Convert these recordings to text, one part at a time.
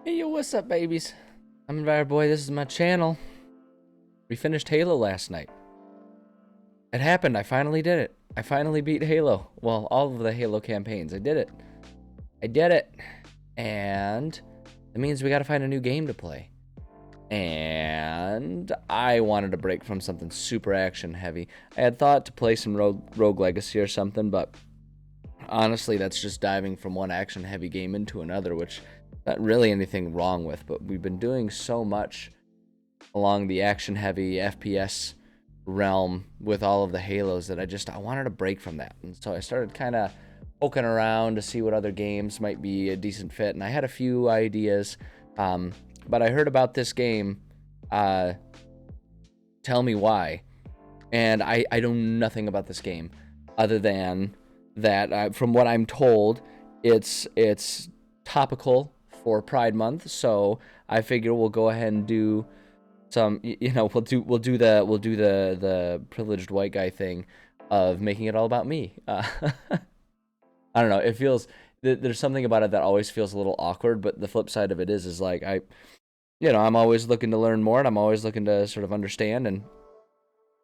Hey yo, what's up, babies? I'm Boy. This is my channel. We finished Halo last night. It happened. I finally did it. I finally beat Halo. Well, all of the Halo campaigns. I did it. And that means we gotta find a new game to play. And I wanted to break from something super action heavy. I had thought to play some Rogue Legacy or something, but honestly, that's just diving from one action heavy game into another, which not really anything wrong with, but we've been doing so much along the action heavy FPS realm with all of the Halos that I wanted to break from that. And so I started kind of poking around to see what other games might be a decent fit, and I had a few ideas, but I heard about this game, Tell Me Why, and I know nothing about this game other than that, from what I'm told, it's topical for Pride Month, so I figure we'll go ahead and do some, we'll do the privileged white guy thing of making it all about me. I don't know. It feels there's something about it that always feels a little awkward, but the flip side of it is like I'm always looking to learn more, and I'm always looking to sort of understand and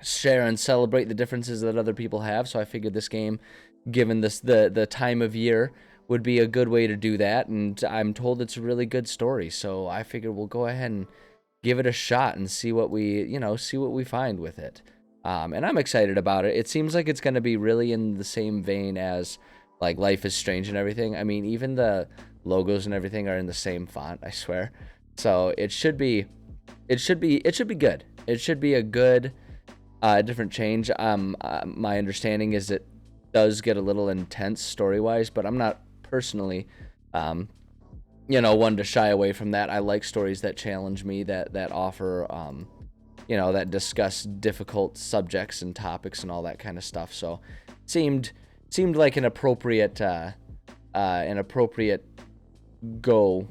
share and celebrate the differences that other people have. So I figured this game, given the time of year, would be a good way to do that. And I'm told it's a really good story, so I figured we'll go ahead and give it a shot and see what we find with it. And I'm excited about it. It seems like it's going to be really in the same vein as like Life is Strange and everything. I mean, even the logos and everything are in the same font, I swear. So it should be good. It should be a good different change. My understanding is it does get a little intense story-wise, but I'm not personally one to shy away from that. I like stories that challenge me, that offer that discuss difficult subjects and topics and all that kind of stuff. So seemed like an appropriate go,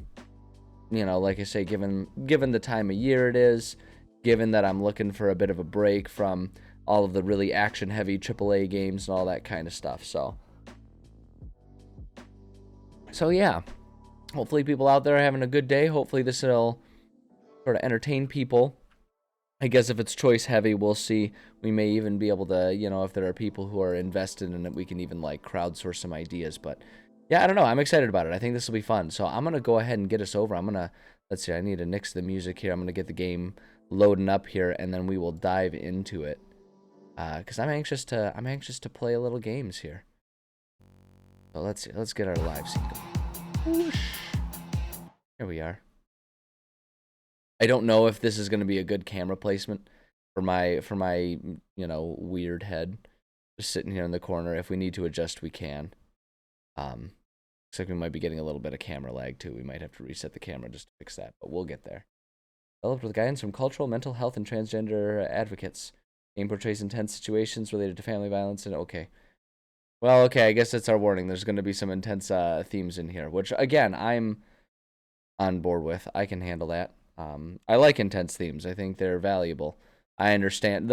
like I say, given the time of year it is, given that I'm looking for a bit of a break from all of the really action heavy AAA games and all that kind of stuff. So yeah, hopefully people out there are having a good day. Hopefully this will sort of entertain people. I guess if it's choice heavy, we'll see. We may even be able to, if there are people who are invested in it, we can even like crowdsource some ideas. But yeah, I don't know. I'm excited about it. I think this will be fun. So I'm going to go ahead and get us over. Let's see, I need to nix the music here. I'm going to get the game loading up here, and then we will dive into it. Because I'm anxious to play a little games here. So let's see. Let's get our live scene going. Whoosh. Here we are. I don't know if this is going to be a good camera placement for my weird head just sitting here in the corner. If we need to adjust, we can. Looks like we might be getting a little bit of camera lag too. We might have to reset the camera just to fix that, but we'll get there. Developed with guidance from cultural, mental health, and transgender advocates. Game portrays intense situations related to family violence and okay. Well, okay, I guess that's our warning. There's going to be some intense themes in here, which again, I'm on board with. I can handle that. I like intense themes. I think they're valuable. I understand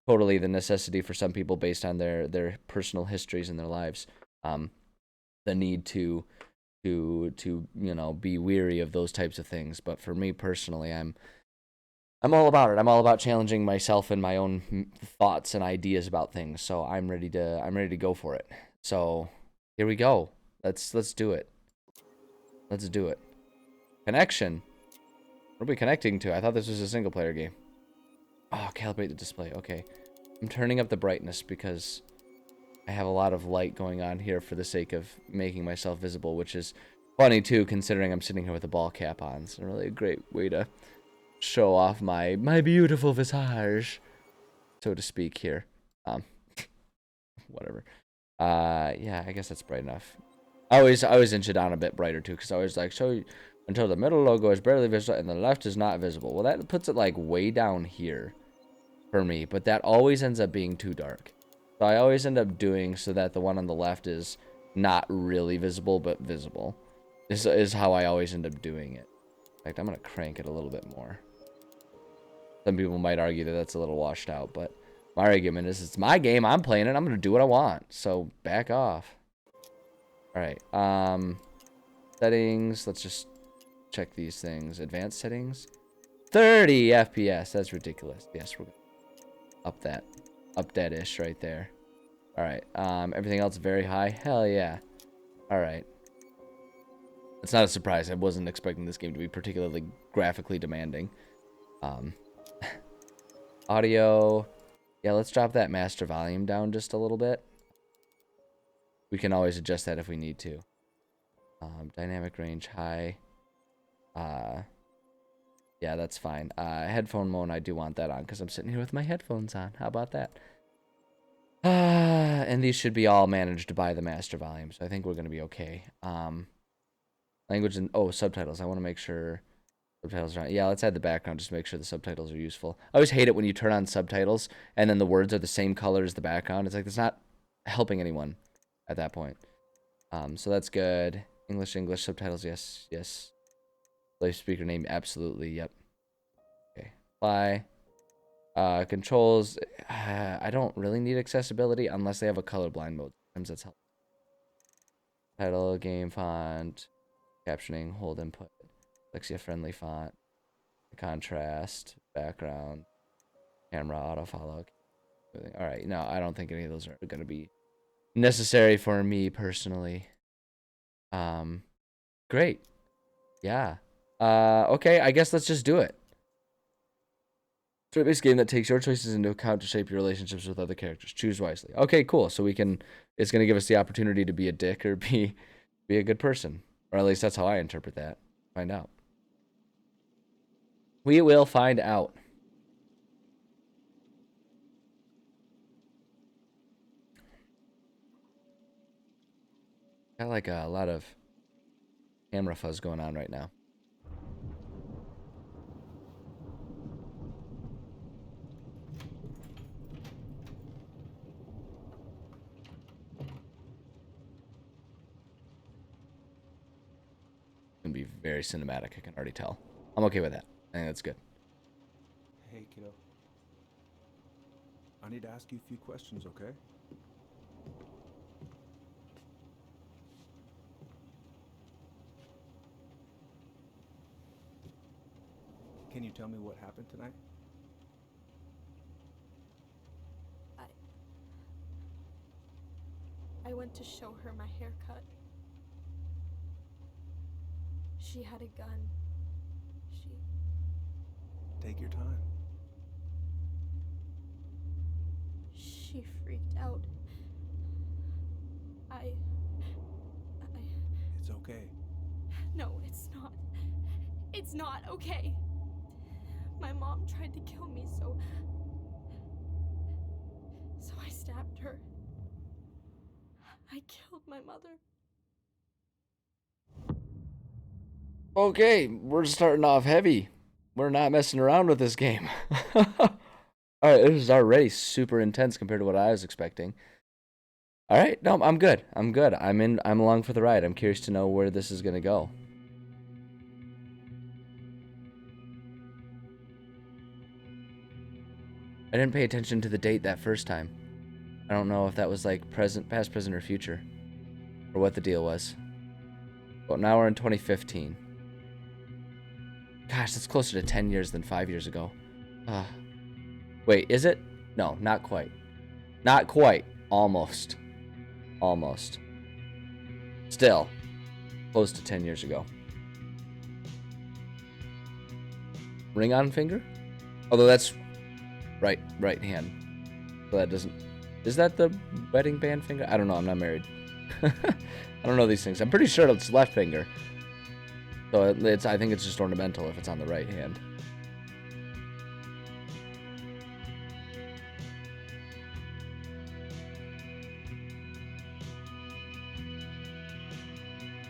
totally the necessity for some people based on their personal histories and their lives. The need to be weary of those types of things. But for me personally, I'm all about it. I'm all about challenging myself and my own thoughts and ideas about things. So I'm ready to go for it. So here we go. Let's do it. Let's do it. Connection. What are we connecting to? I thought this was a single player game. Oh, calibrate the display. Okay. I'm turning up the brightness because I have a lot of light going on here for the sake of making myself visible, which is funny too, considering I'm sitting here with a ball cap on. It's really a great way to show off my beautiful visage, so to speak here. Whatever. Yeah, I guess that's bright enough. I always inch it down a bit brighter too, because I always like show you until the middle logo is barely visible and the left is not visible. Well, that puts it like way down here for me, but that always ends up being too dark. So I always end up doing so that the one on the left is not really visible, but visible. This is how I always end up doing it. In fact, I'm going to crank it a little bit more. Some people might argue that that's a little washed out, but my argument is it's my game. I'm playing it. I'm going to do what I want. So back off. All right. Settings. Let's just check these things. Advanced settings. 30 FPS. That's ridiculous. Yes, we're up that-ish right there. All right. Everything else very high. Hell yeah. All right. It's not a surprise. I wasn't expecting this game to be particularly graphically demanding. Audio. Yeah, let's drop that master volume down just a little bit. We can always adjust that if we need to. Dynamic range high. Yeah, that's fine. Headphone mode, I do want that on because I'm sitting here with my headphones on. How about that? And these should be all managed by the master volume, so I think we're going to be okay. Language and subtitles. I want to make sure subtitles are on. Yeah, let's add the background just to make sure the subtitles are useful. I always hate it when you turn on subtitles and then the words are the same color as the background. It's like it's not helping anyone at that point. So that's good. English subtitles. Yes. Play speaker name. Absolutely. Yep. Okay. Apply. Controls. I don't really need accessibility unless they have a colorblind mode. Sometimes that's helpful. Title, game font, captioning, hold input, Lexia friendly font, contrast, background, camera, auto follow. All right. No, I don't think any of those are going to be necessary for me personally. Great. Yeah. Okay, I guess let's just do it. Story-based game that takes your choices into account to shape your relationships with other characters. Choose wisely. Okay, cool. So it's going to give us the opportunity to be a dick or be a good person. Or at least that's how I interpret that. Find out. We will find out. Got like a lot of camera fuzz going on right now. Gonna be very cinematic, I can already tell. I'm okay with that. I think that's good. Hey, kiddo. I need to ask you a few questions, okay? Can you tell me what happened tonight? I went to show her my haircut. She had a gun. Take your time. She freaked out. It's okay. No, it's not. It's not okay. My mom tried to kill me, so I stabbed her. I killed my mother. Okay, we're starting off heavy. We're not messing around with this game. Alright, this is already super intense compared to what I was expecting. Alright, no, I'm good. I'm good. I'm along for the ride. I'm curious to know where this is gonna go. I didn't pay attention to the date that first time. I don't know if that was like present, past, present, or future. Or what the deal was. But now we're in 2015. Gosh, that's closer to 10 years than 5 years ago. Wait, is it? No, not quite. Not quite. Almost. Almost. Still. Close to 10 years ago. Ring on finger? Although that's right hand. So that doesn't... Is that the wedding band finger? I don't know. I'm not married. I don't know these things. I'm pretty sure it's left finger. So I think it's just ornamental if it's on the right hand.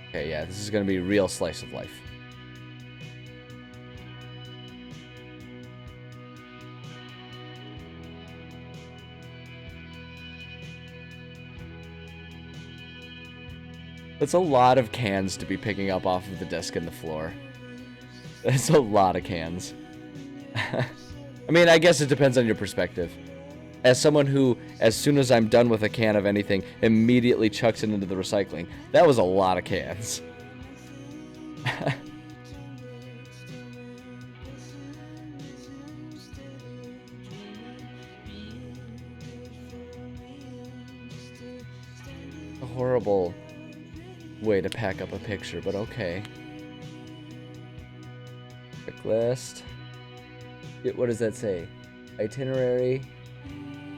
Okay, yeah, this is going to be a real slice of life. That's a lot of cans to be picking up off of the desk and the floor. That's a lot of cans. I mean, I guess it depends on your perspective. As someone who, as soon as I'm done with a can of anything, immediately chucks it into the recycling, that was a lot of cans. A horrible way to pack up a picture, but okay. Checklist. What does that say? Itinerary.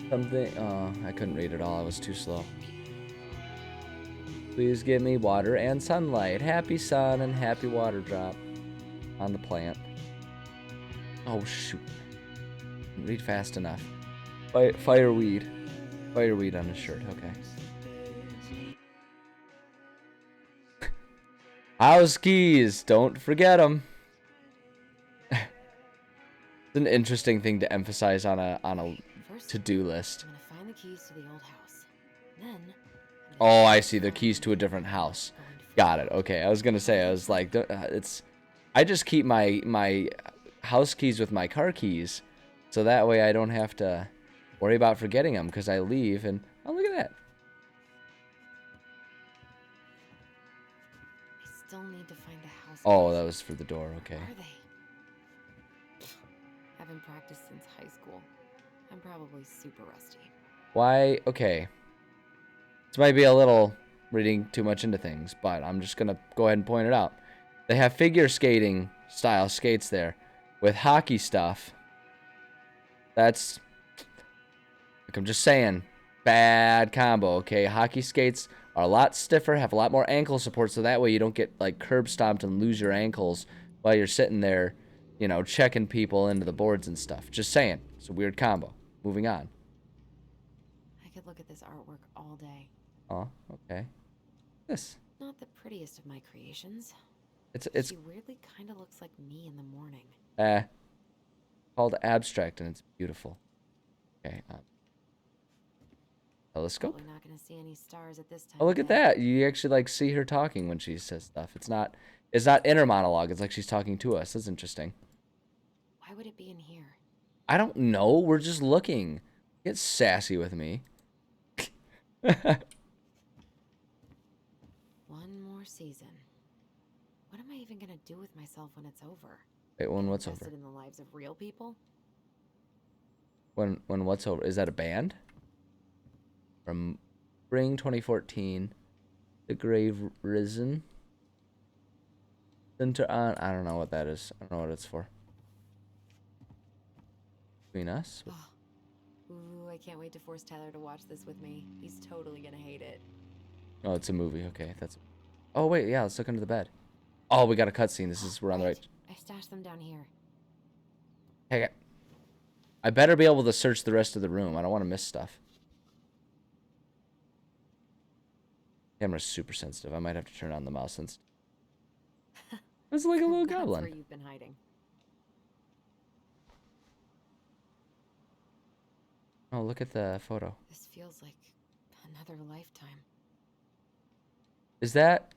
Something. Oh, I couldn't read it all. I was too slow. Please give me water and sunlight. Happy sun and happy water drop on the plant. Oh, shoot. Didn't read fast enough. Fireweed. Fireweed on his shirt. Okay. House keys. Don't forget them. It's an interesting thing to emphasize on a to-do list. I'm gonna find the keys to the old house. Then. Oh, I see. The keys to a different house. Got it. Okay. I was gonna say. I was like, it's. I just keep my house keys with my car keys, so that way I don't have to worry about forgetting them because I leave and oh, look at that. Still need to find the house. Oh, that was for the door. Okay. Where are they? Haven't practiced since high school. I'm probably super rusty. Why? Okay. This might be a little reading too much into things, but I'm just gonna go ahead and point it out. They have figure skating style skates there with hockey stuff. That's, like, I'm just saying, bad combo. Okay, hockey skates are a lot stiffer, have a lot more ankle support, so that way you don't get like curb stomped and lose your ankles while you're sitting there, you know, checking people into the boards and stuff. Just saying. It's a weird combo. Moving on. I could look at this artwork all day. Oh, okay. This. Not the prettiest of my creations. It's She weirdly kind of looks like me in the morning. called abstract and it's beautiful. Okay. Telescope. Probably not gonna see any stars at this time. Oh, look at that. You actually like see her talking when she says stuff. It's not inner monologue. It's like she's talking to us. That's interesting. Why would it be in here? I don't know. We're just looking. Get sassy with me. One more season. What am I even gonna do with myself when it's over? Wait, when what's over? Invested in the lives of real people? When what's over? Is that a band? From spring 2014, The Grave Risen. Center on. I don't know what that is. I don't know what it's for. Between us. Oh. Ooh, I can't wait to force Tyler to watch this with me. He's totally gonna hate it. Oh, it's a movie. Okay, that's. Oh wait, yeah. Let's look under the bed. Oh, we got a cutscene. We're on the right. I stashed them down here. Hey, I better be able to search the rest of the room. I don't want to miss stuff. Camera's super sensitive. I might have to turn on the mouse since it's like a little That's goblin. where you've been hiding. Oh, look at the photo. This feels like another lifetime. Is that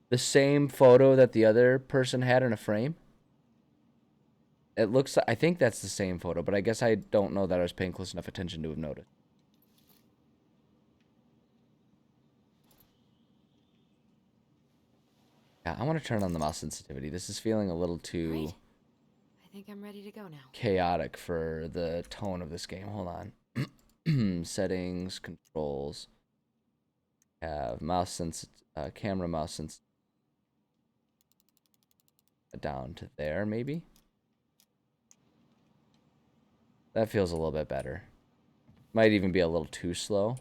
the same photo that the other person had in a frame? It looks. I think that's the same photo, but I guess I don't know that I was paying close enough attention to have noticed. Yeah, I want to turn on the mouse sensitivity. This is feeling a little too Right. I think I'm ready to go now. chaotic for the tone of this game. Hold on. Settings, controls. Have camera mouse sensitivity down to there, maybe. That feels a little bit better. Might even be a little too slow,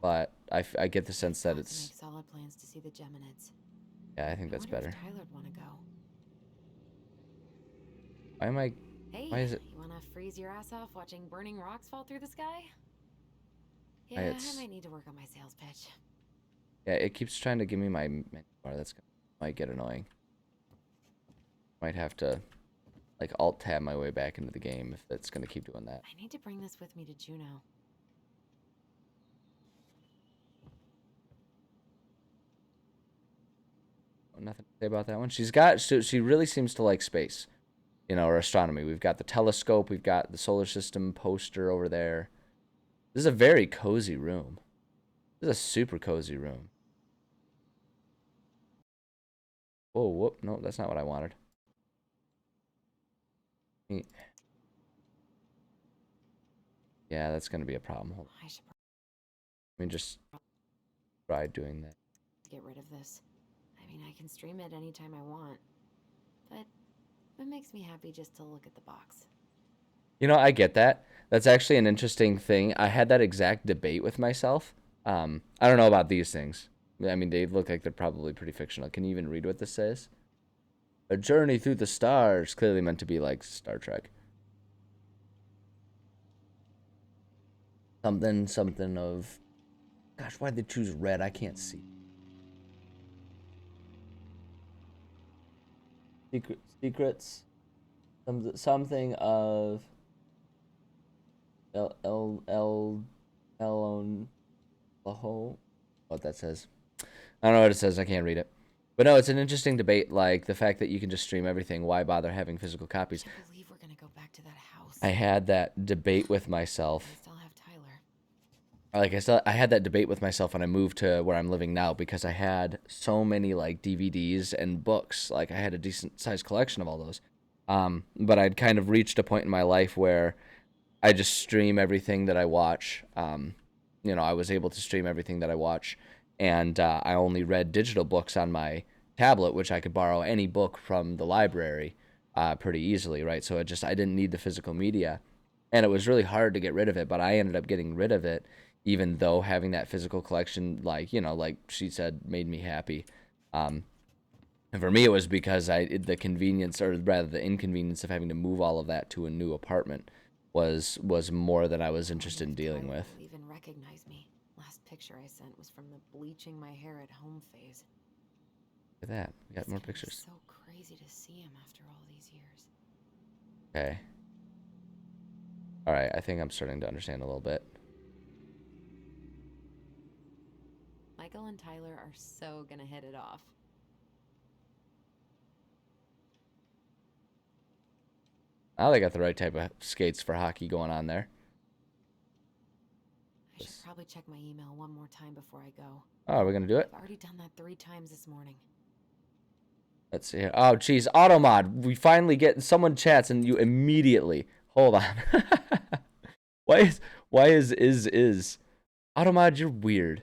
but I get the sense that it's. Make solid plans to see the Geminids. Yeah, I think that's wonder better. If Tyler'd want to go. Why am I? Hey, Why is it? You wanna freeze your ass off watching burning rocks fall through the sky? Yeah, It's- I might need to work on my sales pitch. Yeah, it keeps trying to give me my menu bar. Might get annoying. Might have to like alt tab my way back into the game if it's gonna keep doing that. I need to bring this with me to Juneau. Nothing to say about that one. She really seems to like space, you know, or astronomy. We've got the telescope, we've got the solar system poster over there. This is a very cozy room. This is a super cozy room. Oh, whoop, no, that's not what I wanted. Yeah, that's gonna be a problem. Hold on. I should Let me just try doing that. get rid of this. I mean, I can stream it anytime I want. But it makes me happy just to look at the box. You know, I get that. That's actually an interesting thing. I had that exact debate with myself. I don't know about these things. I mean, they look like they're probably pretty fictional. Can you even read what this says? A journey through the stars. Clearly meant to be like Star Trek. Something of... Gosh, why'd they choose red? I can't see. Secrets. Something of... What that says. I don't know what it says. I can't read it. But no, it's an interesting debate, like the fact that you can just stream everything. Why bother having physical copies? I can't believe we're gonna go back to that house. I had that debate with myself. I still have Tyler. Like I had that debate with myself when I moved to where I'm living now because I had so many like DVDs and books. Like I had a decent sized collection of all those. But I'd kind of reached a point in my life where I just stream everything that I watch. You know, I was able to stream everything that I watch, and I only read digital books on my tablet, which I could borrow any book from the library pretty easily, right? So I didn't need the physical media, and it was really hard to get rid of it, but I ended up getting rid of it even though having that physical collection, like, you know, like she said, made me happy. And for me, it was because the convenience, or rather the inconvenience of having to move all of that to a new apartment was more than I was interested in dealing with. Will even recognize me. Last picture I sent was from the bleaching my hair at home phase. Look at that. We got It's more gonna be pictures. so crazy to see him after all these years. Okay. All right, I think I'm starting to understand a little bit. Michael and Tyler are so gonna hit it off. Now they got the right type of skates for hockey going on there. I should probably check my email one more time before I go. Oh, we're gonna do it? I've already done that 3 times this morning. Let's see here. Oh, geez, Automod. We finally get someone chats and you immediately hold on. why is Automod? You're weird.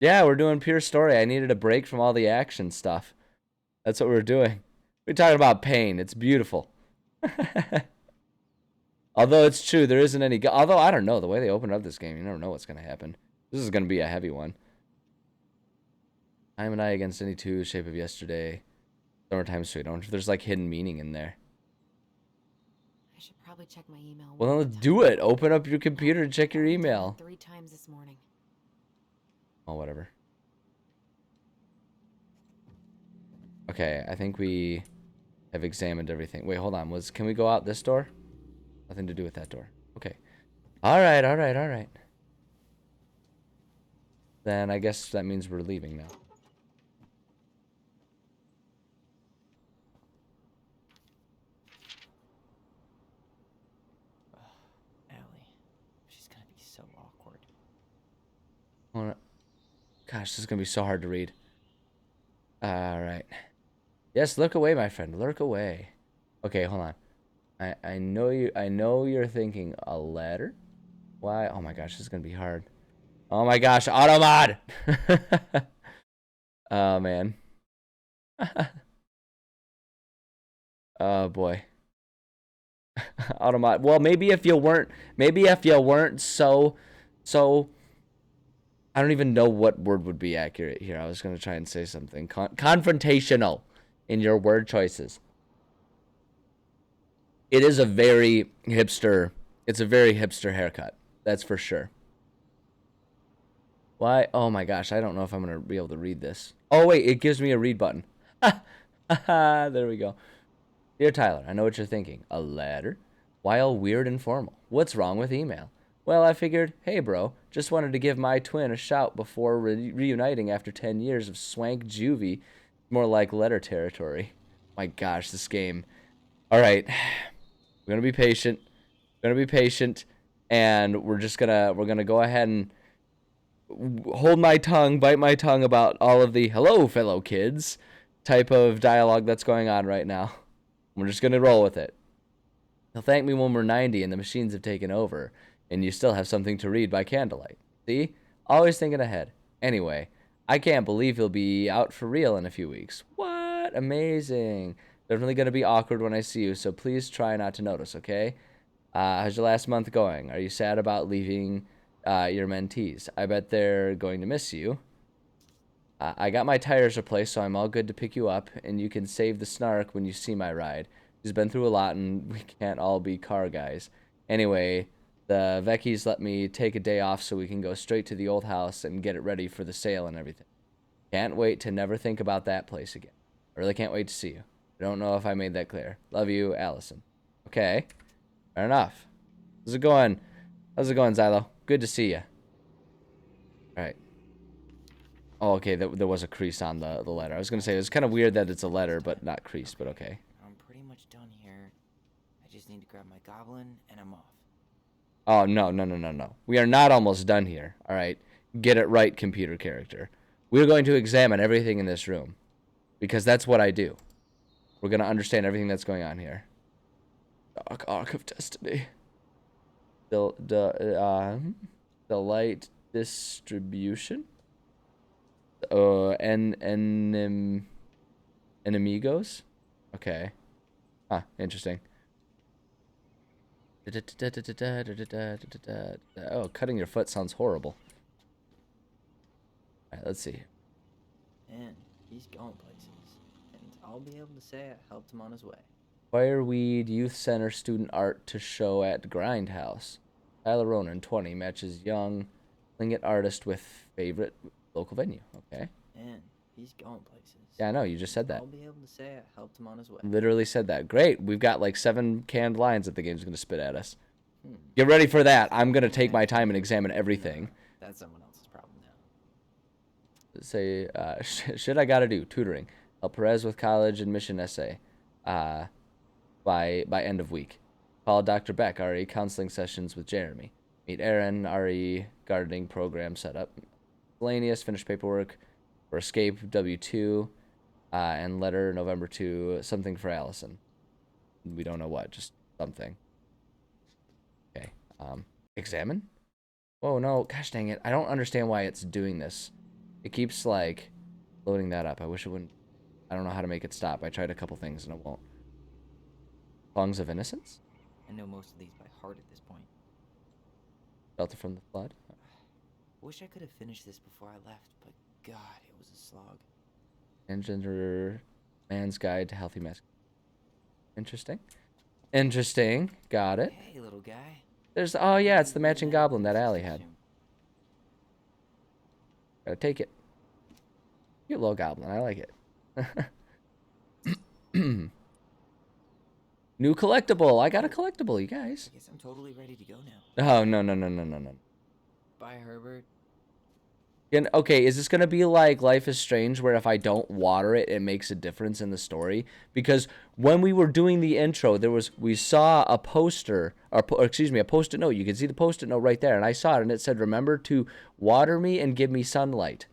Yeah, we're doing pure story. I needed a break from all the action stuff. That's what we're doing. We're talking about pain. It's beautiful. Although it's true, there isn't any. Although I don't know, the way they open up this game, you never know what's gonna happen. This is gonna be a heavy one. Time and I against any two, shape of yesterday. Summertime sweet. I wonder if there's like hidden meaning in there. I should probably check my email. Well, let's do it. Open up your computer and check your email. 3 times this morning. Oh, whatever. Okay, I think we have examined everything. Wait, hold on. Can we go out this door? Nothing to do with that door. Okay. All right, all right, all right. Then I guess that means we're leaving now. Allie, she's gonna be so awkward. Gosh, this is gonna be so hard to read. All right. Yes, look away, my friend. Lurk away. Okay, hold on. I know you. I know you're thinking a letter. Why? Oh my gosh, this is gonna be hard. Oh my gosh, Automod. Oh man. Oh boy. Automod. Well, maybe if you weren't so I don't even know what word would be accurate here. I was going to try and say something confrontational in your word choices. It is a very hipster. It's a very hipster haircut. That's for sure. Why? Oh my gosh, I don't know if I'm going to be able to read this. Oh wait, it gives me a read button. There we go. Dear Tyler, I know what you're thinking. A letter? Why all weird and formal? What's wrong with email? Well, I figured, hey bro, just wanted to give my twin a shout before reuniting after 10 years of swank juvie. More like letter territory. My gosh, this game. All right. We're going to be patient. And we're going to go ahead and hold my tongue, bite my tongue about all of the hello, fellow kids type of dialogue that's going on right now. We're just going to roll with it. He'll thank me when we're 90 and the machines have taken over, and you still have something to read by candlelight. See? Always thinking ahead. Anyway, I can't believe he'll be out for real in a few weeks. What? Amazing. Definitely going to be awkward when I see you, so please try not to notice, okay? How's your last month going? Are you sad about leaving your mentees? I bet they're going to miss you. I got my tires replaced, so I'm all good to pick you up, and you can save the snark when you see my ride. He's been through a lot, and we can't all be car guys. Anyway, the Vecchies let me take a day off so we can go straight to the old house and get it ready for the sale and everything. Can't wait to never think about that place again. I really can't wait to see you. I don't know if I made that clear. Love you, Allison. Okay, fair enough. How's it going? How's it going, Xylo? Good to see you. All right. Oh, okay, there was a crease on the letter. I was going to say, it's kind of weird that it's a letter, but not creased, but okay. I'm pretty much done here. I just need to grab my goblin, and I'm off. Oh, no. We are not almost done here, all right? Get it right, computer character. We're going to examine everything in this room, because that's what I do. We're going to understand everything that's going on here. Dark Arc of Destiny. The light distribution? Enemigos? Okay. Huh, interesting. Oh, cutting your foot sounds horrible. Alright, let's see. And he's going places. And I'll be able to say I helped him on his way. Fireweed Youth Center student art to show at Grindhouse. Tyler Ronan, 20, matches young Lingot artist with favorite local venue. Okay. And he's going places. Yeah, I know. You just said that. I'll be able to say I helped him on his way. Literally said that. Great. We've got like 7 canned lines that the game's going to spit at us. Get ready for that. I'm going to take my time and examine everything. That's someone else's problem now. Say, shit I gotta do. Tutoring. El Perez with college admission essay. By end of week. Call Dr. Beck, RE counseling sessions with Jeremy. Meet Aaron, RE gardening program setup. Miscellaneous, finish paperwork for Escape W2. And letter November 2, something for Allison. We don't know what, just something. Okay. Examine? Oh no, gosh dang it. I don't understand why it's doing this. It keeps like loading that up. I wish it wouldn't. I don't know how to make it stop. I tried a couple things and it won't. Songs of Innocence? I know most of these by heart at this point. Shelter from the Flood? Wish I could have finished this before I left, but God, it was a slog. Transgender Man's Guide to Healthy Masculinity. Interesting. Interesting. Got it. Hey, little guy. There's, oh yeah, it's the matching goblin that Allie had. Gotta take it. Cute little goblin. I like it. New collectible. I got a collectible, you guys. I guess I'm totally ready to go now. Oh, no, no, no, no, no, no. Bye, Herbert. And, okay, is this going to be like Life is Strange where if I don't water it, it makes a difference in the story? Because when we were doing the intro, we saw a poster, or excuse me, a post-it note. You can see the post-it note right there. And I saw it and it said, remember to water me and give me sunlight.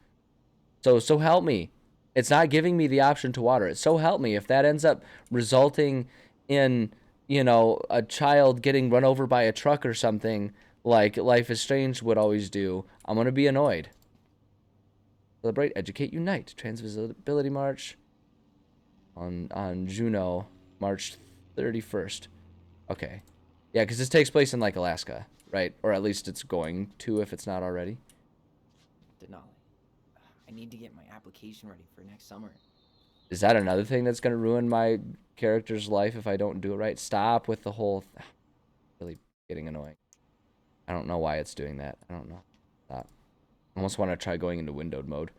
So help me. It's not giving me the option to water it. So help me. If that ends up resulting in, you know, a child getting run over by a truck or something like Life is Strange would always do, I'm going to be annoyed. Celebrate, Educate, Unite. Transvisibility March on Juno, March 31st. Okay. Yeah, because this takes place in, like, Alaska, right? Or at least it's going to if it's not already. Denali. I need to get my application ready for next summer. Is that another thing that's going to ruin my character's life if I don't do it right? Stop with the whole... really getting annoying. I don't know why it's doing that. I don't know. Stop. I almost want to try going into windowed mode.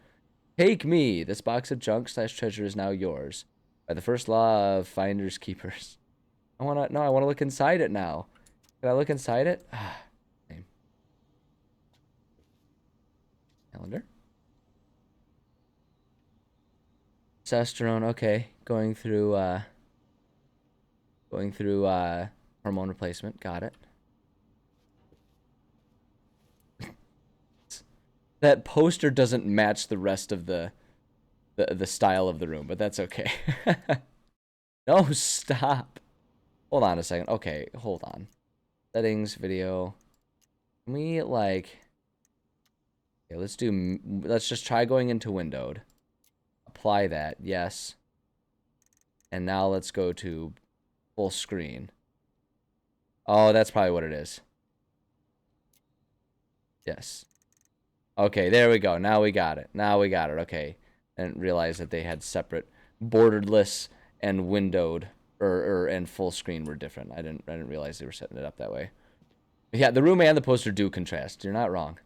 Take me! This box of junk / treasure is now yours. By the first law of finders keepers. I want to look inside it now. Can I look inside it? Same. Calendar. Testosterone, okay. Going through hormone replacement. Got it. That poster doesn't match the rest of the style of the room, but that's okay. No, stop. Hold on a second. Okay, hold on. Settings, video. Can we, like... Okay, let's just try going into windowed. Apply that, yes. And now let's go to full screen. Oh, that's probably what it is. Yes. Okay, there we go. Now we got it. Okay. I didn't realize that they had separate borderless and windowed and full screen were different. I didn't realize they were setting it up that way. Yeah, the room and the poster do contrast. You're not wrong.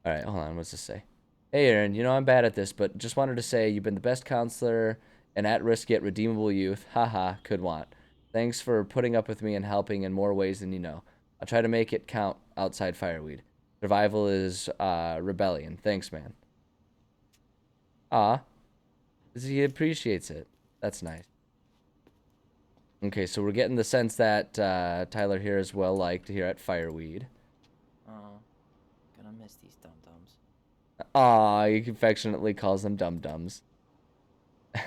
All right, hold on. What's this say? Hey, Aaron, you know I'm bad at this, but just wanted to say you've been the best counselor and at-risk yet redeemable youth. Haha, could want. Thanks for putting up with me and helping in more ways than you know. I'll try to make it count outside Fireweed. Survival is rebellion. Thanks, man. He appreciates it. That's nice. Okay, so we're getting the sense that Tyler here is well liked here at Fireweed. Oh, gonna miss these dum-dums. He affectionately calls them dum-dums. I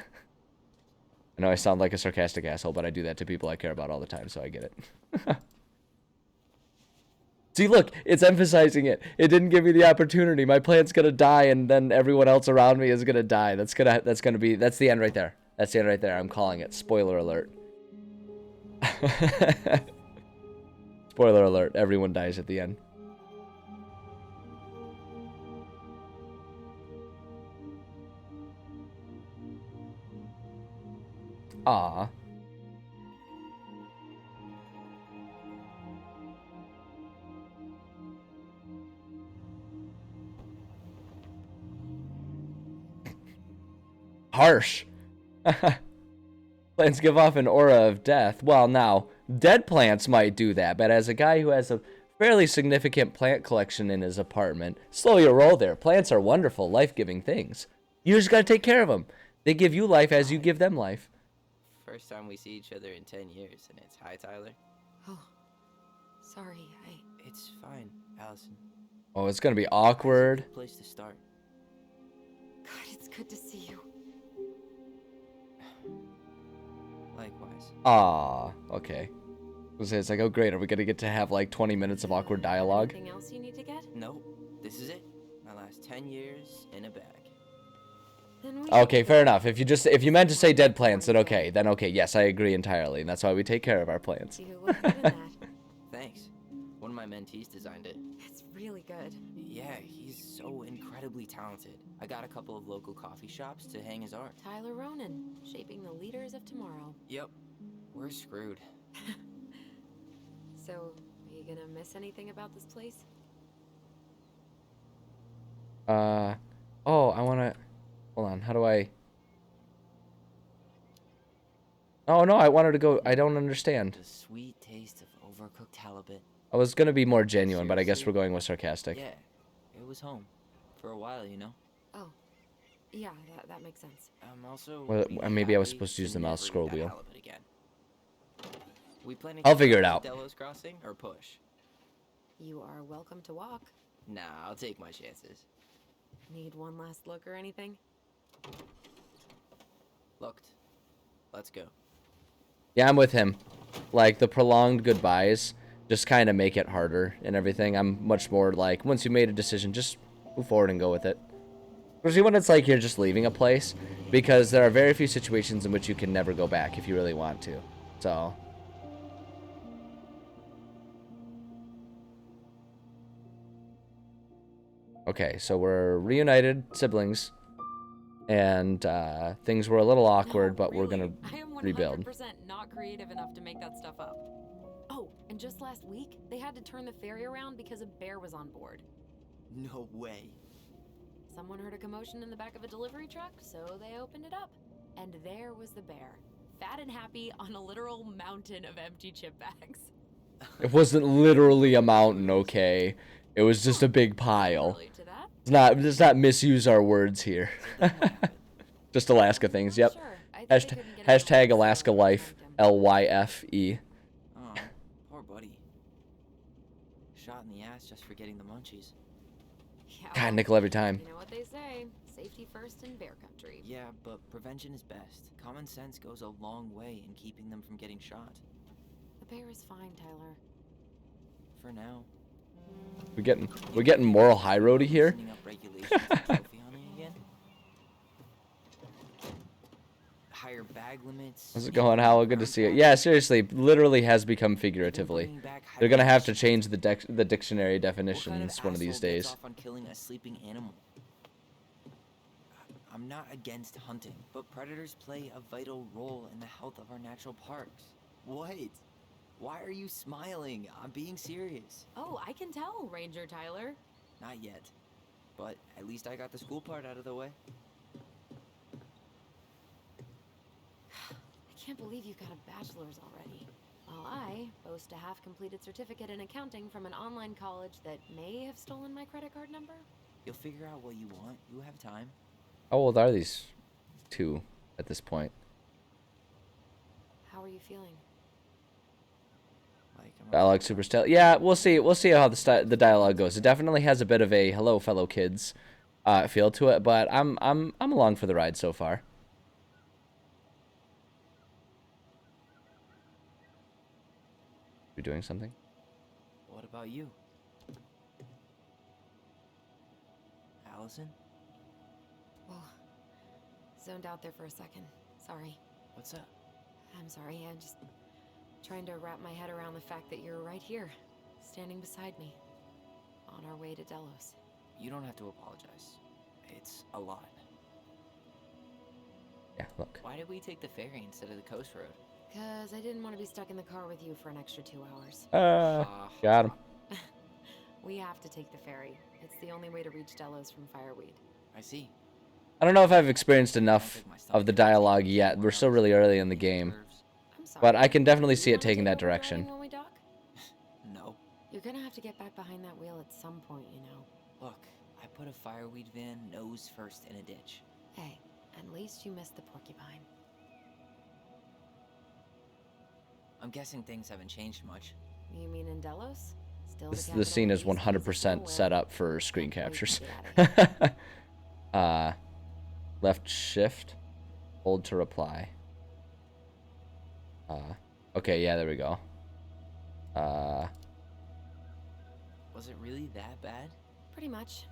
know I sound like a sarcastic asshole, but I do that to people I care about all the time, so I get it. See, look, it's emphasizing it. It didn't give me the opportunity. My plant's gonna die, and then everyone else around me is gonna die. That's the end right there. That's the end right there. I'm calling it. Spoiler alert. Spoiler alert, everyone dies at the end. Aw. Harsh. Plants give off an aura of death. Well, now, dead plants might do that, but as a guy who has a fairly significant plant collection in his apartment, slow your roll there. Plants are wonderful, life-giving things. You just gotta take care of them. They give you life as you give them life. First time we see each other in 10 years, and it's hi, Tyler. Oh, sorry. It's fine, Allison. Oh, it's gonna be It's a awkward. good place to start. God, it's good to see you. Likewise. Aw, okay. It's like, oh great, are we gonna get to have like 20 minutes of awkward dialogue? Anything else you need to get? Nope, this is it. My last 10 years in a bag. Then we Okay, should fair enough. If you meant to say dead plants, then okay, yes, I agree entirely, and that's why we take care of our plants. You look good in that. Thanks. One of my mentees designed it. It's really good. Yeah, he's so incredibly talented. I got a couple of local coffee shops to hang his art. Tyler Ronan, shaping the leaders of tomorrow. Yep, we're screwed. So, are you gonna miss anything about this place? Oh, I wanna, hold on, how do I? Oh no, I wanted to go, I don't understand. The sweet taste of overcooked halibut. I was gonna be more genuine, but I guess we're going with sarcastic. Yeah, it was home. For a while, you know. Oh, yeah, that makes sense. I'm also Well, really maybe I was happy supposed to use the never mouse eat scroll that wheel. halibut again. We planning I'll to figure it go out. to Delos Crossing or push? You are welcome to walk. Nah, I'll take my chances. Need one last look or anything? Looked. Let's go. Yeah, I'm with him. Like, the prolonged goodbyes just kind of make it harder and everything. I'm much more like, once you made a decision, just move forward and go with it. Especially when it's like you're just leaving a place, because there are very few situations in which you can never go back if you really want to. So, okay, so we're reunited siblings, and things were a little awkward, but we're gonna I am 100% rebuild. not creative enough to make that stuff up. Oh, and just last week, they had to turn the ferry around because a bear was on board. No way. Someone heard a commotion in the back of a delivery truck, so they opened it up. And there was the bear, fat and happy on a literal mountain of empty chip bags. It wasn't literally a mountain, okay? It was just a big pile. Relate to that? Let's not misuse our words here. Just Alaska things, yep. Sure. I think Hashtag, they couldn't get enough hashtag so Alaska they Life, thanked him. LYFE. Oh, poor buddy. Shot in the ass just for getting the munchies. Yeah, God, well, nickel every time. you know what they say, safety first in bear country. Yeah, but prevention is best. Common sense goes a long way in keeping them from getting shot. The bear is fine, Tyler. For now. We're getting moral high roady here. Loosening up regulations and trophy hunting again. Higher bag limits. How's it going, Howell? Good to see you. Yeah, seriously, literally has become figuratively. They're gonna have to change the dictionary definitions one of these days. Off on killing a sleeping animal? I'm not against hunting, but predators play a vital role in the health of our natural parks. What? Why are you smiling? I'm being serious. Oh, I can tell, Ranger Tyler. Not yet. But at least I got the school part out of the way. I can't believe you got a bachelor's already. While I boast a half-completed certificate in accounting from an online college that may have stolen my credit card number. You'll figure out what you want. You have time. How old are these two at this point? How are you feeling? Like I'm Dialogue super style. Yeah, we'll see. We'll see how the dialogue goes. It definitely has a bit of a hello, fellow kids, feel to it. But I'm along for the ride so far. You doing something? What about you? Allison? Whoa. Zoned out there for a second. Sorry. What's up? I'm sorry. I just Trying to wrap my head around the fact that you're right here, standing beside me, on our way to Delos. You don't have to apologize. It's a lot. Yeah, look. Why did we take the ferry instead of the coast road? Because I didn't want to be stuck in the car with you for an extra 2 hours. Got him. We have to take the ferry. It's the only way to reach Delos from Fireweed. I see. I don't know if I've experienced enough of the dialogue yet. We're still really early in the game. I'm sorry. But I can definitely see You it wanna taking take that over direction. driving when we dock? No. You're gonna have to get back behind that wheel at some point, you know. Look, I put a fireweed van nose first in a ditch. Hey, at least you missed the porcupine. I'm guessing things haven't changed much. You mean in Delos? Still This scene is 100% set up for screen captures. Left shift, hold to reply. Okay, yeah, there we go. Was it really that bad? Pretty much.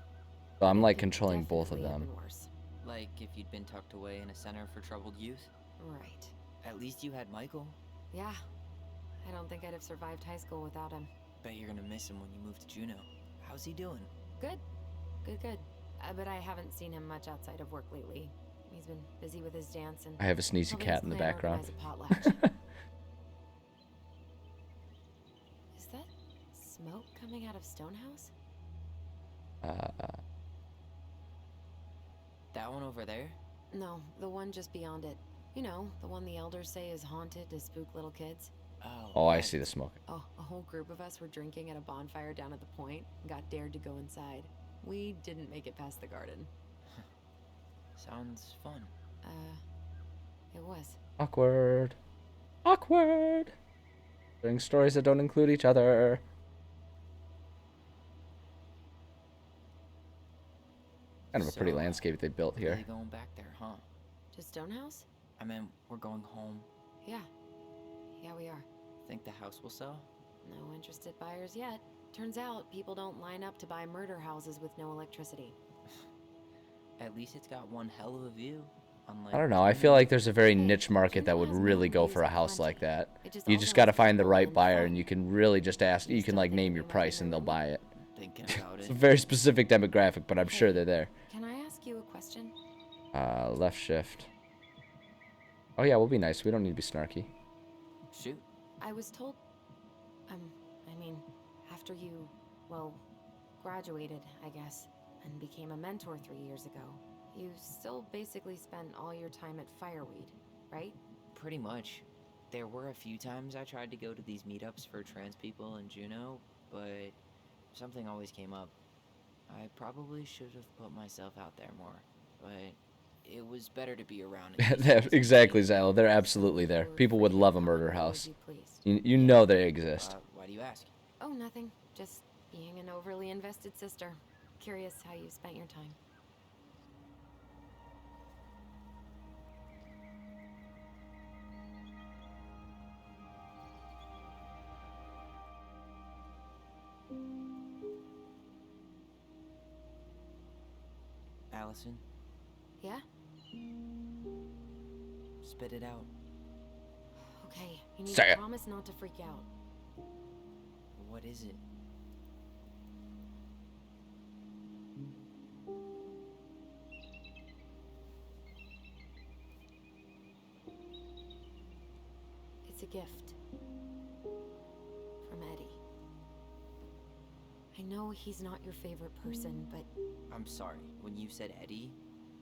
So I'm like It controlling both of definitely them. happened worse. Like if you'd been tucked away in a center for troubled youth? Right. At least you had Michael. Yeah. I don't think I'd have survived high school without him. Bet you're gonna miss him when you move to Juneau. How's he doing? Good. Good. But I haven't seen him much outside of work lately. He's been busy with his dance and I have a sneezy helping cat his in the clan background. organize a potlatch. Is that smoke coming out of Stonehouse? That one over there? No, the one just beyond it. You know, the one the elders say is haunted to spook little kids. Oh, I right. see the smoke. Oh, a whole group of us were drinking at a bonfire down at the point and got dared to go inside. We didn't make it past the garden. Sounds fun. It was. Awkward. Awkward. Doing stories that don't include each other. Kind of a pretty So, landscape they built here. Really going back there, huh? To Stonehouse? I mean, we're going home. Yeah. Yeah, we are. Think the house will sell? No interested buyers yet. Turns out people don't line up to buy murder houses with no electricity. At least it's got one hell of a view. Unlike I don't know. I feel like there's a very niche market that would really go for a house like that. You just got to find the right buyer, and you can really just ask. You can like name your price, and they'll buy it. thinking about It's it. a very specific demographic, but I'm sure they're there. Can I ask you a question? Left shift. Oh yeah, we'll be nice. We don't need to be snarky. Shoot. I was told, I mean, after you, well, graduated, I guess, and became a mentor 3 years ago, you still basically spent all your time at Fireweed, right? Pretty much. There were a few times I tried to go to these meetups for trans people in Juneau, but something always came up. I probably should have put myself out there more, but it was better to be around. Exactly, Zalo. They're absolutely there. People would love a murder house. You know they exist. Why do you ask? Oh, nothing. Just being an overly invested sister. Curious how you spent your time. Allison, Yeah? spit it out. Okay, you need Say to it. promise not to freak out. What is it? It's a gift. From Eddie. I know he's not your favorite person, but I'm sorry. When you said Eddie,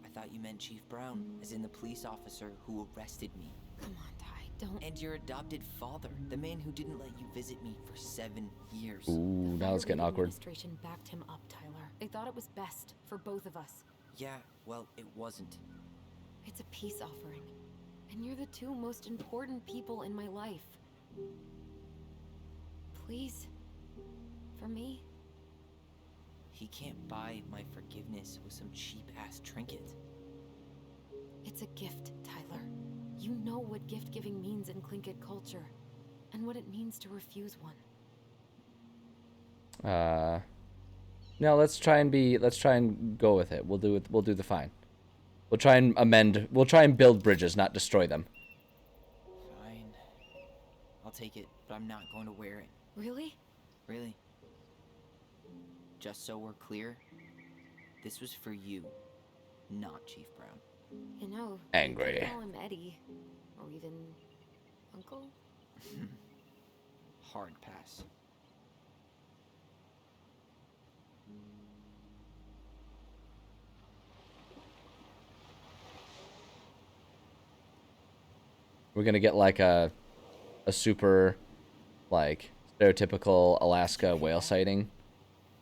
I thought you meant Chief Brown, as in the police officer who arrested me. come on, Ty, don't. And your adopted father, the man who didn't let you visit me for 7 years. Ooh, The now it's getting Fireweed awkward. Administration backed him up, Tyler. They thought it was best for both of us. Yeah, well, it wasn't. It's a peace offering. And you're the two most important people in my life. Please. For me. He can't buy my forgiveness with some cheap-ass trinket. It's a gift, Tyler. You know what gift giving means in Tlingit culture. And what it means to refuse one. No, let's try and go with it. We'll do the fine. We'll try and amend. We'll try and build bridges, not destroy them. Fine. I'll I'll take it, but I'm not going to wear it. Really? Really. Just so we're clear, this was for you, not Chief Brown. You know, Angry. you could call him Eddie, or even Uncle. Hard pass. We're gonna get like a super, like, stereotypical Alaska whale sighting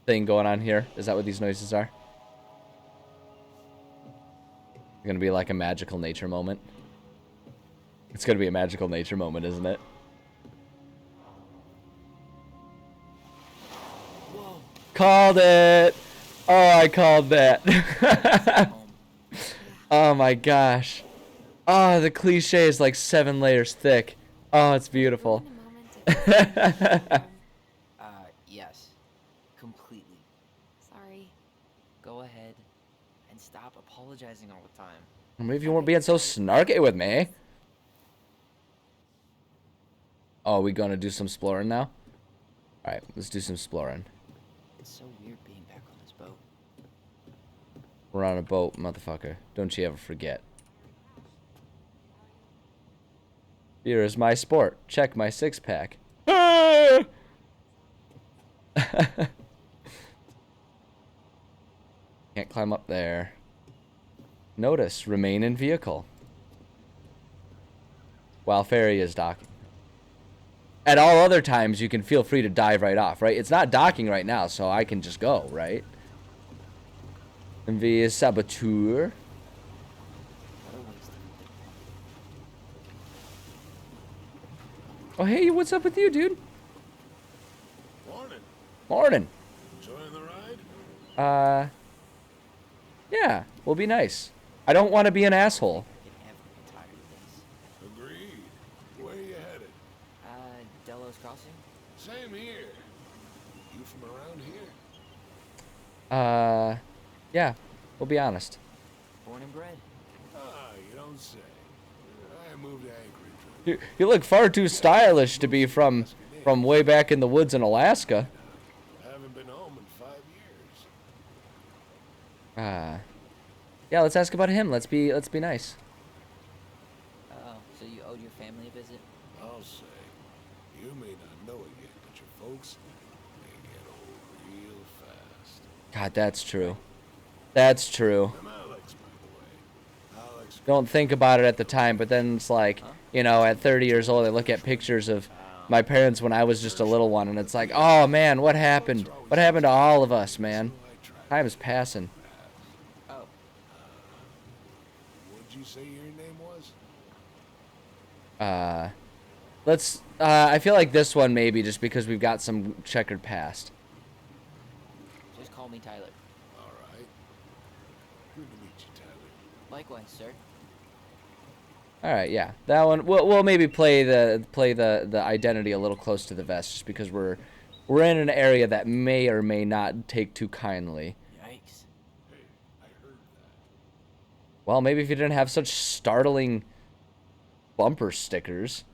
thing going on here. Is that what these noises are? It's gonna be like a magical nature moment. It's gonna be a magical nature moment, isn't it? Whoa. Called it! Oh, I called that. Oh my gosh. Oh, the cliche is like 7 layers thick. Oh, it's beautiful. Ruin a moment if it's Yes. Completely. Sorry. Go ahead and stop apologizing all the time. Maybe if you weren't being so snarky with me. Oh, we gonna do some exploring now? Alright, let's do some exploring. It's so weird being back on this boat. We're on a boat, motherfucker. Don't you ever forget. Here is my sport. Check my 6-pack. Ah! Can't climb up there. Notice, remain in vehicle. While ferry is docking. At all other times, you can feel free to dive right off, right? It's not docking right now, so I can just go, right? MV Saboteur. What a waste of Oh, hey, what's up with you, dude? Morning. Morning. Enjoying the ride? Yeah, we'll be nice. I don't want to be an asshole. I get ever tired of this. Agreed. Where you headed? Delos Crossing? Same here. You from around here? Yeah, we'll be honest. Born and bred. Ah, you don't say. I moved to Anchorage. You look far too stylish to be from way back in the woods in Alaska. I haven't been home in 5 years. Yeah, let's ask about him. Let's be nice. Oh, so you owed your family a visit? I'll say. You may not know it yet, but your folks, they get old real fast. God, that's true. That's true. I'm Alex, by the way. Alex. Don't think about it at the time, but then it's like, you know, at 30 years old, I look at pictures of my parents when I was just a little one, and it's like, oh man, what happened? What happened to all of us, man? Time is passing. Oh, What'd you say your name was? I feel like this one maybe just because we've got some checkered past. just call me Tyler. All right. Good to meet you, Tyler. Likewise, sir. All right, yeah, that one. We'll maybe play the identity a little close to the vest, just because we're in an area that may or may not take too kindly. Yikes. Hey, I heard that. Well, maybe if you didn't have such startling bumper stickers.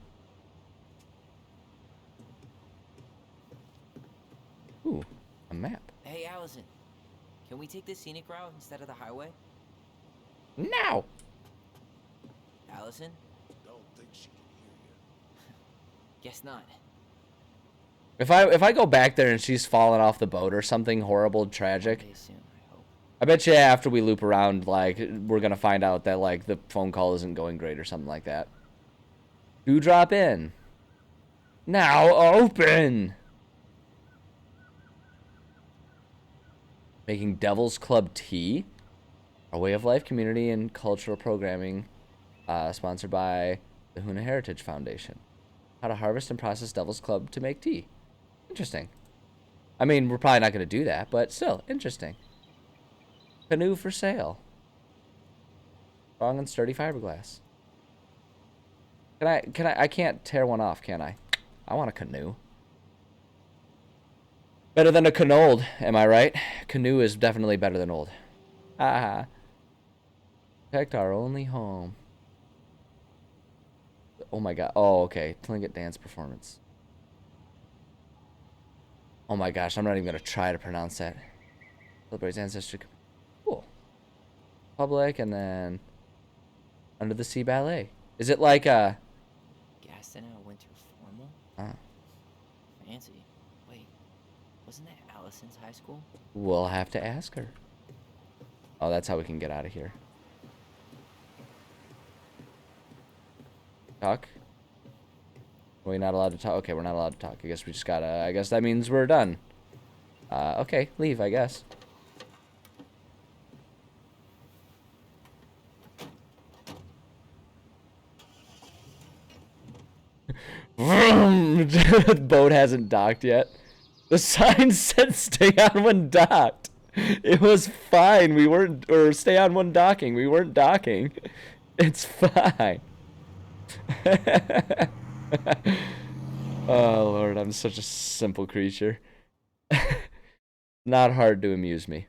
Ooh, a map. Hey, Allison. Can we take the scenic route instead of the highway? Now. Allison? Don't think she can hear you. Guess not. If I go back there and she's fallen off the boat or something horrible, tragic, One day soon, I hope. I bet you after we loop around, like, we're gonna find out that, like, the phone call isn't going great or something like that. Do drop in. Now open. Making Devil's Club tea, a way of life, community, and cultural programming, sponsored by the Hoona Heritage Foundation. How to harvest and process Devil's Club to make tea. Interesting. I mean, we're probably not going to do that, but still, interesting. Canoe for sale. Strong and sturdy fiberglass. I can't tear one off, can I? I want a canoe. Better than a canold, am I right? Canoe is definitely better than old. Ah. Protect our only home. Oh my god. Oh, okay. Tlingit dance performance. Oh my gosh, I'm not even gonna try to pronounce that. Celebrates ancestry. Cool. Public, and then Under the Sea Ballet. Is it like a... Gaston Winter Formal? Oh, Fancy. Wait, wasn't that Allison's high school? we'll have to ask her. Oh, that's how we can get out of here. Talk? Are we not allowed to talk? Okay, we're not allowed to talk. I guess we just gotta... I guess that means we're done. Okay, leave, I guess. The boat hasn't docked yet. The sign said stay on when docked. It was fine. We weren't... Or stay on when docking. We weren't docking. It's fine. Oh, Lord, I'm such a simple creature. Not hard to amuse me.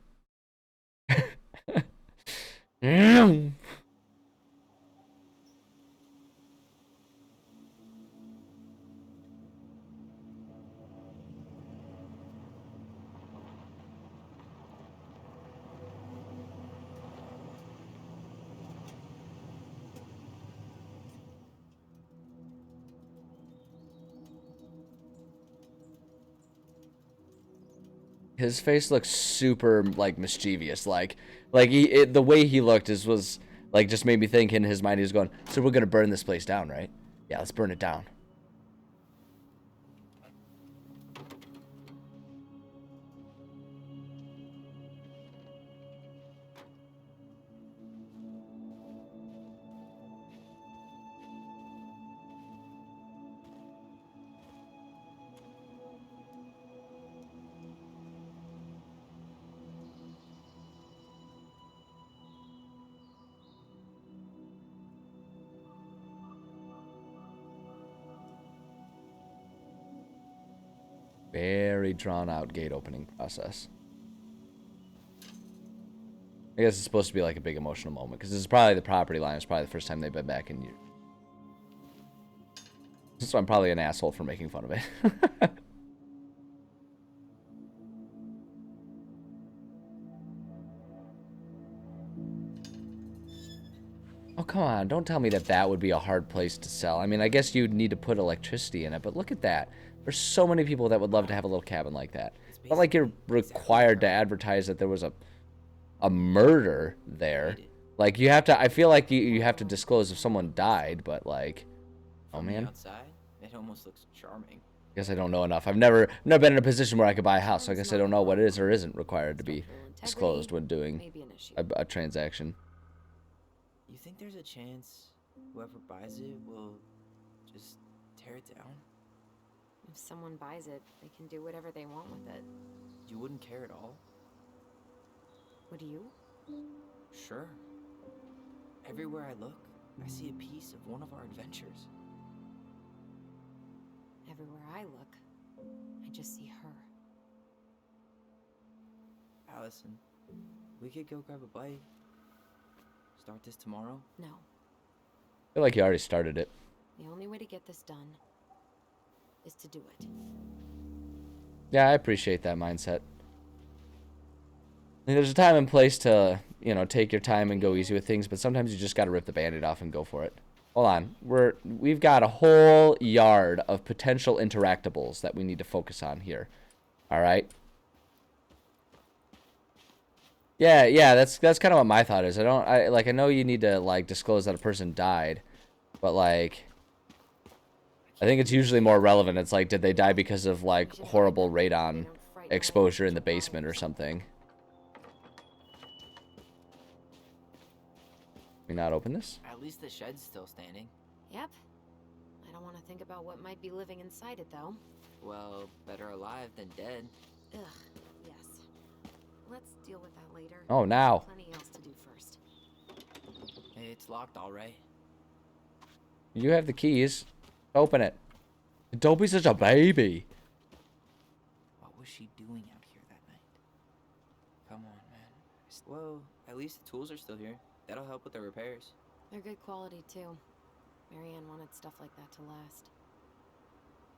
His face looks super like mischievous, like the way he looked was like just made me think in his mind he was going, so we're gonna burn this place down, right? Yeah, let's burn it down. Very drawn out gate opening process. I guess it's supposed to be like a big emotional moment because this is probably the property line. It's probably the first time they've been back in years. So I'm probably an asshole for making fun of it. Oh, come on. Don't tell me that that would be a hard place to sell. I mean, I guess you'd need to put electricity in it, but look at that. There's so many people that would love to have a little cabin like that. It's not like you're required to advertise that there was a murder there. Like, you have to... I feel like you have to disclose if someone died, but, like... Oh, From the man. outside, it almost looks charming. Guess I don't know enough. I've never been in a position where I could buy a house, so I guess I don't know what is or isn't required to be disclosed when doing a transaction. You think there's a chance whoever buys it will just tear it down? If someone buys it, they can do whatever they want with it. You wouldn't care at all? Would you? Sure. Everywhere I look, I see a piece of one of our adventures. Everywhere I look, I just see her. Allison, we could go grab a bite. Start this tomorrow? No. I feel like you already started it. The only way to get this done is to do it. Yeah, I appreciate that mindset. I mean, there's a time and place to, you know, take your time and go easy with things, but sometimes you just got to rip the Band-Aid off and go for it. Hold on. We've got a whole yard of potential interactables that we need to focus on here. All right? Yeah, that's kind of what my thought is. I know you need to, like, disclose that a person died, but, like, I think it's usually more relevant. It's like, did they die because of, like, horrible radon exposure in the basement or something? Can we not open this? At least the shed's still standing. Yep. I don't want to think about what might be living inside it, though. Well, better alive than dead. Ugh, yes. Let's deal with that later. Oh, now. Plenty else to do first. It's locked all right. You have the keys. Open it. Don't be such a baby. What was she doing out here that night? Come on, man. Well, at least the tools are still here. That'll help with the repairs. They're good quality, too. Marianne wanted stuff like that to last.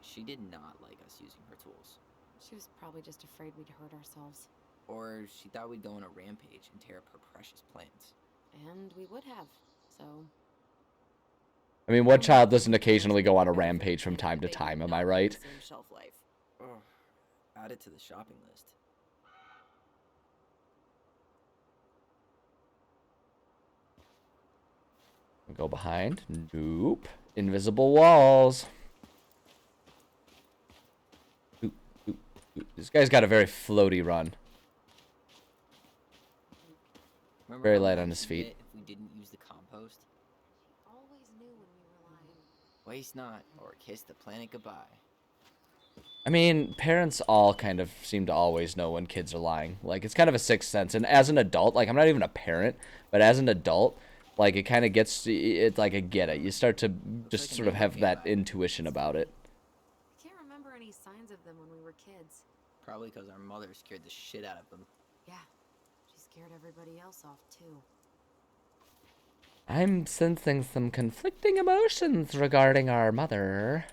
She did not like us using her tools. She was probably just afraid we'd hurt ourselves. Or she thought we'd go on a rampage and tear up her precious plans. And we would have, so... I mean, what child doesn't occasionally go on a rampage from time to time, am I right? Same shelf life. Oh, add it to the shopping list. Go behind. Nope. Invisible walls. Oop, oop, oop. This guy's got a very floaty run. Remember Very how light mad on his she'd feet. get if we didn't use the compost? Always knew when we were lying. Waste not, or kiss the planet goodbye. I mean, parents all kind of seem to always know when kids are lying. Like, it's kind of a sixth sense. And as an adult, like, I'm not even a parent, but as an adult, like, it kind of gets, it's like, I get it. You start to just like a sort of video have game that vibe. intuition about it. I can't remember any signs of them when we were kids. Probably because our mother scared the shit out of them. Yeah, she scared everybody else off too. I'm sensing some conflicting emotions regarding our mother.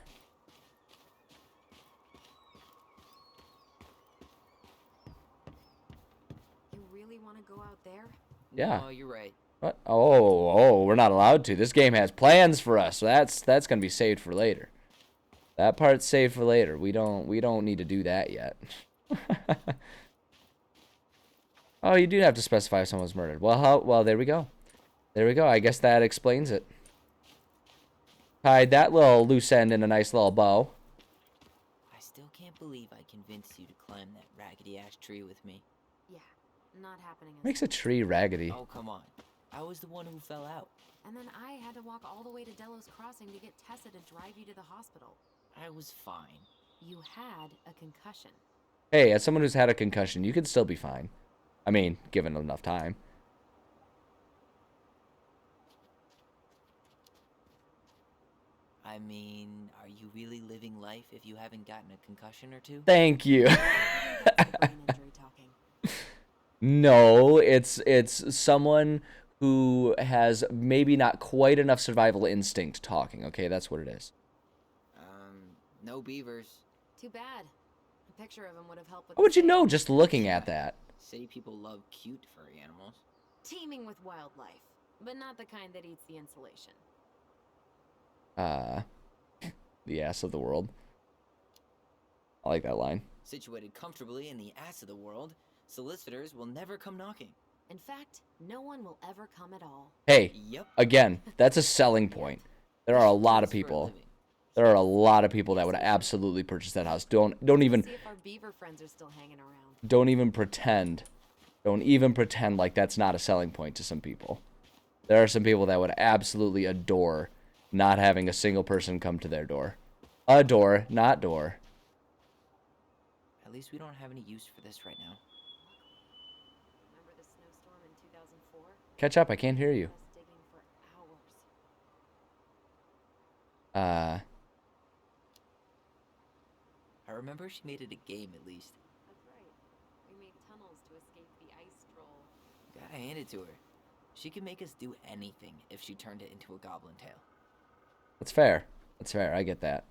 You really want to go out there? Yeah. No, you're right. What? Oh, we're not allowed to. This game has plans for us, so that's gonna be saved for later. That part's saved for later. We don't need to do that yet. Oh, you do have to specify if someone's murdered. Well, there we go. There we go. I guess that explains it. Tied that little loose end in a nice little bow. I still can't believe I convinced you to climb that raggedy ass tree with me. Yeah, not happening. Makes a tree raggedy. Oh, come on. I was the one who fell out. And then I had to walk all the way to Delos Crossing to get Tessa to drive you to the hospital. I was fine. You had a concussion. Hey, as someone who's had a concussion, you can still be fine. I mean, given enough time. I mean, are you really living life if you haven't gotten a concussion or two? Thank you. That's the brain injury talking. No, it's someone who has maybe not quite enough survival instinct talking. Okay, that's what it is. No beavers. Too bad. A picture of him would have helped with How would you the know sale. just looking at that? City people love cute furry animals. Teeming with wildlife, but not the kind that eats the insulation. The ass of the world. I like that line. Situated comfortably in the ass of the world, solicitors will never come knocking. In fact, no one will ever come at all. Hey, Yep. again, that's a selling point. There are a lot of Just for a people. living. There are a lot of people that would absolutely purchase that house. Don't even See if our beaver friends are still hanging around. don't even pretend. Don't even pretend like that's not a selling point to some people. There are some people that would absolutely adore not having a single person come to their door. Adore, not door. At least we don't have any use for this right now. Remember the snowstorm in 2004? Catch up, I can't hear you. Us digging for hours. I remember she made it a game at least. That's right. We made tunnels to escape the ice troll. Gotta hand it to her. She could make us do anything if she turned it into a goblin tail. That's fair. That's fair. I get that.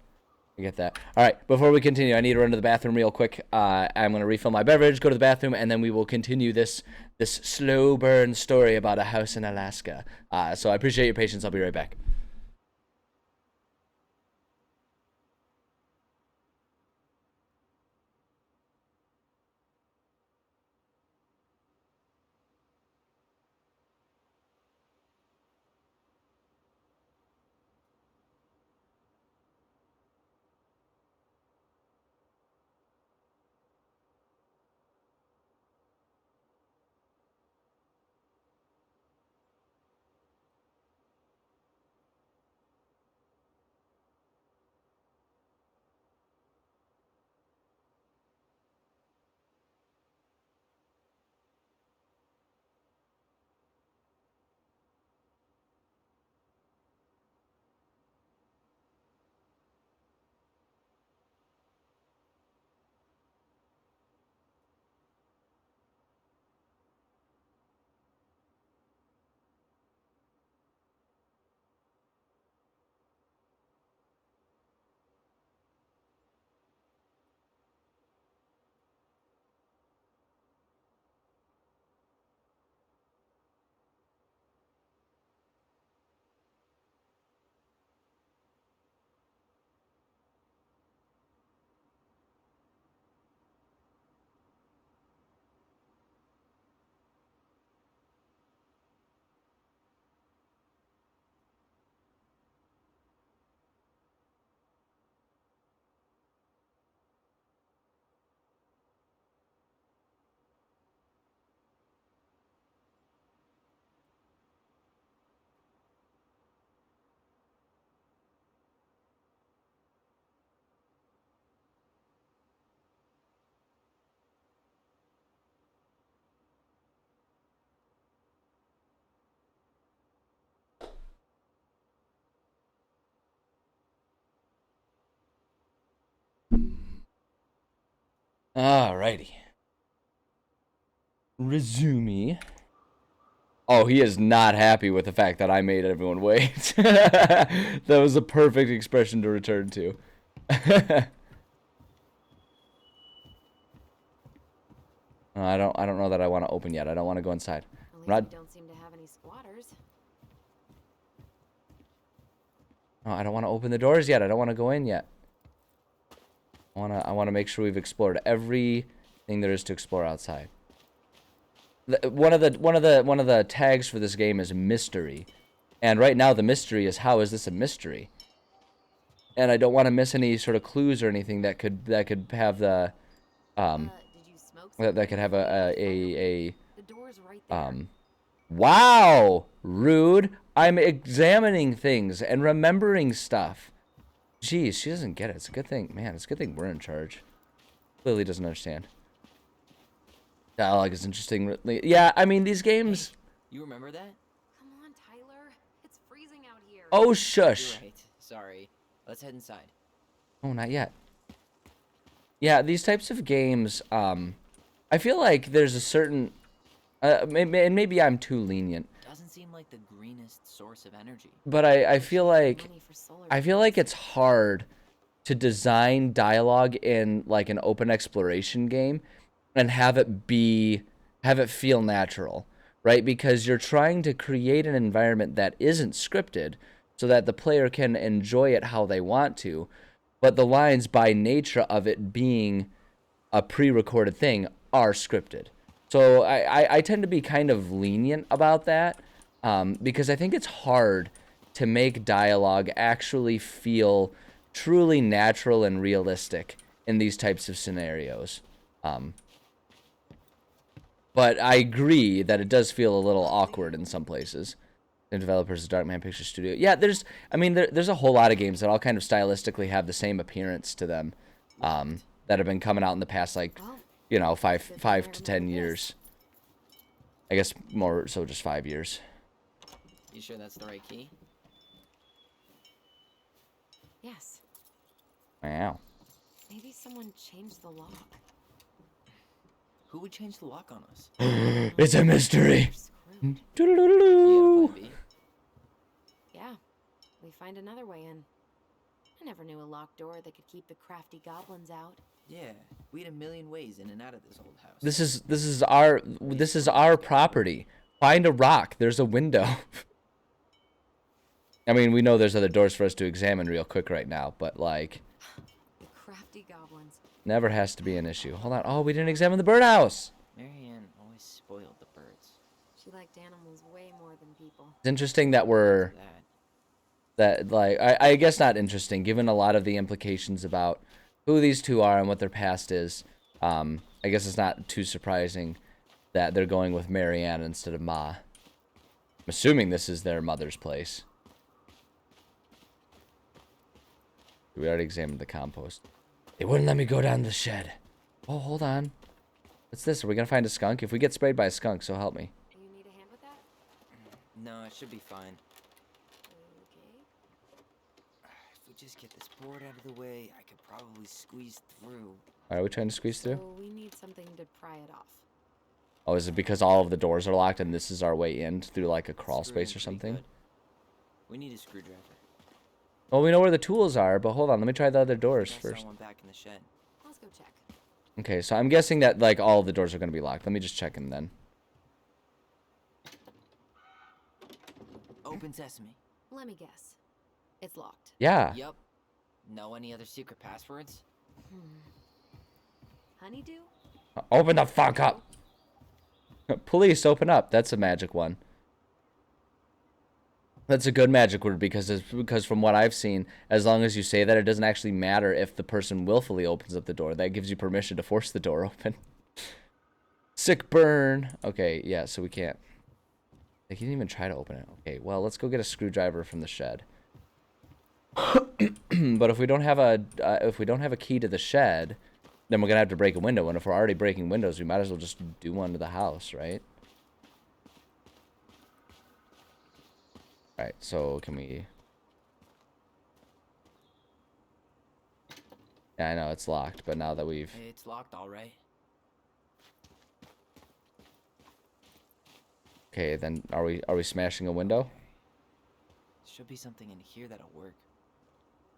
I get that. All right, before we continue, I need to run to the bathroom real quick. I'm going to refill my beverage, go to the bathroom, and then we will continue this slow burn story about a house in Alaska. So I appreciate your patience. I'll be right back. Alrighty. Resume. Oh, he is not happy with the fact that I made everyone wait. That was a perfect expression to return to. I don't know that I want to open yet. I don't want to go inside. At least Not, we don't seem to have any squatters. oh, I don't want to open the doors yet. I don't want to go in yet. I want to make sure we've explored everything there is to explore outside. One of the tags for this game is mystery. And right now the mystery is, how is this a mystery? And I don't want to miss any sort of clues or anything that could have the Did you smoke that could have The door's right there. wow, rude. I'm examining things and remembering stuff. Jeez, she doesn't get it. It's a good thing, man. It's a good thing we're in charge. Clearly doesn't understand. Dialogue is interesting. Yeah, I mean, these games. You remember that? Come on, Tyler. It's freezing out here. Oh, shush. You're right. Sorry. Let's head inside. Oh, not yet. Yeah, these types of games, I feel like there's a certain, and maybe I'm too lenient, Doesn't seem like the greenest source of energy. but I feel like, Money for solar it's hard to design dialogue in like an open exploration game and have it feel natural, right? Because you're trying to create an environment that isn't scripted so that the player can enjoy it how they want to, but the lines by nature of it being a pre-recorded thing are scripted. So I tend to be kind of lenient about that, because I think it's hard to make dialogue actually feel truly natural and realistic in these types of scenarios. But I agree that it does feel a little awkward in some places. The developers of Darkman Picture Studio. Yeah, there's a whole lot of games that all kind of stylistically have the same appearance to them, that have been coming out in the past, like, you know, five to 10 years. I guess more so just 5 years. You sure that's the right key? Yes. Wow. Maybe someone changed the lock. Who would change the lock on us? It's a mystery. We're screwed. You got a plan B? Yeah. We find another way in. I never knew a locked door that could keep the crafty goblins out. Yeah, we had a million ways in and out of this old house. This is our property. Find a rock. There's a window. I mean, we know there's other doors for us to examine real quick right now, but like, The crafty goblins. never has to be an issue. Hold on. Oh, we didn't examine the birdhouse. Marianne always spoiled the birds. She liked animals way more than people. It's interesting that I guess not interesting, given a lot of the implications about who these two are and what their past is. I guess it's not too surprising that they're going with Marianne instead of Ma. I'm assuming this is their mother's place. We already examined the compost. They wouldn't let me go down the shed. Oh, hold on. What's this? Are we gonna find a skunk? If we get sprayed by a skunk, so help me. You need a hand with that? No, it should be fine. Okay. If we just get this board out of the way, I could probably squeeze through. Are we trying to squeeze through? So we need something to pry it off. Oh, is it because all of the doors are locked and this is our way in through like a crawl Screw in space or pretty something? good. We need a screwdriver. Well, we know where the tools are, but hold on. Let me try the other doors I first. saw one back in the shed. Let's go check. Okay, so I'm guessing that like all of the doors are going to be locked. Let me just check them then. Open sesame. Let me guess. It's locked. Yeah. Yup. Know any other secret passwords? Honeydew? Open the fuck up. Police, open up. That's a magic one. That's a good magic word because from what I've seen, as long as you say that, it doesn't actually matter if the person willfully opens up the door. That gives you permission to force the door open. Sick burn. Okay, yeah, so we can't. They can't even try to open it. Okay, well, let's go get a screwdriver from the shed. But if we don't have a key to the shed, then we're gonna have to break a window. And if we're already breaking windows, we might as well just do one to the house, right? Alright, so can we... Yeah, I know it's locked, but now that we've... It's locked, all right. Okay, then are we smashing a window? Should be something in here that'll work.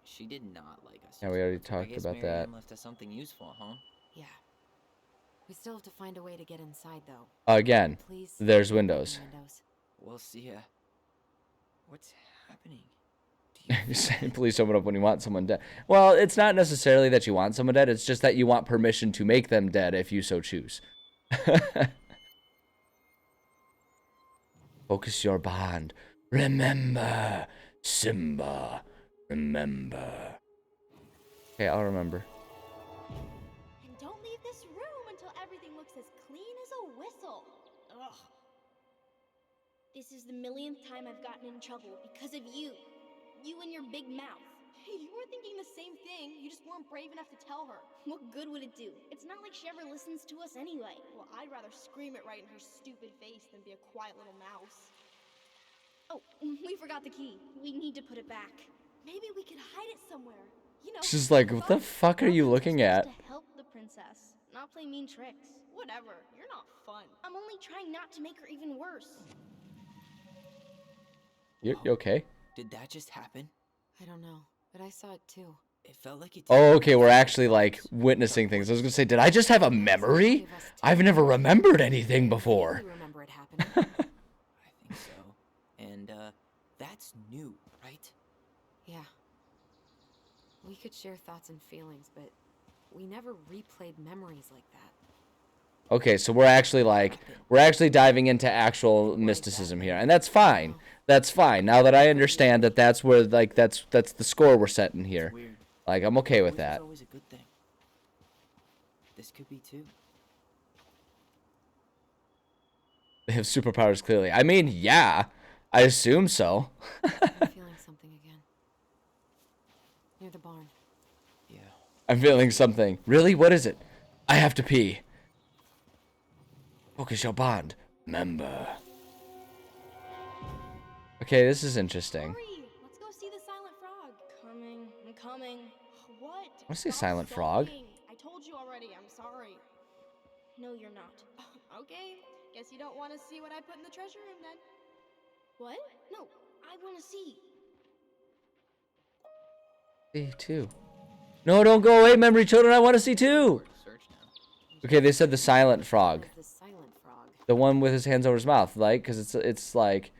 She did not like us. Yeah, we already So I talked guess about Mary that. Ann left us something useful, huh? Yeah. We still have to find a way to get inside, though. Again, Please. there's don't open windows. We'll see. What's happening? Do you You're feel saying bad? please open up when you want someone dead. Well, it's not necessarily that you want someone dead. It's just that you want permission to make them dead if you so choose. Focus your bond. Remember, Simba. Remember. Okay, I'll remember. And don't leave this room until everything looks as clean as a whistle. Ugh. This is the millionth time I've gotten in trouble because of you. You and your big mouth. You were thinking the same thing, you just weren't brave enough to tell her. What good would it do? It's not like she ever listens to us anyway. Well, I'd rather scream it right in her stupid face than be a quiet little mouse. Oh, we forgot the key. We need to put it back. Maybe we could hide it somewhere. You know, She's like, what the fuck are you looking at? to help the princess, not play mean tricks. Whatever, you're not fun. I'm only trying not to make her even worse. You okay? Did that just happen? I don't know, but I saw it too. It felt like it. Oh, okay, we're actually, like, witnessing things. I was gonna say, did I just have a memory? I've never remembered anything before. You remember it happening. I think so. And that's new, right? Yeah. We could share thoughts and feelings, but we never replayed memories like that. Okay, so we're actually diving into actual mysticism here, and that's fine. That's fine. Now that I understand that that's where, like, that's the score we're setting here. Weird. Like, I'm okay with Weird that. is always a good thing. This could be too. They have superpowers, clearly. I mean, yeah, I assume so. I'm feeling something again. Near the barn. Yeah. I'm feeling something. Really? What is it? I have to pee. Focus your bond. Remember. Okay, this is interesting. Hurry, let's go see the silent frog. Coming, I'm coming. What? I see a Stop silent frog. sulking. I told you already, I'm sorry. No, you're not. Okay, guess you don't want to see what I put in the treasure room then. What? No, I want to see. See too. No, don't go away, memory children. I want to see too. Search now. Okay, they said the silent frog. What is the silent frog? The one with his hands over his mouth, like, because it's like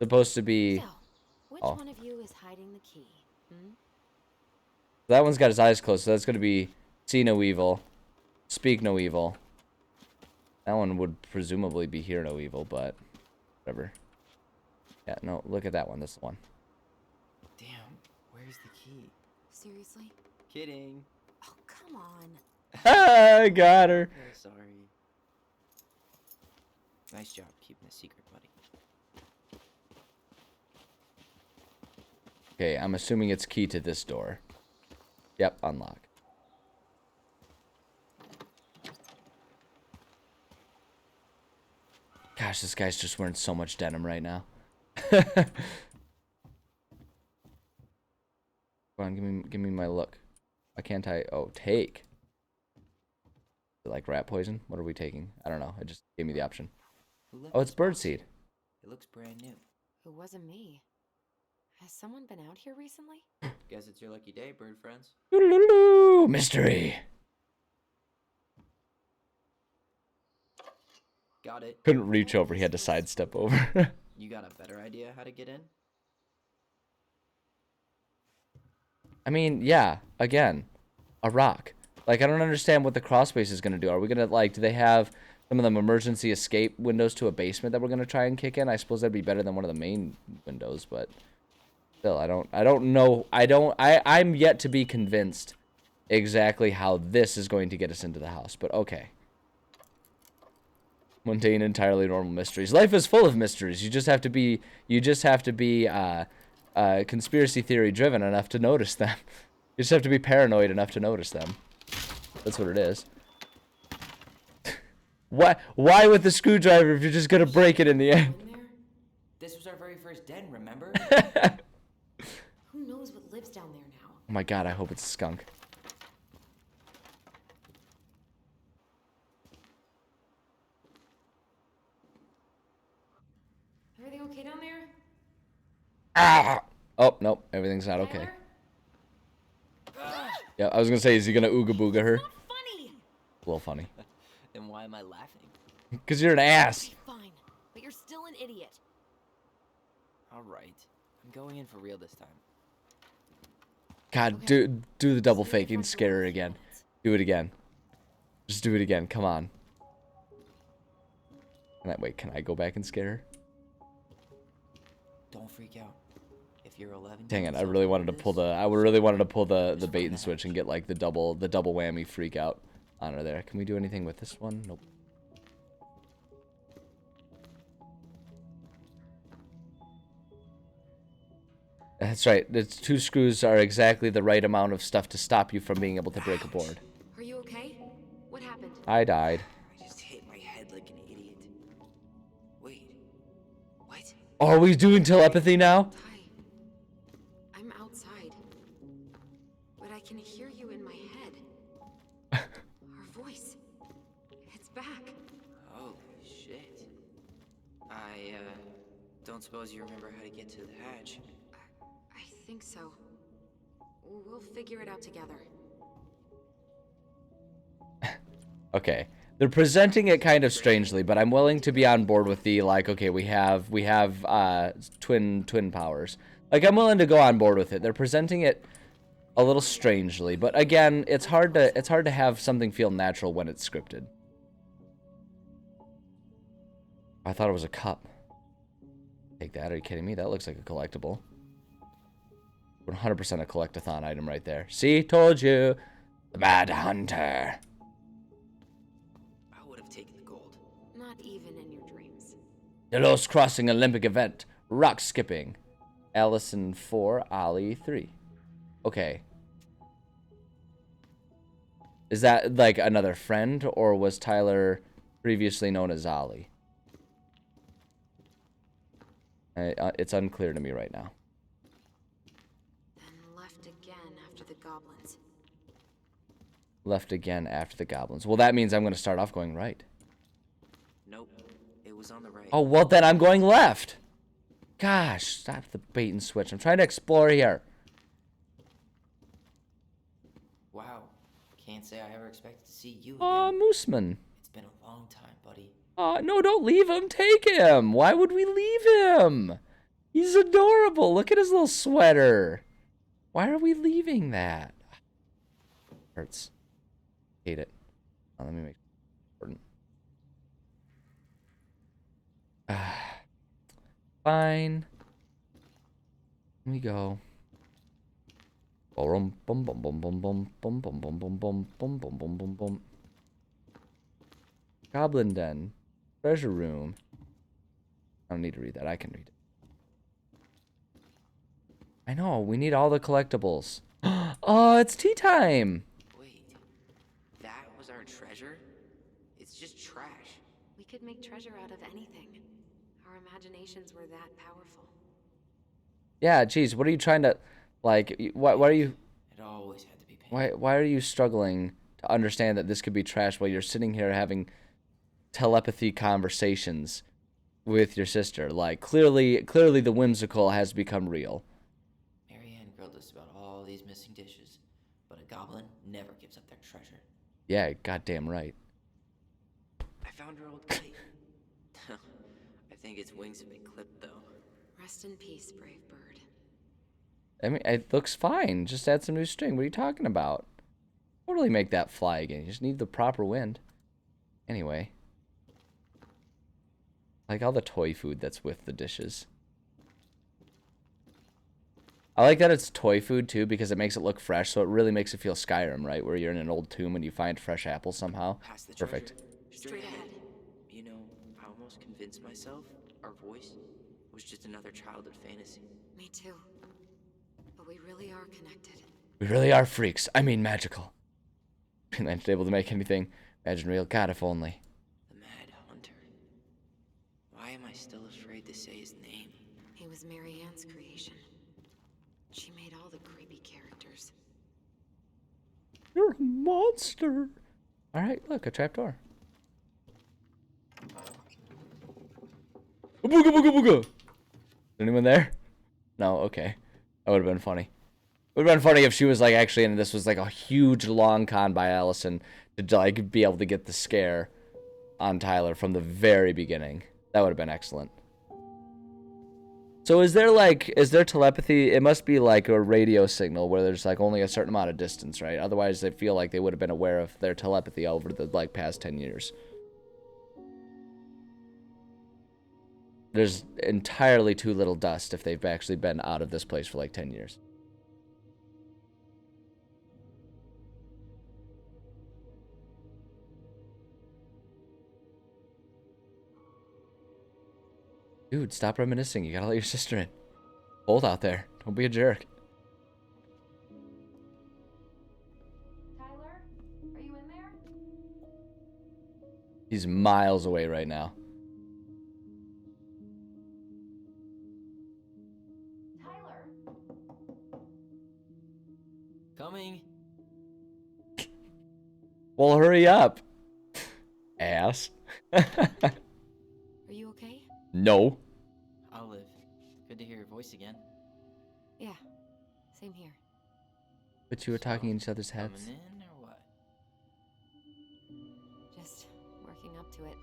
supposed to be. So, which Oh. one of you is hiding the key? Hmm? That one's got his eyes closed, so that's gonna be see no evil, speak no evil. That one would presumably be hear no evil, but whatever. Yeah, no, look at that one. That's the one. Damn, where's the key? Seriously? Kidding. Oh, come on. I got her. Oh, sorry. Nice job keeping a secret, buddy. Okay, I'm assuming it's key to this door. Yep, unlock. Gosh, this guy's just wearing so much denim right now. Come on, give me my look. Why can't I? Oh, take. Is it like rat poison? What are we taking? I don't know. It just gave me the option. Who left Oh, it's this box birdseed. here? It looks brand new. It wasn't me. Has someone been out here recently? Guess it's your lucky day, bird friends. Doo-doo-doo-doo. Mystery. Got it. Couldn't reach over. He had to sidestep over. You got a better idea how to get in? I mean, yeah, again, a rock. Like, I don't understand what the cross space is going to do. Are we going to, like, do they have some of them emergency escape windows to a basement that we're going to try and kick in? I suppose that'd be better than one of the main windows, but still, I don't know. I'm yet to be convinced exactly how this is going to get us into the house, but okay. Mundane, entirely normal mysteries. Life is full of mysteries. You just have to be conspiracy theory driven enough to notice them. You just have to be paranoid enough to notice them. That's what it is. Why with the screwdriver if you're just gonna break it in the end? In there? This was our very first den, remember? Who knows what lives down there now? Oh my god, I hope it's a skunk. okay down there? Ah! Oh, nope. Everything's not okay. Tyler? Yeah, I was gonna say, is he gonna ooga booga her? Not funny! A little funny. Then why am I laughing? Because you're an ass. Okay, fine. But you're still an idiot. Alright. I'm going in for real this time. God, Okay. do the double Stay in faking, front scare door her for a few again. minutes. Do it again. Just do it again. Come on. Wait, can I go back and scare her? Don't freak out. If you're 11, Dang you it! can I still really do wanted to this. pull the. I really wanted to pull the Just bait find and the switch and hatch. get like the double whammy freak out on her there. Can we do anything with this one? Nope. That's right. The 2 screws are exactly the right amount of stuff to stop you from being able to break a board. Are you okay? What happened? I died. I just hit my head like an idiot. Wait. What? Oh, are we doing telepathy now? Ty, I'm outside. But I can hear you in my head. Our voice. It's back. Holy shit. I, don't suppose you remember how to get to the hatch. I think so. We'll figure it out together. Okay. They're presenting it kind of strangely, but I'm willing to be on board with the like, okay, we have twin powers. Like, I'm willing to go on board with it. They're presenting it a little strangely, but again, it's hard to have something feel natural when it's scripted. I thought it was a cup. Take that, are you kidding me? That looks like a collectible. 100% a collectathon item right there. See, told you. The Mad Hunter. I would have taken the gold. Not even in your dreams. Delos Crossing Olympic event. Rock skipping. Allison 4, Ollie 3. Okay. Is that like another friend, or was Tyler previously known as Ollie? It's unclear to me right now. Then left again after the goblins. Left again after the goblins. Well, that means I'm going to start off going right. Nope. It was on the right. Oh, well, then I'm going left. Gosh, stop the bait and switch. I'm trying to explore here. Wow. Can't say I ever expected to see you Aw, again. Mooseman. It's been a long time, buddy. No, don't leave him. Take him. Why would we leave him? He's adorable. Look at his little sweater. Why are we leaving that? Hurts. Hate it. Let me make it important. Fine. Let me go. Bum bum bum bum bum bum bum bum bum bum bum bum bum bum bum bum. Goblin Den. Treasure room. I don't need to read that. I can read it. I know. We need all the collectibles. Oh, it's tea time. Wait. That was our treasure? It's just trash. We could make treasure out of anything. Our imaginations were that powerful. Yeah, geez. What are you trying to, like? Why are you? It always had to be painful. Why are you struggling to understand that this could be trash while you're sitting here having telepathy conversations with your sister? Like, clearly the whimsical has become real. Marianne grilled us about all these missing dishes, but a goblin never gives up their treasure. Yeah, goddamn right. I found her old kite. I think its wings have been clipped, though. Rest in peace, brave bird. I mean, it looks fine. Just add some new string. What are you talking about? Totally make that fly again. You just need the proper wind. Anyway. Like all the toy food that's with the dishes. I like that it's toy food, too, because it makes it look fresh, so it really makes it feel Skyrim, right? Where you're in an old tomb and you find fresh apples somehow. Past the Perfect. treasure. Straight ahead. You know, I almost convinced myself our voice was just another childhood fantasy. Me too. But we really are connected. We really are freaks. I mean, magical. Greenland's able to make anything. Imagine real. God, if only. The Mad Hunter. Why am I still afraid to say his name? He was Marianne's creation. She made all the creepy characters. You're a monster. All right, look, a trapdoor. Booga booga booga. Anyone there? No, okay. That would have been funny. It would have been funny if she was like actually, and this was like a huge long con by Allison to like be able to get the scare on Tyler from the very beginning. That would have been excellent. So is there telepathy? It must be like a radio signal where there's like only a certain amount of distance, right? Otherwise, they feel like they would have been aware of their telepathy over the like past 10 years. There's entirely too little dust if they've actually been out of this place for like 10 years. Dude, stop reminiscing. You gotta let your sister in. Both out there. Don't be a jerk. Tyler, are you in there? He's miles away right now. Tyler. Coming. Well, hurry up. Ass. Are you okay? No. Olive, good to hear your voice again. Yeah. Same here. But you were talking in each other's heads. Coming in or what? Just working up to it.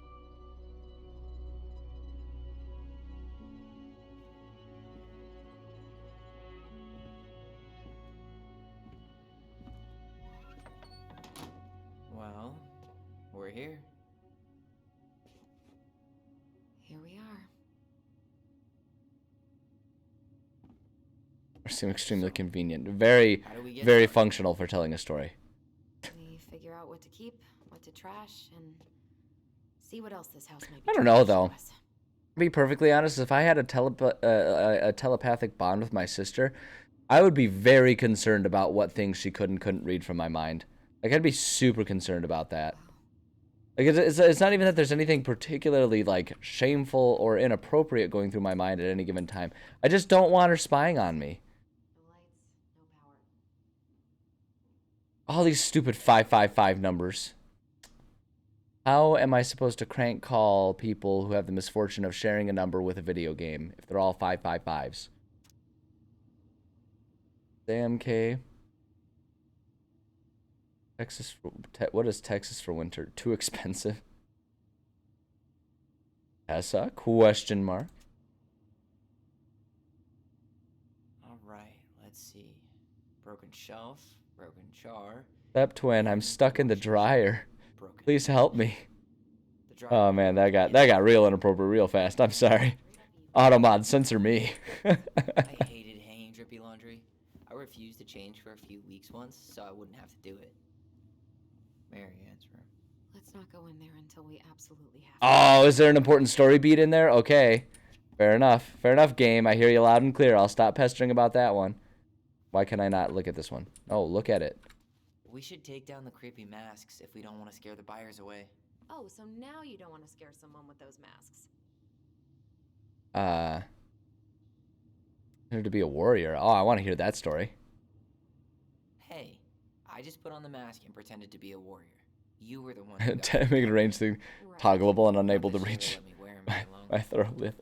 Well, we're here. Here we are. Seem extremely convenient. Very, How do we get very started? functional for telling a story. We figure out what to keep, what to trash, and see what else this house might be. I don't trying know, to show though. us. To be perfectly honest, if I had a telepathic bond with my sister, I would be very concerned about what things she could and couldn't read from my mind. Like, I'd be super concerned about that. Like, it's not even that there's anything particularly, like, shameful or inappropriate going through my mind at any given time. I just don't want her spying on me. No lights, no power. All these stupid 555 numbers. How am I supposed to crank call people who have the misfortune of sharing a number with a video game if they're all 555s? AMK. Texas. What is Texas for winter? Too expensive. Tessa? Question mark. All right, let's see. Broken shelf, broken jar. Step twin. I'm stuck in the dryer. Broken. Please help me. The dryer. Oh man, that got real inappropriate real fast. I'm sorry. Automod, censor me. I hated hanging drippy laundry. I refused to change for a few weeks once, so I wouldn't have to do it. Marianne's room. Let's not go in there until we absolutely have to. Oh, is there an important story beat in there? Okay. Fair enough. Fair enough, game. I hear you loud and clear. I'll stop pestering about that one. Why can I not look at this one? Oh, look at it. We should take down the creepy masks if we don't want to scare the buyers away. Oh, so now you don't want to scare someone with those masks. To be a warrior. Oh, I want to hear that story. Hey, I just put on the mask and pretended to be a warrior. You were the one who got Make it range thing Right. toggleable and Not unable to that she would reach let me wear 'em my, very long. my throat with.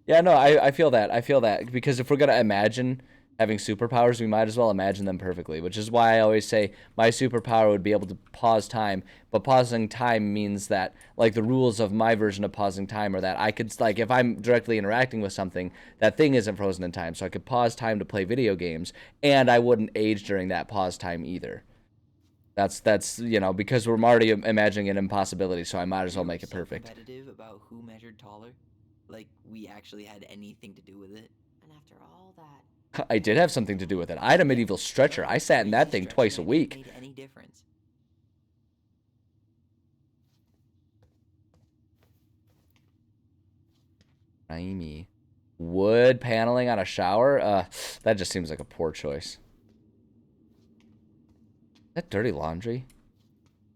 Yeah, no, I feel that. I feel that. Because if we're going to imagine having superpowers, we might as well imagine them perfectly, which is why I always say my superpower would be able to pause time, but pausing time means that, like, the rules of my version of pausing time are that I could, like, if I'm directly interacting with something, that thing isn't frozen in time, so I could pause time to play video games, and I wouldn't age during that pause time either. That's you know, because we're already imagining an impossibility, so I might as well You make were it so perfect. competitive about who measured taller, like we actually had anything to do with it. And after all that, I did have something to do with it. I had a medieval stretcher. I sat in that thing Stretch twice a might have week. Made any difference? Amy. Wood paneling on a shower? That just seems like a poor choice. Is that dirty laundry?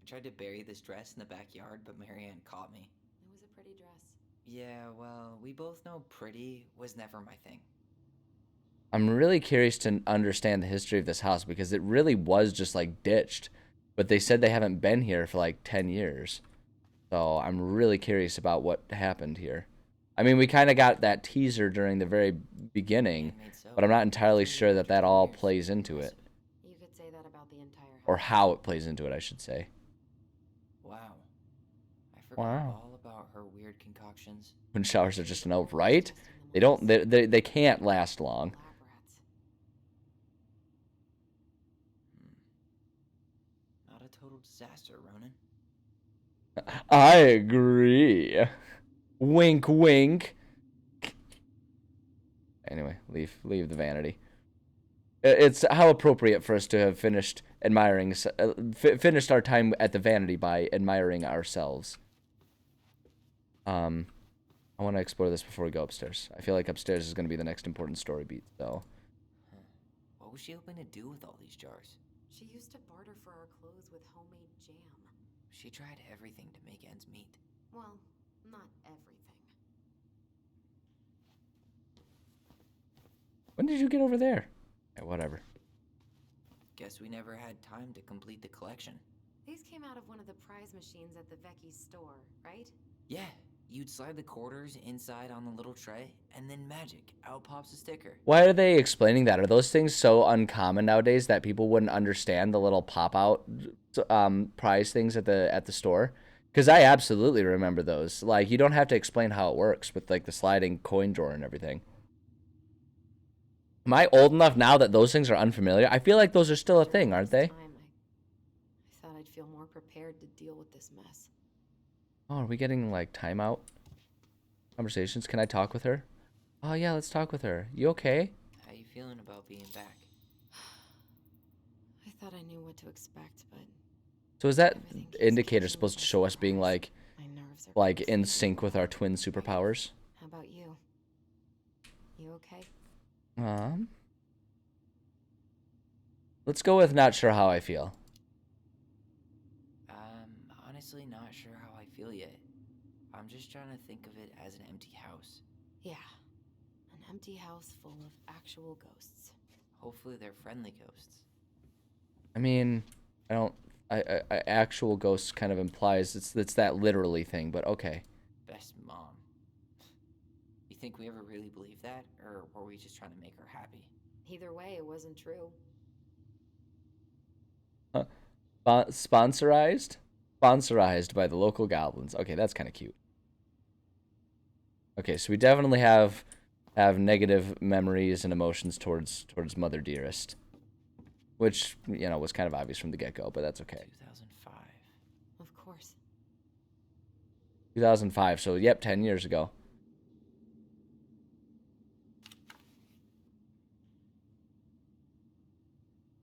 I tried to bury this dress in the backyard, but Marianne caught me. it was a pretty dress. Yeah, well, we both know pretty was never my thing. I'm really curious to understand the history of this house because it really was just like ditched. But they said they haven't been here for like 10 years. So I'm really curious about what happened here. I mean, we kind of got that teaser during the very beginning, Handmade soap. but I'm not entirely It's sure been that that 20 all years. plays into it. You could say that about the entire house. Or how it plays into it, I should say. Wow. I forgot Wow. all about her weird concoctions. Wind showers are just an out, right? They don't, they can't last long. Lab rats. Not a total disaster, Ronan. I agree. Wink, wink. Anyway, leave the vanity. It's how appropriate for us to have finished admiring, finished our time at the vanity by admiring ourselves. I want to explore this before we go upstairs. I feel like upstairs is going to be the next important story beat, though. Huh. What was she hoping to do with all these jars? She used to barter for our clothes with homemade jam. She tried everything to make ends meet. Well, not everything. When did you get over there? Whatever. Guess we never had time to complete the collection. These came out of one of the prize machines at the Vecchi's store, right? Yeah, you'd slide the quarters inside on the little tray, and then magic, out pops a sticker. Why are they explaining that? Are those things so uncommon nowadays that people wouldn't understand the little pop-out prize things at the store? Because I absolutely remember those. Like, you don't have to explain how it works with, like, the sliding coin drawer and everything. Am I old enough now that those things are unfamiliar? I feel like those are still a thing, aren't they? I thought I'd feel more prepared to deal with this mess. Oh, are we getting, like, timeout conversations? Can I talk with her? Oh, yeah, let's talk with her. You okay? How you feeling about being back? I thought I knew what to expect, but So is that everything keeps indicator changing supposed to with show my us being, surprise. like, My nerves are in completely sync with our twin superpowers? How about you? You okay? Let's go with not sure how I feel. Honestly not sure how I feel yet. I'm just trying to think of it as an empty house. Yeah. An empty house full of actual ghosts. Hopefully they're friendly ghosts. I mean, actual ghosts kind of implies it's that literally thing, but okay. Best mom. You think we ever really believed that, or were we just trying to make her happy? Either way, it wasn't true. Sponsorized? Sponsorized by the local goblins. Okay, that's kind of cute. Okay, so we definitely have negative memories and emotions towards Mother Dearest, which, you know, was kind of obvious from the get-go, but that's okay. 2005. Of course. 2005, so yep, 10 years ago.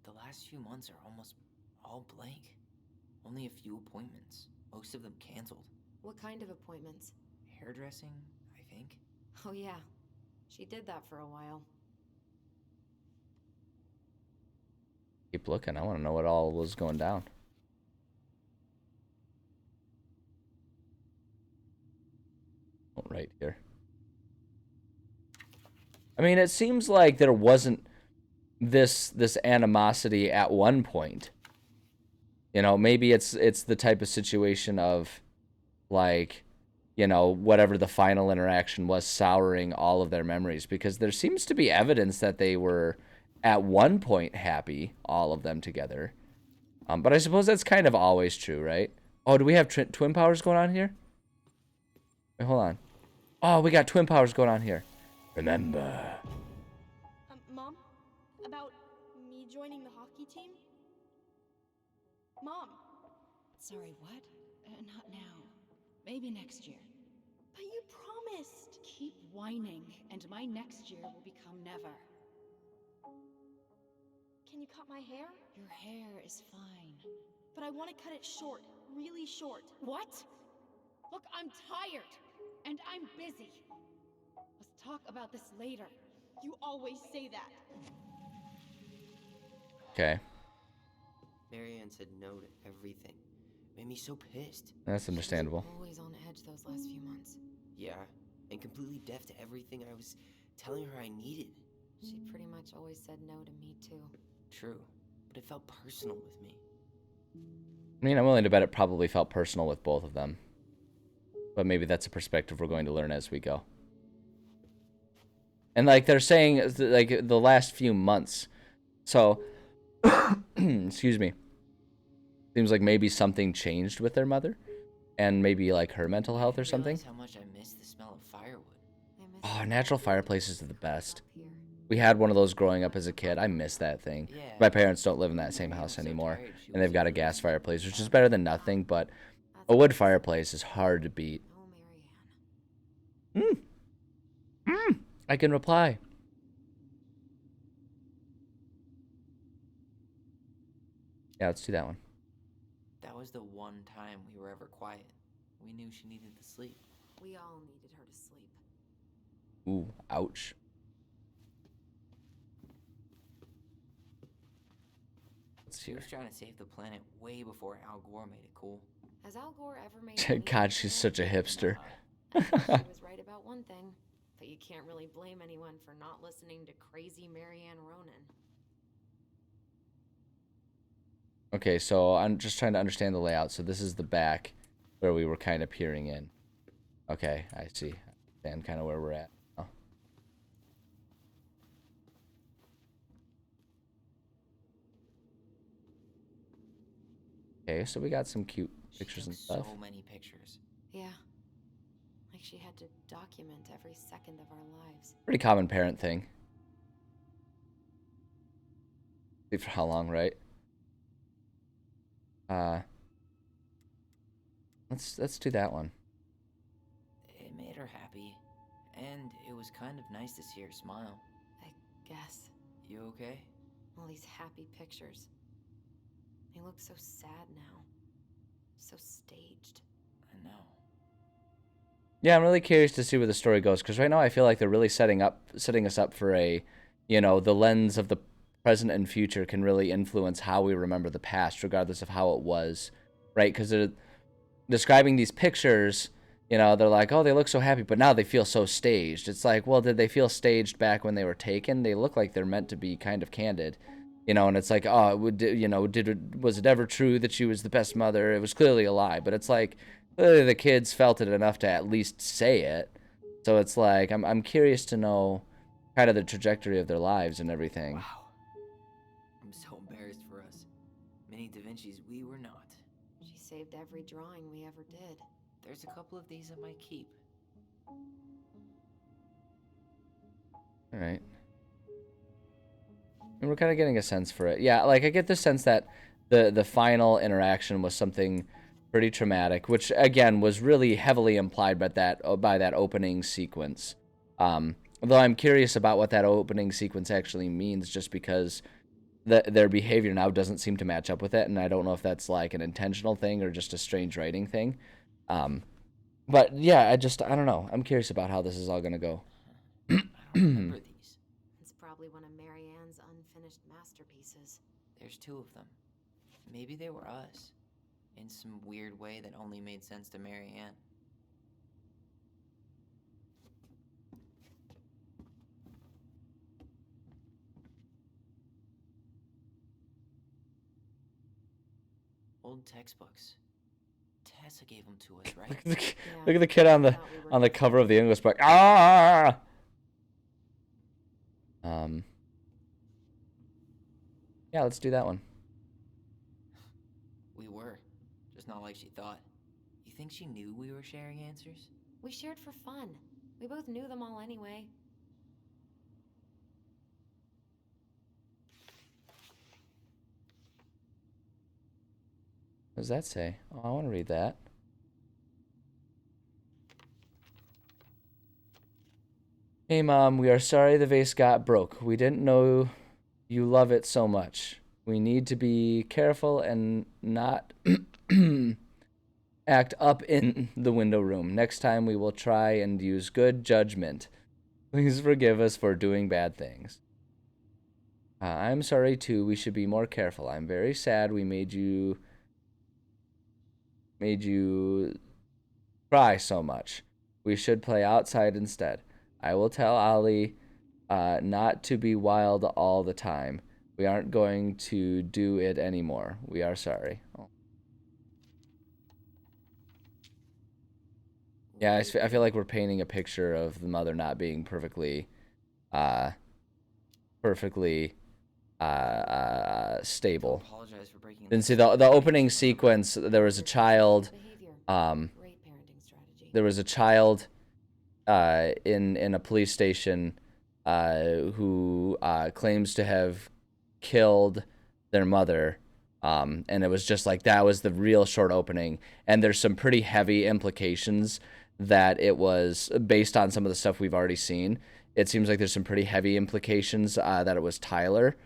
The last few months are almost all blank. Only a few appointments. Most of them canceled. What kind of appointments? Hairdressing, I think. Oh yeah. She did that for a while. Keep looking. I want to know what all was going down. Right here. I mean, it seems like there wasn't this animosity at one point. You know, maybe it's the type of situation of, like, you know, whatever the final interaction was souring all of their memories, because there seems to be evidence that they were at one point happy, all of them together. But I suppose that's kind of always true, right? Oh, do we have twin powers going on here? Wait, hold on. Oh, we got twin powers going on here. Remember. Mom? About me joining the hockey team? Mom! Sorry, what? Not now. Maybe next year. But you promised! Keep whining, and my next year will become never. Can you cut my hair? Your hair is fine. But I want to cut it short. Really short. What? Look, I'm tired, and I'm busy. Let's talk about this later. You always say that. Okay. Marianne said no to everything. Made me so pissed. That's understandable. Always on edge those last few months. Yeah, and completely deaf to everything I was telling her I needed. She pretty much always said no to me too. True, but it felt personal with me. I mean, I'm willing to bet it probably felt personal with both of them. But maybe that's a perspective we're going to learn as we go. And like they're saying, like the last few months. So, excuse me. Seems like maybe something changed with their mother, and maybe like her mental health I or didn't something. realize how much I miss the smell of firewood. I miss Oh, the natural coffee fireplaces are beans the cooked best. up here. We had one of those growing up as a kid. I miss that thing. Yeah. My parents don't live in that same Maria house was so anymore, tired she and they've wasn't got a even gas listening to fireplace, the which is talk. better than nothing, but That's a wood nice. fireplace is hard to beat. No, Marianne. I can reply. Yeah, let's do that one. That was the one time we were ever quiet. We knew she needed to sleep. We all needed her to sleep. Ooh, ouch. Let's see She here. was trying to save the planet way before Al Gore made it cool. Has Al Gore ever made any God, she's such a hipster. I think she was right about one thing, but you can't really blame anyone for not listening to crazy Marianne Ronan. Okay, so I'm just trying to understand the layout. So this is the back where we were kind of peering in. Okay, I see. I understand kind of where we're at. Oh. Okay, so we got some cute She pictures took and stuff. so many pictures. Yeah. Like she had to document every second of our lives. Pretty common parent thing. See for how long, right? Let's do that one. It made her happy. And it was kind of nice to see her smile. I guess. You okay? All these happy pictures. They look so sad now. So staged. I know. Yeah, I'm really curious to see where the story goes, because right now I feel like they're really setting us up for a, you know, the lens of the present and future can really influence how we remember the past, regardless of how it was, right? Because they're describing these pictures, you know, they're like, oh, they look so happy, but now they feel so staged. It's like, well, did they feel staged back when they were taken? They look like they're meant to be kind of candid, you know, and it's like, oh, was it ever true that she was the best mother? It was clearly a lie, but it's like, clearly the kids felt it enough to at least say it. So it's like, I'm curious to know kind of the trajectory of their lives and everything. Wow. I'm so embarrassed for us. Mini Da Vinci's we were not. She saved every drawing we ever did. There's a couple of these I might keep. All right. And we're kind of getting a sense for it. Yeah, like I get the sense that the final interaction was something pretty traumatic, which again was really heavily implied by that opening sequence. Though I'm curious about what that opening sequence actually means, just because their behavior now doesn't seem to match up with it, and I don't know if that's like an intentional thing or just a strange writing thing. But yeah, I don't know. I'm curious about how this is all gonna go. I don't remember these. It's probably one of Marianne's unfinished masterpieces. There's two of them. Maybe they were us. In some weird way that only made sense to Marianne. Old textbooks. Tessa gave them to us, right? Look at the kid on the cover of the English book. Ah! Yeah, let's do that one. We were. Just not like she thought. You think she knew we were sharing answers? We shared for fun. We both knew them all anyway. What does that say? Oh, I want to read that. Hey, Mom, we are sorry the vase got broke. We didn't know you love it so much. We need to be careful and not act up in the window room. Next time we will try and use good judgment. Please forgive us for doing bad things. I'm sorry too. We should be more careful. I'm very sad we made you cry so much. We should play outside instead. I will tell Ali not to be wild all the time. We aren't going to do it anymore. We are sorry. Oh. Yeah, I feel like we're painting a picture of the mother not being perfectly uh, perfectly stable. Apologize for breaking Then this. see the opening sequence. There was a child. Behavior. Great parenting strategy. There was a child in a police station who claims to have killed their mother. And it was just like that was the real short opening. And there's some pretty heavy implications that it was based on some of the stuff we've already seen. It seems like there's some pretty heavy implications that it was Tyler,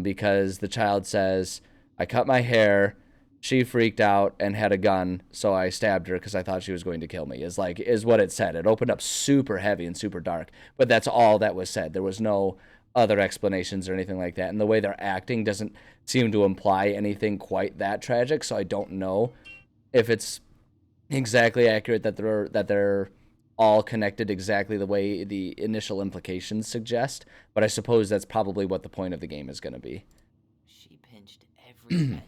because the child says, I cut my hair, she freaked out and had a gun, so I stabbed her because I thought she was going to kill me, is what it said. It opened up super heavy and super dark, but that's all that was said. There was no other explanations or anything like that, and the way they're acting doesn't seem to imply anything quite that tragic, so I don't know if it's exactly accurate that they're all connected exactly the way the initial implications suggest, but I suppose that's probably what the point of the game is going to be. She pinched every penny.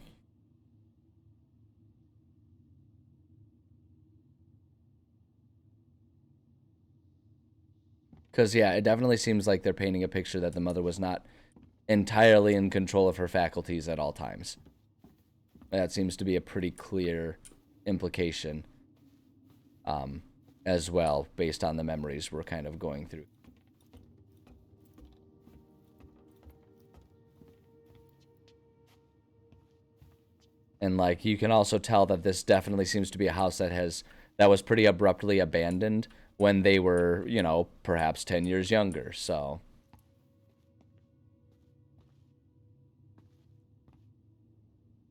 Because, yeah, it definitely seems like they're painting a picture that the mother was not entirely in control of her faculties at all times. That seems to be a pretty clear implication as well, based on the memories we're kind of going through. And, like, you can also tell that this definitely seems to be a house that was pretty abruptly abandoned when they were, you know, perhaps 10 years younger, so.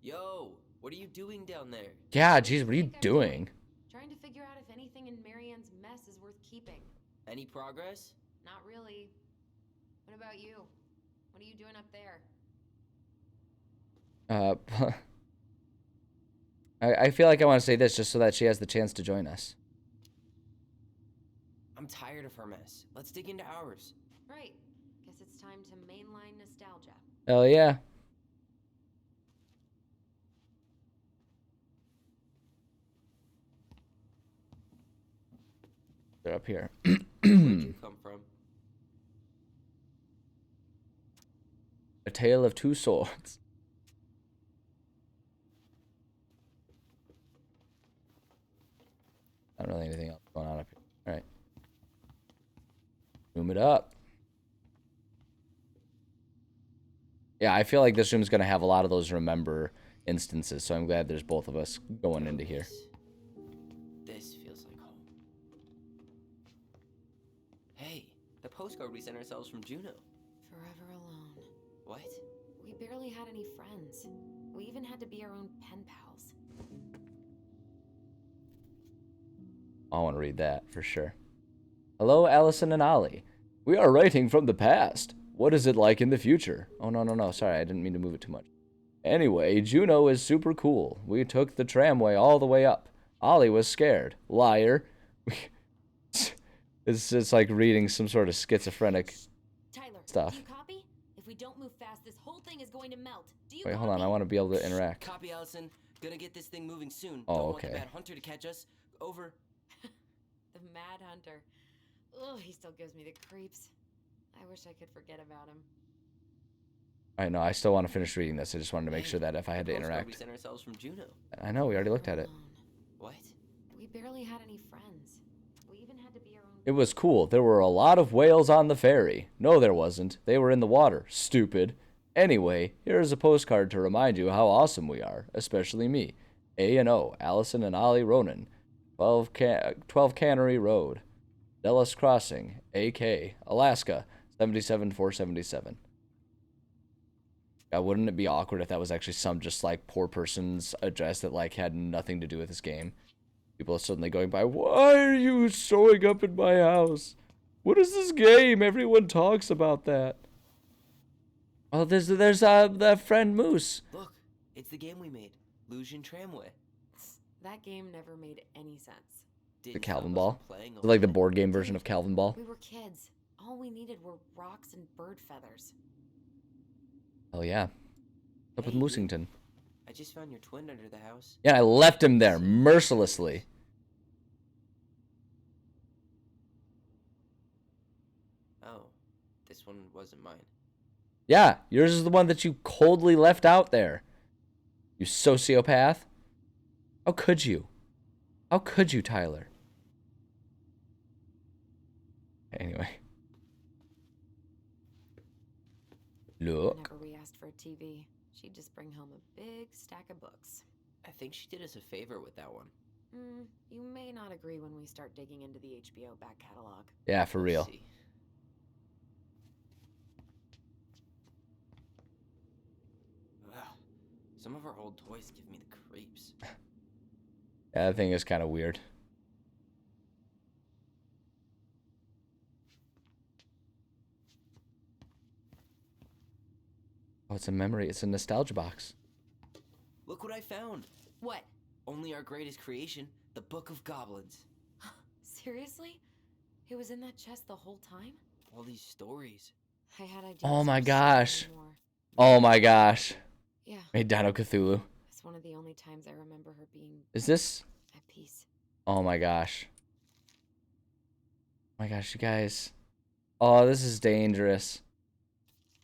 Yo, what are you doing down there? Yeah, geez, what are you doing? Trying to figure out if anything in Marianne's mess is worth keeping. Any progress? Not really. What about you? What are you doing up there? I feel like I want to say this just so that she has the chance to join us. I'm tired of her mess. Let's dig into ours. Right. Guess it's time to mainline nostalgia. Hell yeah. They're up here. Where'd you come from? A Tale of Two Swords. Not really anything else going on up here. All right. Zoom it up. Yeah, I feel like this room's going to have a lot of those remember instances, so I'm glad there's both of us going into here. This feels like home. Hey, the postcard we sent ourselves from Juno. Forever alone. What? We barely had any friends. We even had to be our own pen pals. I want to read that for sure. Hello, Allison and Ollie. We are writing from the past. What is it like in the future? Oh, no. Sorry, I didn't mean to move it too much. Anyway, Juno is super cool. We took the tramway all the way up. Ollie was scared. Liar. It's just like reading some sort of schizophrenic Tyler, stuff. do you copy? If we don't move fast, this whole thing is going to melt. Do you Wait, hold on. I want to be able to interact. Copy, Allison. Gonna get this thing moving soon. Oh, Don't okay. want the bad hunter to catch us. Over. The Mad Hunter. Ugh, he still gives me the creeps. I wish I could forget about him. I know. I still want to finish reading this. I just wanted to make Hey, sure that if I had to the postcard We interact. sent ourselves from Juno. I know. We already looked at it. Alone. What? We barely had any friends. We even had to be our own. It was cool. There were a lot of whales on the ferry. No, there wasn't. They were in the water. Stupid. Anyway, here's a postcard to remind you how awesome we are, especially me. A&O, Allison and Ollie Ronan, 12 Cannery Road, Dallas Crossing, AK, Alaska, 77477. God, wouldn't it be awkward if that was actually some just like poor person's address that like had nothing to do with this game? People are suddenly going by, why are you showing up in my house? What is this game? Everyone talks about that. Oh, there's that friend Moose. Look, it's the game we made. Lucian Tramway. That game never made any sense. The Didn't Calvin stop us Ball. from playing Is it like the alone. board game version of Calvin Ball? We were kids. All we needed were rocks and bird feathers. Oh yeah. What's up with Hey, you. Moosington? I just found your twin under the house. Yeah, I left him there mercilessly. Oh, this one wasn't mine. Yeah, yours is the one that you coldly left out there. You sociopath. How could you? How could you, Tyler? Anyway. Look. Whenever we asked for a TV, she'd just bring home a big stack of books. I think she did us a favor with that one. You may not agree when we start digging into the HBO back catalog. Yeah, for real. See. Ugh, some of our old toys give me the creeps. Yeah, that thing is kind of weird. Oh, it's a memory. It's a nostalgia box. Look what I found. What? Only our greatest creation, the Book of Goblins. Seriously? It was in that chest the whole time? All these stories. I had ideas. Oh my for so gosh. many more. Oh my gosh. Yeah, Made down of Cthulhu. it's one of the only times I remember her being Is this? at peace. Oh my gosh. Oh my gosh, you guys. Oh, this is dangerous.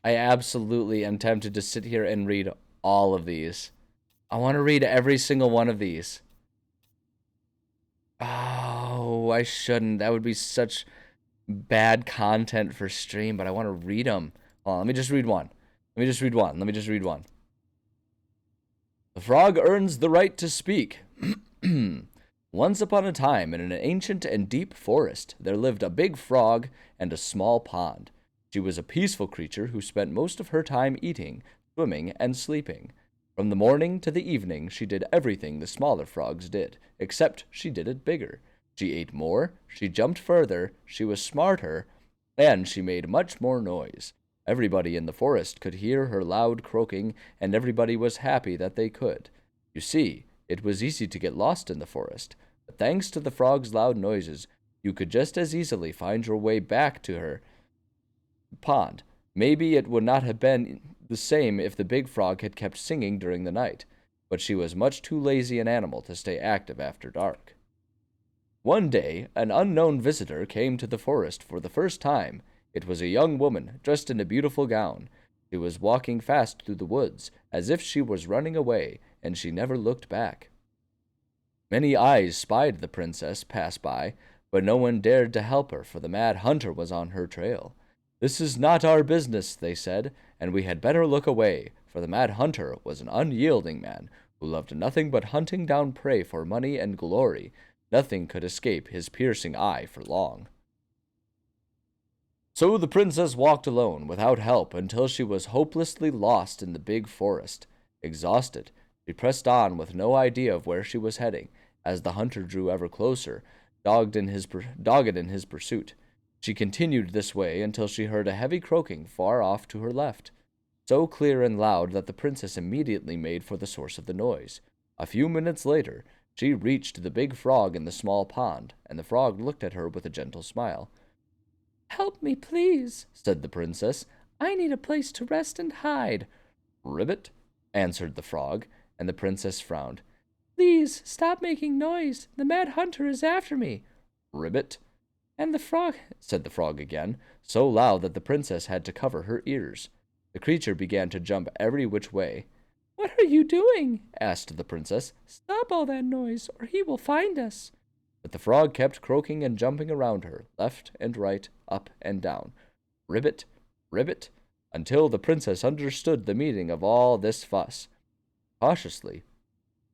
I absolutely am tempted to sit here and read all of these. I want to read every single one of these. Oh, I shouldn't. That would be such bad content for stream, but I want to read them. Hold on, let me just read one. Let me just read one. The frog earns the right to speak. Once upon a time, in an ancient and deep forest, there lived a big frog and a small pond. She was a peaceful creature who spent most of her time eating, swimming, and sleeping. From the morning to the evening, she did everything the smaller frogs did, except she did it bigger. She ate more, she jumped further, she was smarter, and she made much more noise. Everybody in the forest could hear her loud croaking, and everybody was happy that they could. You see, it was easy to get lost in the forest, but thanks to the frog's loud noises, you could just as easily find your way back to her pond. Maybe it would not have been the same if the big frog had kept singing during the night, but she was much too lazy an animal to stay active after dark. One day, an unknown visitor came to the forest for the first time. It was a young woman, dressed in a beautiful gown. She was walking fast through the woods, as if she was running away, and she never looked back. Many eyes spied the princess pass by, but no one dared to help her, for the mad hunter was on her trail. "This is not our business," they said, "and we had better look away," for the mad hunter was an unyielding man who loved nothing but hunting down prey for money and glory. Nothing could escape his piercing eye for long. So the princess walked alone, without help, until she was hopelessly lost in the big forest. Exhausted, she pressed on with no idea of where she was heading, as the hunter drew ever closer, dogged in his pursuit. She continued this way until she heard a heavy croaking far off to her left, so clear and loud that the princess immediately made for the source of the noise. A few minutes later, she reached the big frog in the small pond, and the frog looked at her with a gentle smile. "Help me, please," said the princess. "I need a place to rest and hide." "Ribbit," answered the frog, and the princess frowned. "Please, stop making noise. The mad hunter is after me." "Ribbit." "And the frog," said the frog again, so loud that the princess had to cover her ears. The creature began to jump every which way. "What are you doing?" asked the princess. "Stop all that noise, or he will find us." But the frog kept croaking and jumping around her, left and right, up and down. Ribbit, ribbit, until the princess understood the meaning of all this fuss. Cautiously,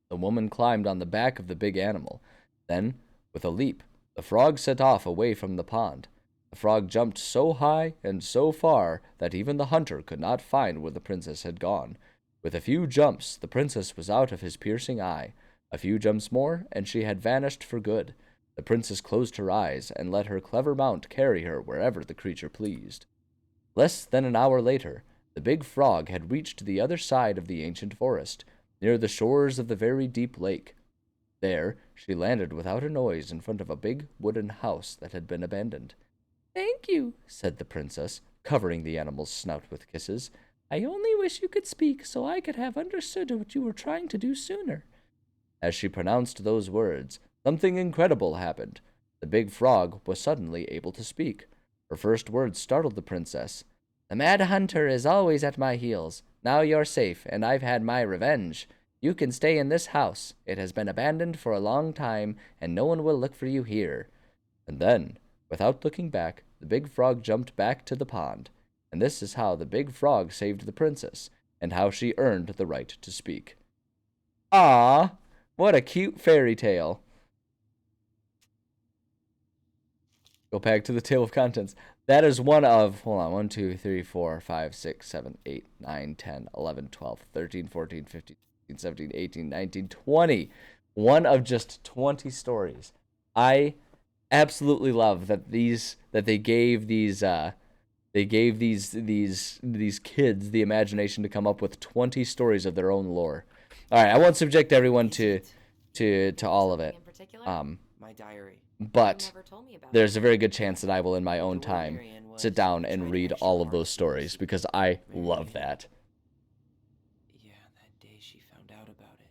the woman climbed on the back of the big animal. Then, with a leap, the frog set off away from the pond. The frog jumped so high and so far that even the hunter could not find where the princess had gone. With a few jumps, the princess was out of his piercing eye. A few jumps more, and she had vanished for good. The princess closed her eyes and let her clever mount carry her wherever the creature pleased. Less than an hour later, the big frog had reached the other side of the ancient forest, near the shores of the very deep lake. There, she landed without a noise in front of a big wooden house that had been abandoned. "Thank you," said the princess, covering the animal's snout with kisses. "I only wish you could speak so I could have understood what you were trying to do sooner." As she pronounced those words, something incredible happened. The big frog was suddenly able to speak. Her first words startled the princess. The Mad Hunter is always at my heels. Now you're safe, and I've had my revenge. You can stay in this house. It has been abandoned for a long time, and no one will look for you here." And then, without looking back, the big frog jumped back to the pond. And this is how the big frog saved the princess, and how she earned the right to speak. Ah, what a cute fairy tale. Go back to the table of contents. That is one of, hold on, 1, 2, 3, 4, 5, 6, 7, 8, 9, 10, 11, 12, 13, 14, 15, 16, 17, 18, 19, 20. One of just 20 stories. I absolutely love that they gave these kids the imagination to come up with 20 stories of their own lore. All right, I won't subject everyone to all of it. In particular? My diary. But You never told me about there's it. a very good chance that I will, in my own time, sit down and read all of those stories because I love that. Yeah, that day she found out about it.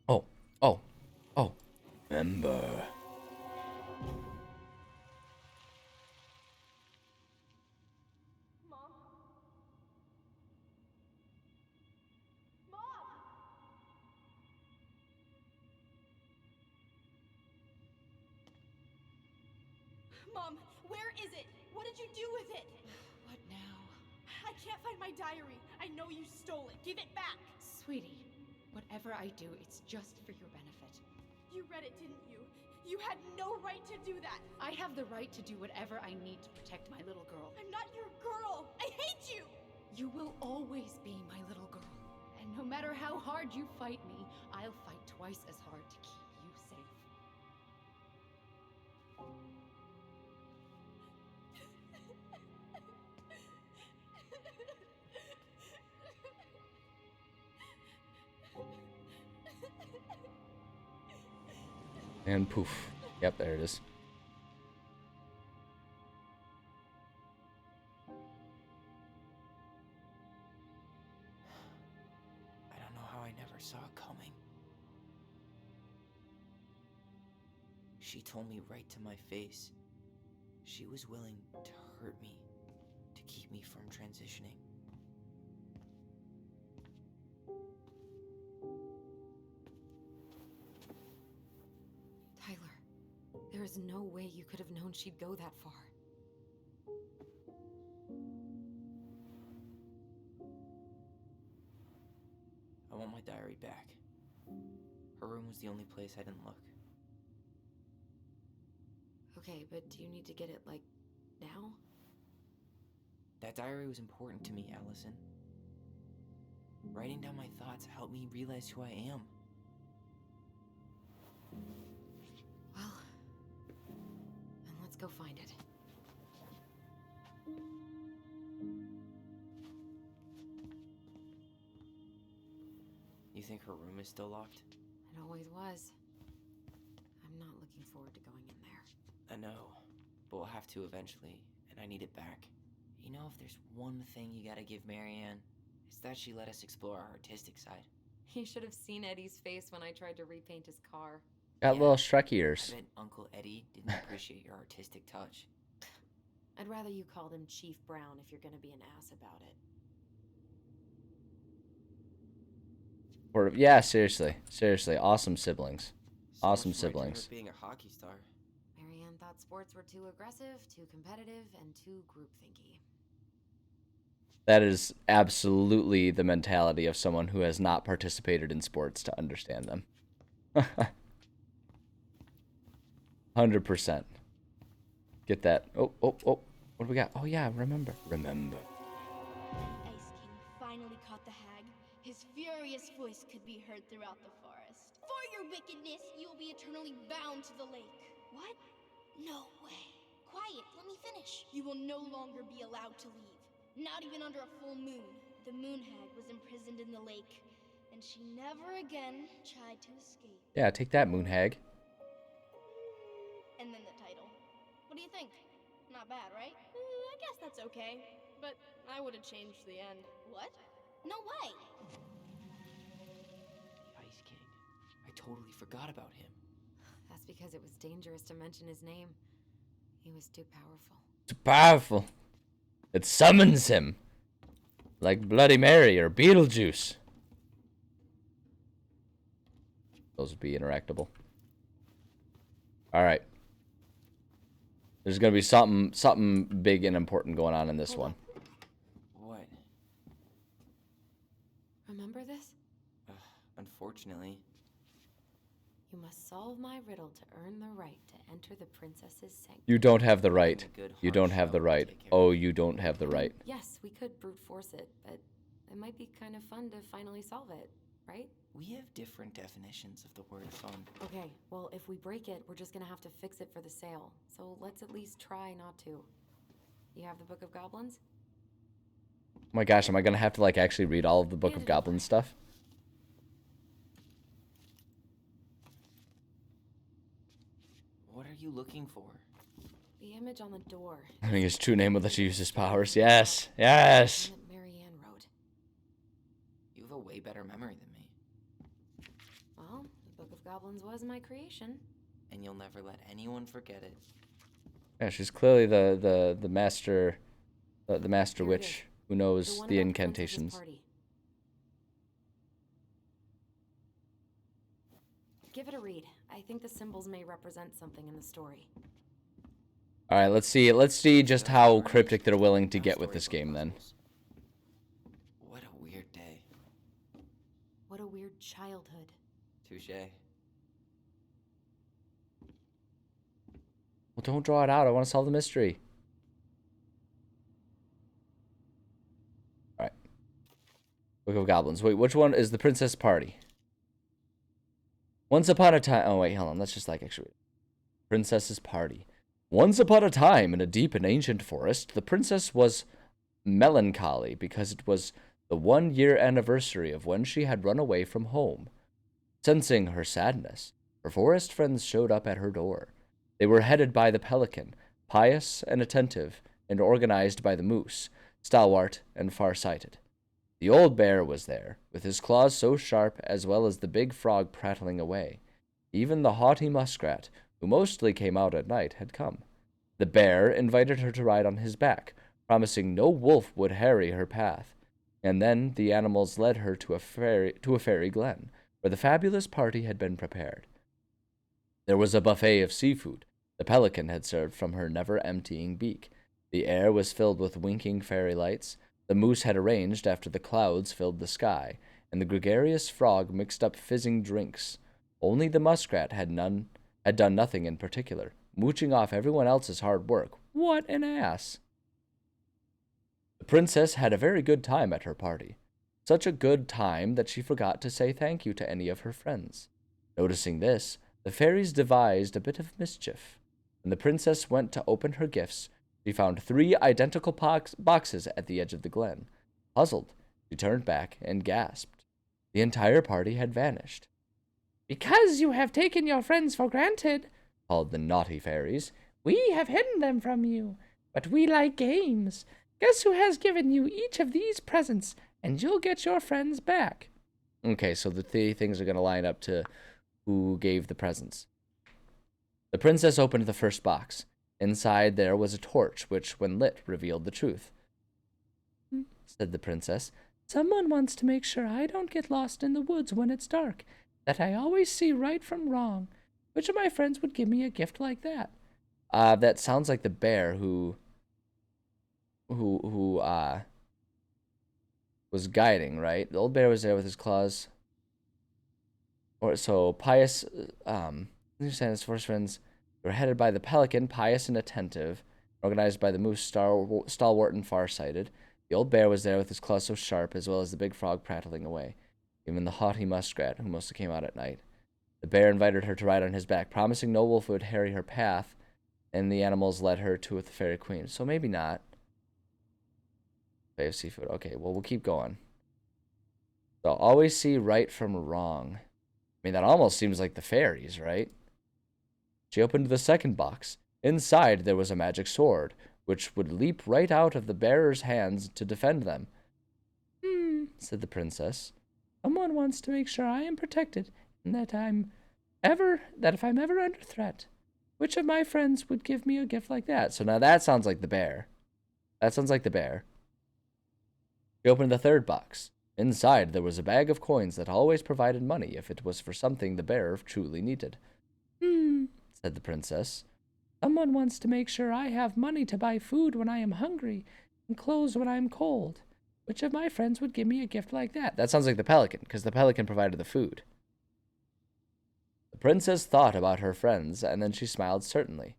Oh, remember. Mom? Mom! Mom, where is it? What did you do with it? What now? I can't find my diary. I know you stole it. Give it back. Sweetie, whatever I do, it's just for your benefit. You read it, didn't you? You had no right to do that. I have the right to do whatever I need to protect my little girl. I'm not your girl. I hate you. You will always be my little girl. And no matter how hard you fight me, I'll fight twice as hard to keep you safe. And poof. Yep, there it is. I don't know how I never saw it coming. She told me right to my face. She was willing to hurt me, to keep me from transitioning. Tyler, there is no way you could have known she'd go that far. I want my diary back. Her room was the only place I didn't look. Okay, but do you need to get it, like, now? That diary was important to me, Allison. Writing down my thoughts helped me realize who I am. Well, then let's go find it. You think her room is still locked? It always was. I'm not looking forward to going in there. I know, but we'll have to eventually, and I need it back. You know, if there's one thing you gotta give Marianne, it's that she let us explore our artistic side. You should have seen Eddie's face when I tried to repaint his car. Got Yeah, little Shrek I ears. bet Uncle Eddie didn't appreciate your artistic touch. I'd rather you called him Chief Brown if you're gonna be an ass about it. Or, yeah, seriously. Seriously. Awesome siblings. So Awesome much for my dream siblings. of being a hockey star. Marianne thought sports were too aggressive, too competitive, and too groupthinky. That is absolutely the mentality of someone who has not participated in sports to understand them. 100%. Get that. Oh. What do we got? Oh, yeah, remember. Remember. The Ice King finally caught the hag. His furious voice could be heard throughout the forest. For your wickedness, you will be eternally bound to the lake. What? No way. Quiet, let me finish. You will no longer be allowed to leave. Not even under a full moon. The moon hag was imprisoned in the lake, and she never again tried to escape. Yeah, take that, moon hag. And then the title. What do you think? Not bad, right? I guess that's okay. But I would have changed the end. What? No way! The Ice King. I totally forgot about him. That's because it was dangerous to mention his name. He was too powerful. It's powerful. It summons him. Like Bloody Mary or Beetlejuice. Those would be interactable. Alright. There's gonna be something big and important going on in this one. What? Remember this? Unfortunately. You must solve my riddle to earn the right to enter the princess's sanctum. You don't have the right. A good You hard don't have the shell right. to take care Oh, of. you don't have the right. Yes, we could brute force it, but it might be kind of fun to finally solve it, right? We have different definitions of the word fun. Okay, well, if we break it, we're just gonna have to fix it for the sale. So let's at least try not to. You have the Book of Goblins? Oh my gosh, am I gonna have to like actually read all of the Book of Goblins stuff? What are you looking for? The image on the door. I think his true name will let you use his powers. Yes. Yes. That Marianne wrote. You have a way better memory than me. Well, the Book of Goblins was my creation. And you'll never let anyone forget it. Yeah, she's clearly the master the master Here it witch is. who knows one the about princess's incantations. party. Give it a read. I think the symbols may represent something in the story. All right, let's see just how cryptic they're willing to get with this game then. What a weird day. What a weird childhood. Touché. Well, don't draw it out. I want to solve the mystery. All right. Book of Goblins. Wait, which one is the Princess Party? Once upon a time... Oh, wait, hold on. Let's just, like, actually... Princess's Party. Once upon a time, in a deep and ancient forest, the princess was melancholy because it was the 1-year anniversary of when she had run away from home. Sensing her sadness, her forest friends showed up at her door. They were headed by the pelican, pious and attentive, and organized by the moose, stalwart and far-sighted. The old bear was there, with his claws so sharp, as well as the big frog prattling away. Even the haughty muskrat, who mostly came out at night, had come. The bear invited her to ride on his back, promising no wolf would harry her path. And then the animals led her to a fairy glen, where the fabulous party had been prepared. There was a buffet of seafood the pelican had served from her never-emptying beak. The air was filled with winking fairy lights. The moose had arranged after the clouds filled the sky, and the gregarious frog mixed up fizzing drinks. Only the muskrat had done nothing in particular, mooching off everyone else's hard work. What an ass! The princess had a very good time at her party. Such a good time that she forgot to say thank you to any of her friends. Noticing this, the fairies devised a bit of mischief. When the princess went to open her gifts, she found 3 identical boxes at the edge of the glen. Puzzled, she turned back and gasped. The entire party had vanished. "Because you have taken your friends for granted," called the naughty fairies, "we have hidden them from you. But we like games. Guess who has given you each of these presents, and you'll get your friends back." Okay, so the 3 things are going to line up to who gave the presents. The princess opened the first box. Inside there was a torch, which, when lit, revealed the truth. Said the princess, "Someone wants to make sure I don't get lost in the woods when it's dark, that I always see right from wrong. Which of my friends would give me a gift like that?" That sounds like the bear who was guiding, right? The old bear was there with his claws. Or so pious, understand his first friends were headed by the pelican, pious and attentive, organized by the moose, stalwart and far-sighted. The old bear was there with his claws so sharp, as well as the big frog prattling away. Even the haughty muskrat, who mostly came out at night. The bear invited her to ride on his back, promising no wolf would harry her path, and the animals led her to the fairy queen. So maybe not. Bay of seafood. Okay, well, we'll keep going. So always see right from wrong. I mean, that almost seems like the fairies, right? She opened the second box. Inside, there was a magic sword, which would leap right out of the bearer's hands to defend them. Said the princess. "Someone wants to make sure I am protected, and that if I'm ever under threat. Which of my friends would give me a gift like that?" So now that sounds like the bear. That sounds like the bear. She opened the third box. Inside, there was a bag of coins that always provided money if it was for something the bearer truly needed. Said the princess. Someone wants to make sure I have money to buy food when I am hungry and clothes when I am cold. Which of my friends would give me a gift like that? That sounds like the pelican, because the pelican provided the food. The princess thought about her friends, and then she smiled certainly.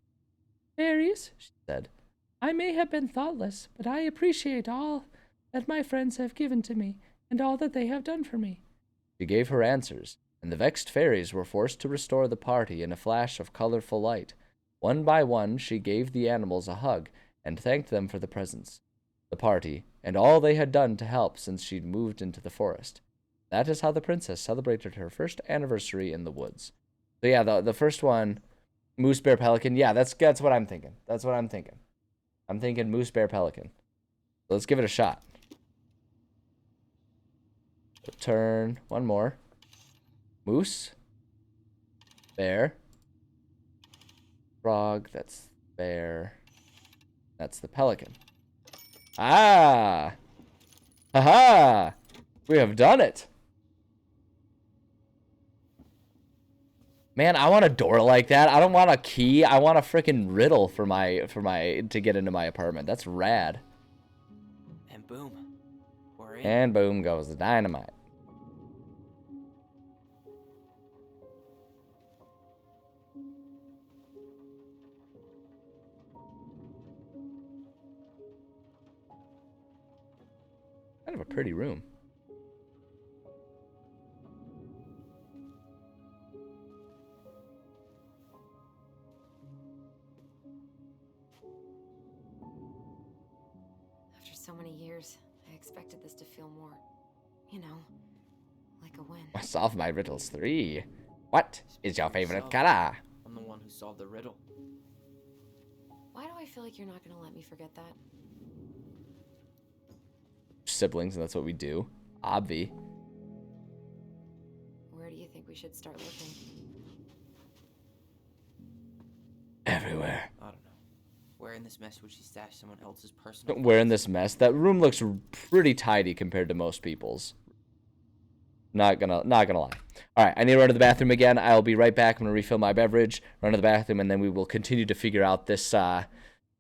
Fairies, she said, I may have been thoughtless, but I appreciate all that my friends have given to me, and all that they have done for me. She gave her answers, and the vexed fairies were forced to restore the party in a flash of colorful light. One by one, she gave the animals a hug, and thanked them for the presents, the party, and all they had done to help since she'd moved into the forest. That is how the princess celebrated her first anniversary in the woods. So yeah, the first one, moose, bear, pelican. Yeah, that's what I'm thinking. That's what I'm thinking. I'm thinking moose, bear, pelican. So let's give it a shot. Turn. One more. Moose. Bear. Frog. That's bear. That's the pelican. Ah! Haha! We have done it! Man, I want a door like that. I don't want a key. I want a freaking riddle for my to get into my apartment. That's rad. And boom. We're in. And boom goes the dynamite. Kind of a pretty room. After so many years, I expected this to feel more, you know, like a win. Solve my riddles 3. What is your favorite So, color? I'm the one who solved the riddle. Why do I feel like you're not gonna let me forget that? Siblings, and that's what we do. Obvi. Where do you think we should start looking? Everywhere. I don't know. Where in this mess would she stash someone else's personal... We're in this mess. That room looks pretty tidy compared to most people's. Not gonna lie. All right, I need to run to the bathroom again. I'll be right back. I'm gonna refill my beverage, run to the bathroom, and then we will continue to figure out this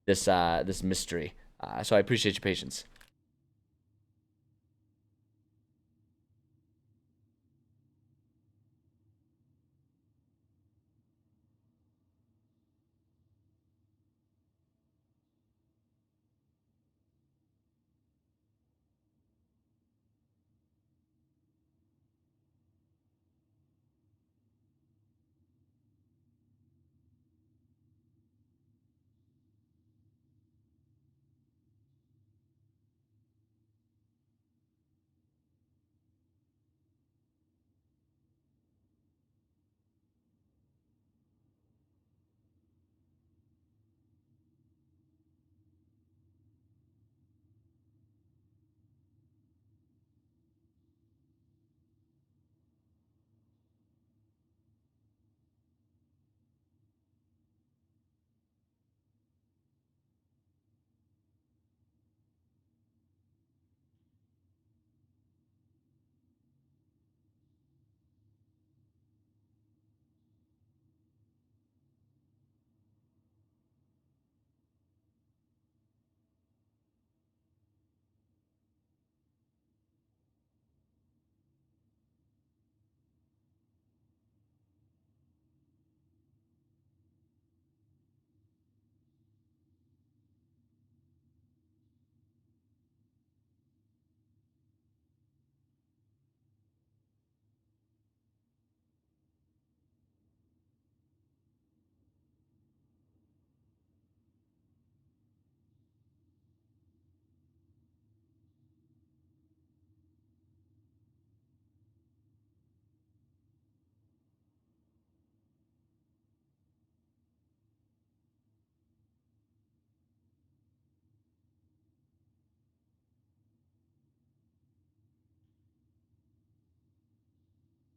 this mystery. So I appreciate your patience.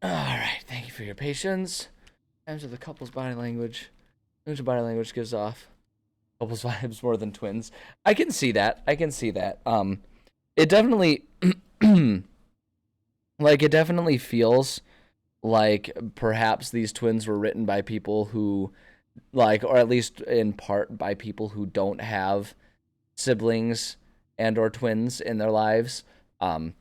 All right, thank you for your patience. Times of the couple's body language. Which body language gives off Couples vibes more than twins. I can see that. I can see that. It definitely, like, it definitely feels like perhaps these twins were written by people who, like, or at least in part by people who don't have siblings and or twins in their lives. And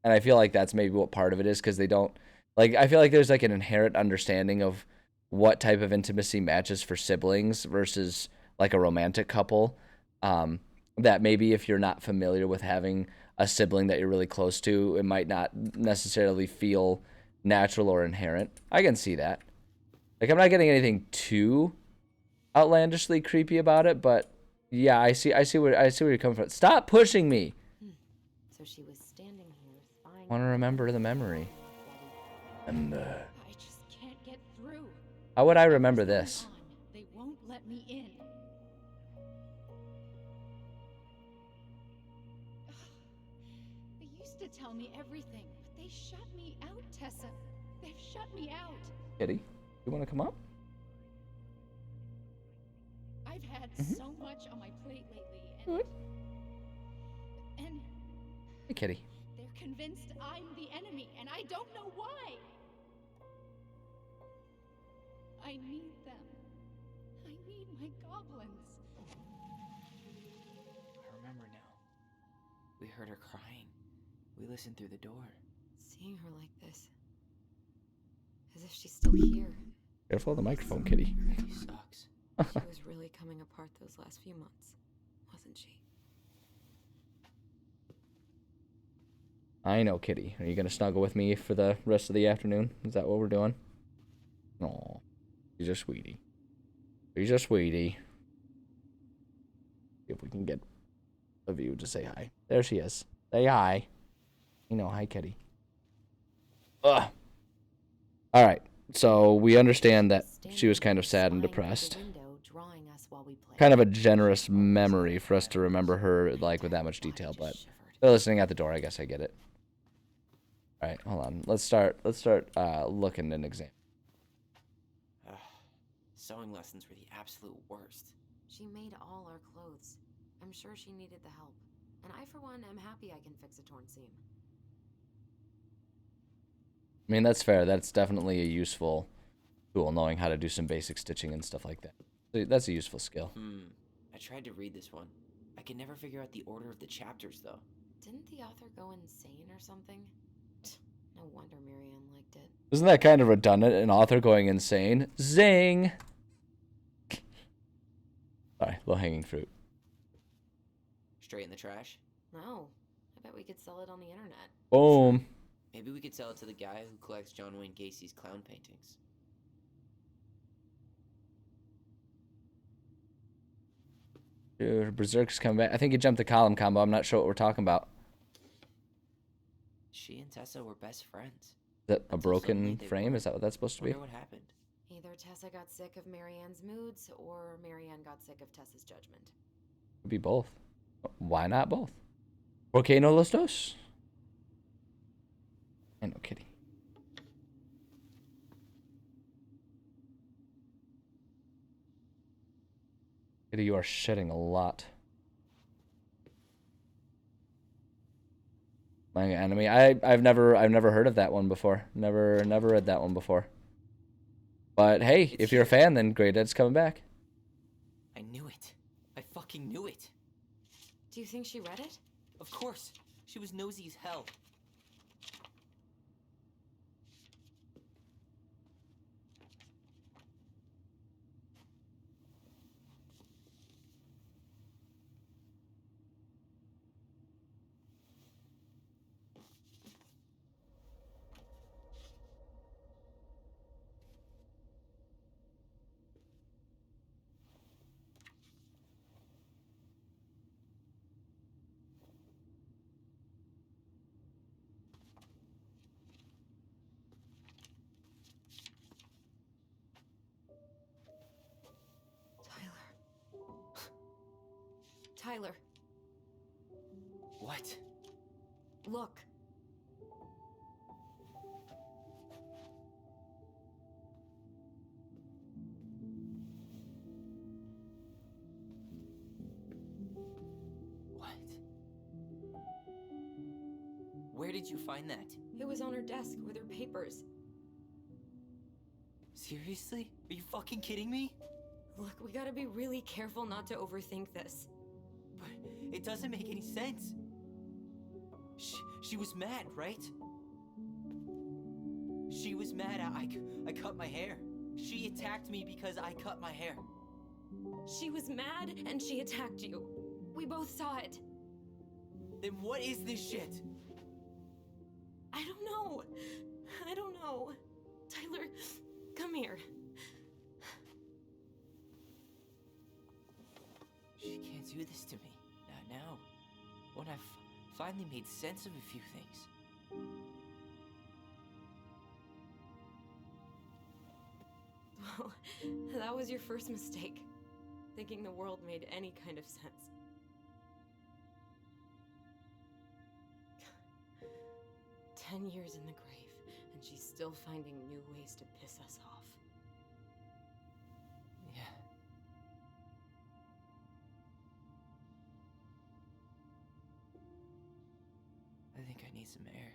I feel like that's maybe what part of it is, because they don't, like, I feel like there's like an inherent understanding of what type of intimacy matches for siblings versus like a romantic couple. That maybe if you're not familiar with having a sibling that you're really close to, it might not necessarily feel natural or inherent. I can see that. Like, I'm not getting anything too outlandishly creepy about it, but yeah, I see where you're coming from. Stop pushing me. So she was standing here spying. Want to remember the memory. And I just can't get through. how would I remember What's going this? on? They won't let me in. They used to tell me everything, but they shut me out, Tessa. They've shut me out. Kitty, you want to come up? I've had Mm-hmm. so much on my plate lately, and Hey, Kitty. they're convinced I'm the enemy, and I don't know why. I need them. I need my goblins. I remember now. We heard her crying. We listened through the door. Seeing her like this. As if she's still here. Careful of the microphone, Kitty. She sucks. She was really coming apart those last few months, wasn't she? I know, Kitty. Are you going to snuggle with me for the rest of the afternoon? Is that what we're doing? No. She's a sweetie. She's a sweetie. See if we can get a view to say hi. There she is. Say hi. You know, hi, Kitty. Ugh. All right. So we understand that she was kind of sad and depressed. Kind of a generous memory for us to remember her, like, with that much detail, but they're listening at the door. I guess I get it. All right, hold on. Let's start looking and examining. Sewing lessons were the absolute worst. She made all our clothes. I'm sure she needed the help. And I, for one, am happy I can fix a torn seam. I mean, that's fair. That's definitely a useful tool, knowing how to do some basic stitching and stuff like that. That's a useful skill. I tried to read this one. I could never figure out the order of the chapters, though. Didn't the author go insane or something? No wonder Marianne liked it. Isn't that kind of redundant? An author going insane? Zing! Sorry, low-hanging fruit. Straight in the trash? No. I bet we could sell it on the internet. Boom. Maybe we could sell it to the guy who collects John Wayne Gacy's clown paintings. Dude, Berserk's coming back. I think he jumped the column combo. I'm not sure what we're talking about. She and Tessa were best friends. Is that a Until broken suddenly they frame? weren't. Is that what that's supposed to be? Wonder what happened. Either Tessa got sick of Marianne's moods, or Marianne got sick of Tessa's judgment. Could be both. Why not both? ¿Por qué no los dos? I know, Kitty. Kitty, you are shedding a lot. My enemy. I've never heard of that one before. Never read that one before. But hey, if you're a fan, then Great Ed's coming back. I knew it. I fucking knew it. Do you think she read it? Of course. She was nosy as hell. Tyler. What? Look. Where did you find that? It was on her desk with her papers. Seriously? Are you fucking kidding me? Look, we gotta be really careful not to overthink this. But it doesn't make any sense. She was mad, right? She was mad I cut my hair. She attacked me because I cut my hair. She was mad and she attacked you. We both saw it. Then what is this shit? I don't know. I don't know. Tyler, come here. She can't do this to me. Not now. When I've finally made sense of a few things. Well, that was your first mistake. Thinking the world made any kind of sense. 10 years in the grave, and she's still finding new ways to piss us off. Yeah. I think I need some air.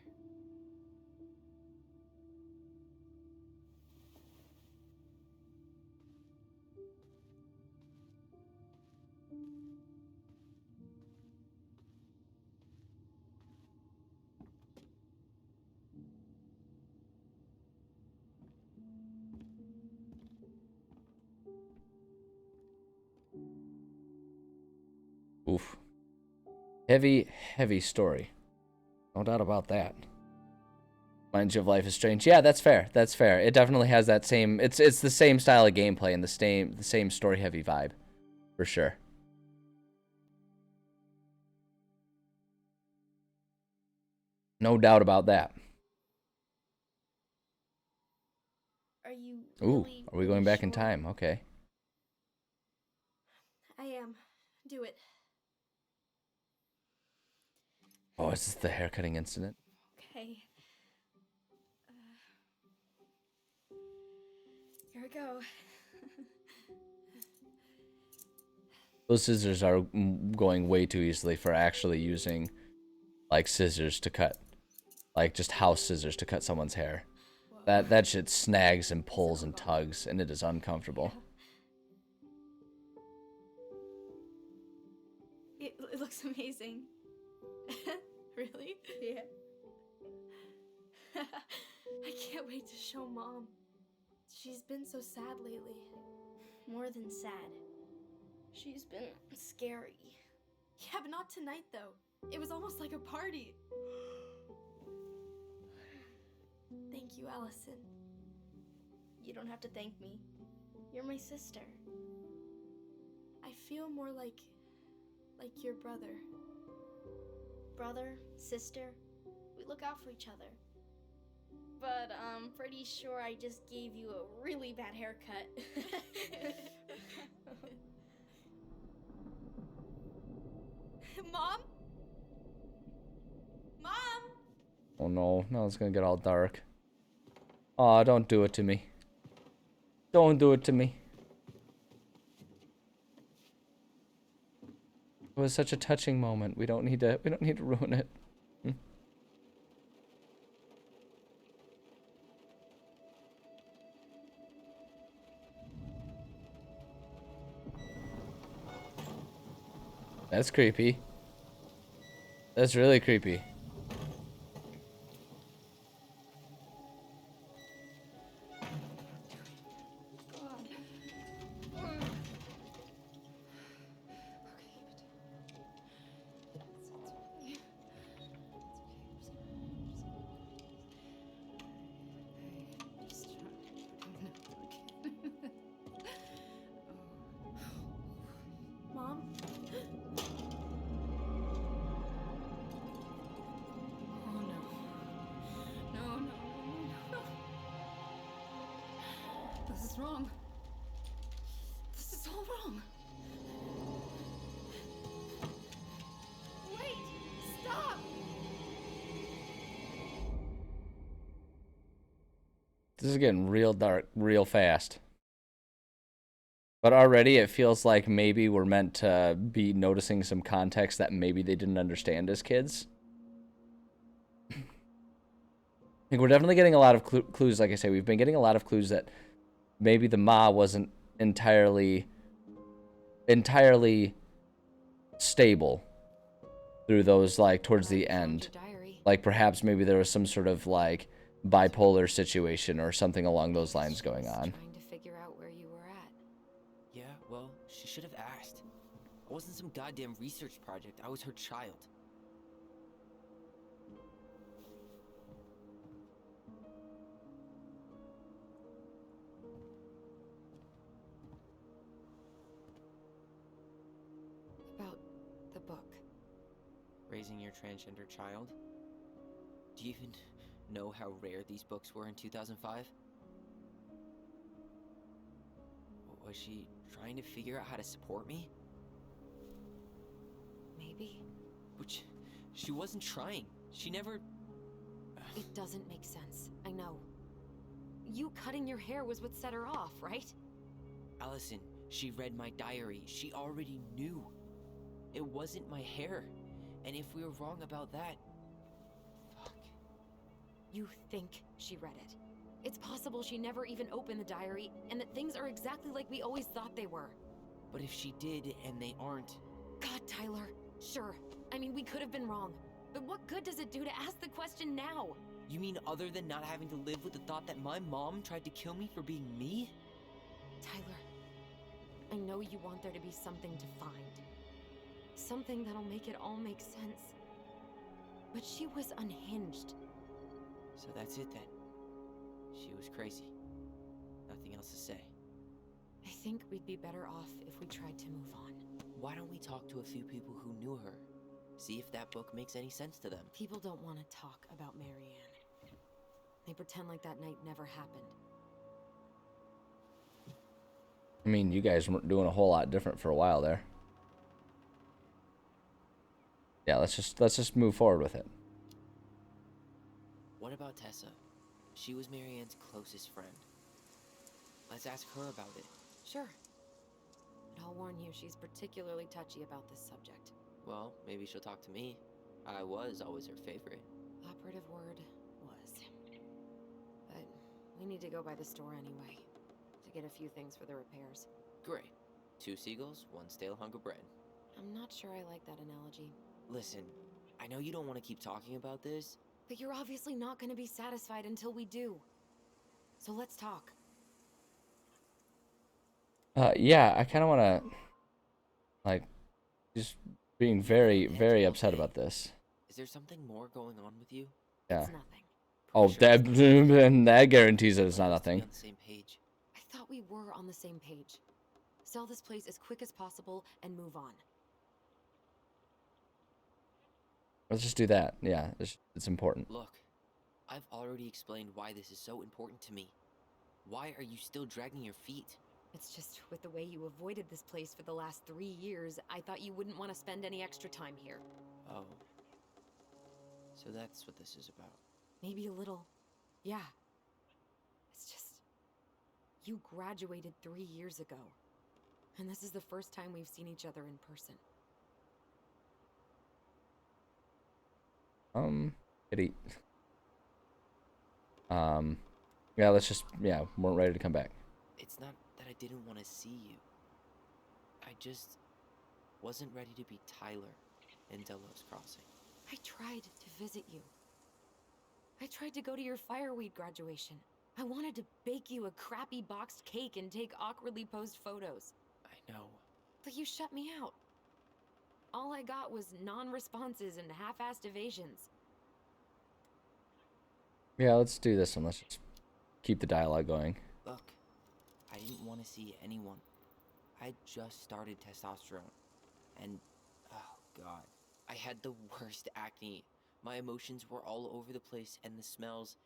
Oof. Heavy, heavy story. No doubt about that. Reminds you of Life is Strange. Yeah, that's fair. That's fair. It definitely has that same. It's the same style of gameplay and the same story heavy vibe, for sure. No doubt about that. Are you Ooh, really, are we going back in sure? time? Okay. I am. Do it. Oh, is this the haircutting incident? Okay. Here we go. Those scissors are going way too easily for actually using, like, scissors to cut. Like, just house scissors to cut someone's hair. That shit snags and pulls and tugs, and it is uncomfortable. It looks amazing. Really? Yeah. I can't wait to show Mom. She's been so sad lately. More than sad. She's been scary. Yeah, but not tonight, though. It was almost like a party. Thank you, Allison. You don't have to thank me. You're my sister. I feel more like your brother. Brother, sister, we look out for each other. But I'm pretty sure I just gave you a really bad haircut. Mom? Mom? Oh no, now it's gonna get all dark. Aw, don't do it to me. Don't do it to me. It was such a touching moment. We don't need to ruin it. That's creepy. That's really creepy. Mom? Oh no. No, no, no, no. This is wrong. This is all wrong. Wait! Stop! This is getting real dark real fast. But already it feels like maybe we're meant to be noticing some context that maybe they didn't understand as kids. think we're definitely getting a lot of clues. Like I say, we've been getting a lot of clues that maybe the Ma wasn't entirely stable through those, like, towards the end. Like, perhaps maybe there was some sort of, like, bipolar situation or something along those lines going on. Trying to figure out where you were at. Yeah, well, she should have asked. I wasn't some goddamn research project. I was her child. About the book. Raising your transgender child? Do you even know how rare these books were in 2005? Was she trying to figure out how to support me? Maybe. But she wasn't trying. She never... It doesn't make sense. I know. You cutting your hair was what set her off, right? Allison, she read my diary. She already knew. It wasn't my hair. And if we were wrong about that... Fuck. You think she read it. It's possible she never even opened the diary, and that things are exactly like we always thought they were. But if she did, and they aren't... God, Tyler. Sure. I mean, we could have been wrong. But what good does it do to ask the question now? You mean other than not having to live with the thought that my mom tried to kill me for being me? Tyler, I know you want there to be something to find. Something that'll make it all make sense. But she was unhinged. So that's it then. She was crazy. Nothing else to say. I think we'd be better off if we tried to move on. Why don't we talk to a few people who knew her? See if that book makes any sense to them. People don't want to talk about Marianne. They pretend like that night never happened. I mean, you guys weren't doing a whole lot different for a while there. Yeah, let's just move forward with it. What about Tessa? She was Marianne's closest friend. Let's ask her about it. Sure. But I'll warn you, she's particularly touchy about this subject. Well, maybe she'll talk to me. I was always her favorite. Operative word was. But we need to go by the store anyway, to get a few things for the repairs. Great. 2 seagulls, 1 stale hunk of bread. I'm not sure I like that analogy. Listen, I know you don't want to keep talking about this. But you're obviously not going to be satisfied until we do. So let's talk. Yeah, I kind of want to, like, just being very, very upset about this. Is there something more going on with you? Yeah. It's nothing. Oh, that guarantees that it's not nothing. On the same page. I thought we were on the same page. Sell this place as quick as possible and move on. Let's just do that. Yeah, it's important. Look, I've already explained why this is so important to me. Why are you still dragging your feet? It's just with the way you avoided this place for the last 3 years, I thought you wouldn't want to spend any extra time here. Oh. So that's what this is about. Maybe a little. Yeah. It's just... You graduated 3 years ago. And this is the first time we've seen each other in person. Kitty. Yeah, weren't ready to come back. It's not that I didn't want to see you. I just wasn't ready to be Tyler in Delos Crossing. I tried to visit you. I tried to go to your fireweed graduation. I wanted to bake you a crappy boxed cake and take awkwardly posed photos. I know. But you shut me out. All I got was non-responses and half-assed evasions. Yeah, let's do this one. Let's just keep the dialogue going. Look, I didn't want to see anyone. I just started testosterone. And, oh god, I had the worst acne. My emotions were all over the place, and the smells...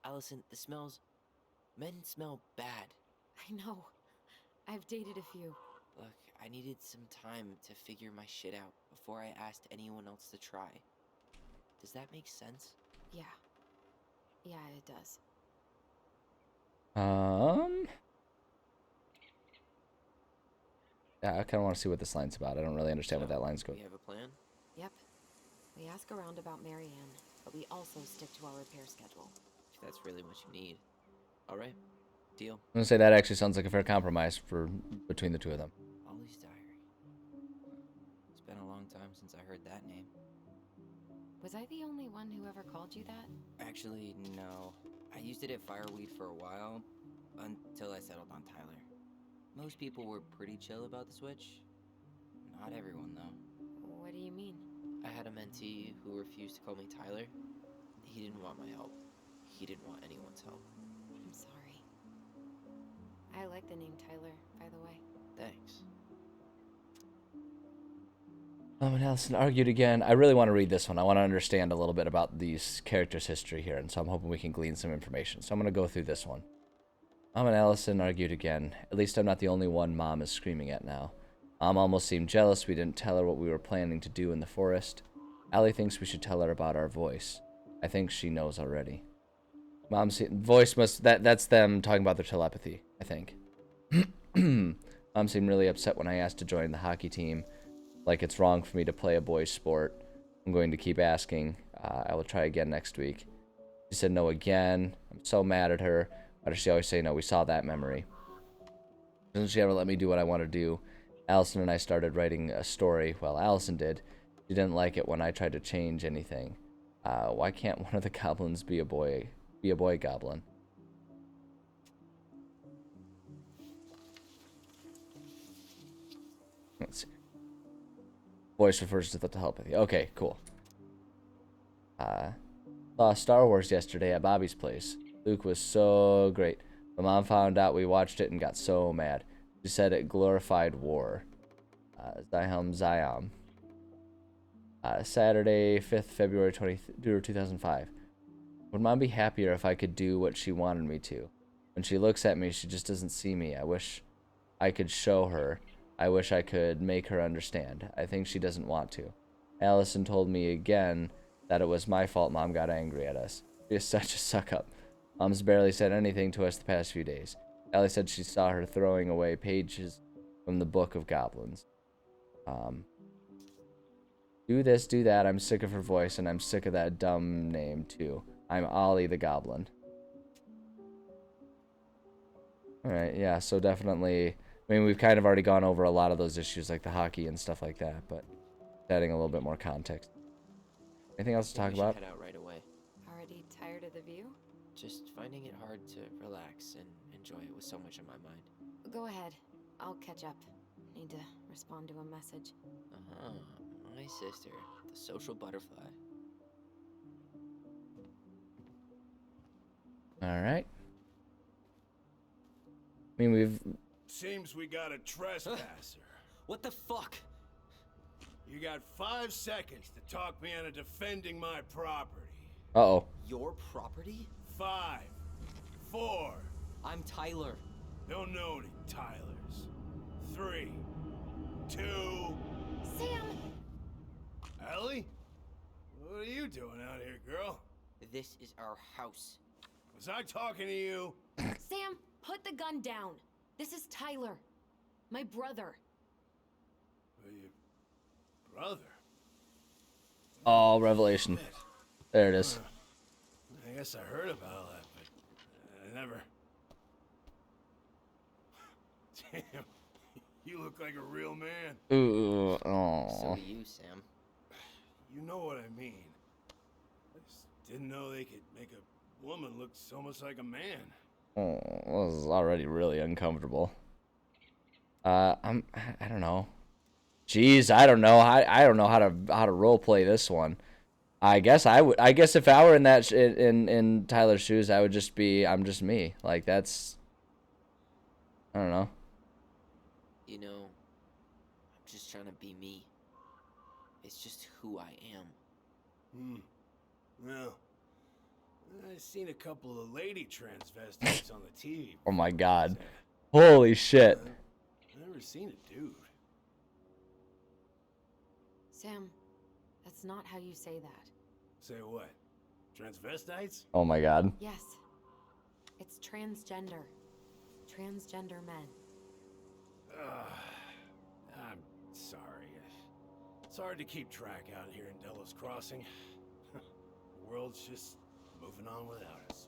Allison, the smells... Men smell bad. I know. I've dated a few. Look, I needed some time to figure my shit out before I asked anyone else to try. Does that make sense? Yeah. Yeah, it does. Yeah, I kind of want to see what this line's about. I don't really understand what that line's going. We have a plan? Yep. We ask around about Marianne, but we also stick to our repair schedule. if that's really what you need. All right, deal. I'm gonna say that actually sounds like a fair compromise for between the two of them. Ollie's diary. It's been a long time since I heard that name. Was I the only one who ever called you that? Actually, no. I used it at Fireweed for a while, until I settled on Tyler. Most people were pretty chill about the switch. Not everyone, though. What do you mean? I had a mentee who refused to call me Tyler. He didn't want my help. He didn't want anyone's help. I'm sorry. I like the name Tyler, by the way. Thanks. And Allison argued again. I really want to read this one. I want to understand a little bit about these characters' history here, and so I'm hoping we can glean some information. So I'm going to go through this one. Mom and Allison argued again. At least I'm not the only one Mom is screaming at now. Mom almost seemed jealous we didn't tell her what we were planning to do in the forest. Allie thinks we should tell her about our voice. I think she knows already. Mom's voice must... That's them talking about their telepathy, I think. Mom seemed really upset when I asked to join the hockey team. Like it's wrong for me to play a boys' sport. I'm going to keep asking. I will try again next week. She said no again. I'm so mad at her. Why does she always say no? We saw that memory. Doesn't she ever let me do what I want to do? Allison and I started writing a story. Well, Allison did. She didn't like it when I tried to change anything. Why can't one of the goblins be a boy goblin? Let's see. Voice refers to the telepathy. Okay, cool. Saw Star Wars yesterday at Bobby's place. Luke was so great. My mom found out we watched it and got so mad. She said it glorified war. Zion. Saturday, 5th February 2005. Would Mom be happier if I could do what she wanted me to? When she looks at me, she just doesn't see me. I wish I could show her. I wish I could make her understand. I think she doesn't want to. Allison told me again that it was my fault Mom got angry at us. She is such a suck-up. Mom's barely said anything to us the past few days. Allie said she saw her throwing away pages from the Book of Goblins. Do this, do that. I'm sick of her voice, and I'm sick of that dumb name, too. I'm Ollie the Goblin. Alright, yeah, so definitely... I mean, we've kind of already gone over a lot of those issues, like the hockey and stuff like that, but adding a little bit more context. Anything else to talk about? Head out right away. Already tired of the view? Just finding it hard to relax and enjoy it with so much on my mind. Go ahead. I'll catch up. Need to respond to a message. Uh-huh. My sister, the social butterfly. Alright. I mean, we've... Seems we got a trespasser. What the fuck? You got 5 seconds to talk me into defending my property. Uh-oh. Your property? 5, 4. I'm Tyler. Don't know any Tylers. 3, 2. Sam! Ellie? What are you doing out here, girl? This is our house. Was I talking to you? Sam, put the gun down. This is Tyler. My brother. Your brother? Oh, revelation. There it is. I guess I heard about all that, but I never... Damn, you look like a real man. Ooh, So oh. do you, Sam. You know what I mean. I just didn't know they could make a woman look so much like a man. Oh, this is already really uncomfortable. I don't know. Jeez, I don't know. I don't know how to role play this one. I guess if I were in that in Tyler's shoes, I would just be I'm just me. Like that's I don't know. You know, I'm just trying to be me. It's just who I am. Well, I've seen a couple of lady transvestites on the TV. Oh my god. Holy shit. I've never seen a dude. Sam, that's not how you say that. Say what? Transvestites? Oh my god. Yes. It's transgender. Transgender men. I'm sorry. It's hard to keep track out here in Delos Crossing. The world's just moving on without us.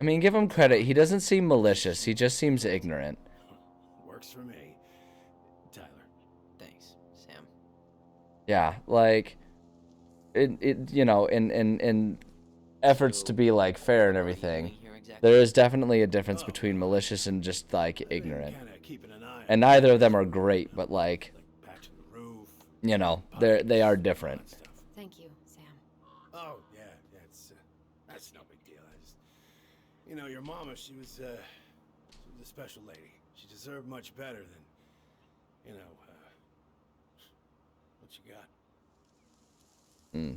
I mean, give him credit. He doesn't seem malicious. He just seems ignorant. Works for me. Tyler. Thanks, Sam. Yeah, like you know, in efforts to be like fair and What are you everything, doing here exactly? there is definitely a difference between malicious and just like I've been ignorant. kinda keeping an eye And on neither of them things, are great, but like, patching the roof, you know, pipes, they are all different. that stuff. Thank you, Sam. Oh yeah, that's no big deal. You know, your mama, she was a special lady. She deserved much better than, what you got.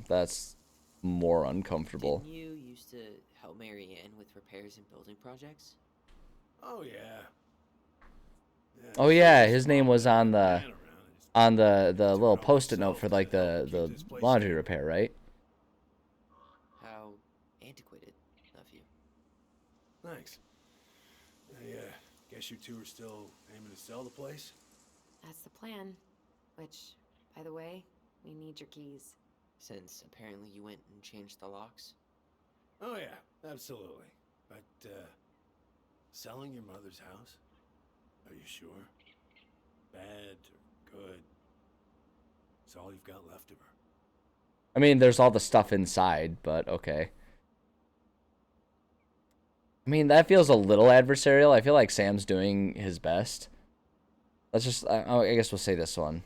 That's more uncomfortable. Didn't you used to help Mary Ann with repairs and building projects? Oh yeah. Oh yeah, his name was on the little post-it note for like the laundry repair, right? How antiquated of you. Thanks. I guess you two are still aiming to sell the place? That's the plan. Which, by the way, we need your keys. Since apparently you went and changed the locks. Oh yeah, absolutely. But selling your mother's house? Are you sure? Bad or good? It's all you've got left of her. I mean, there's all the stuff inside, but okay. I mean, that feels a little adversarial. I feel like Sam's doing his best. Let's just, I guess we'll say this one.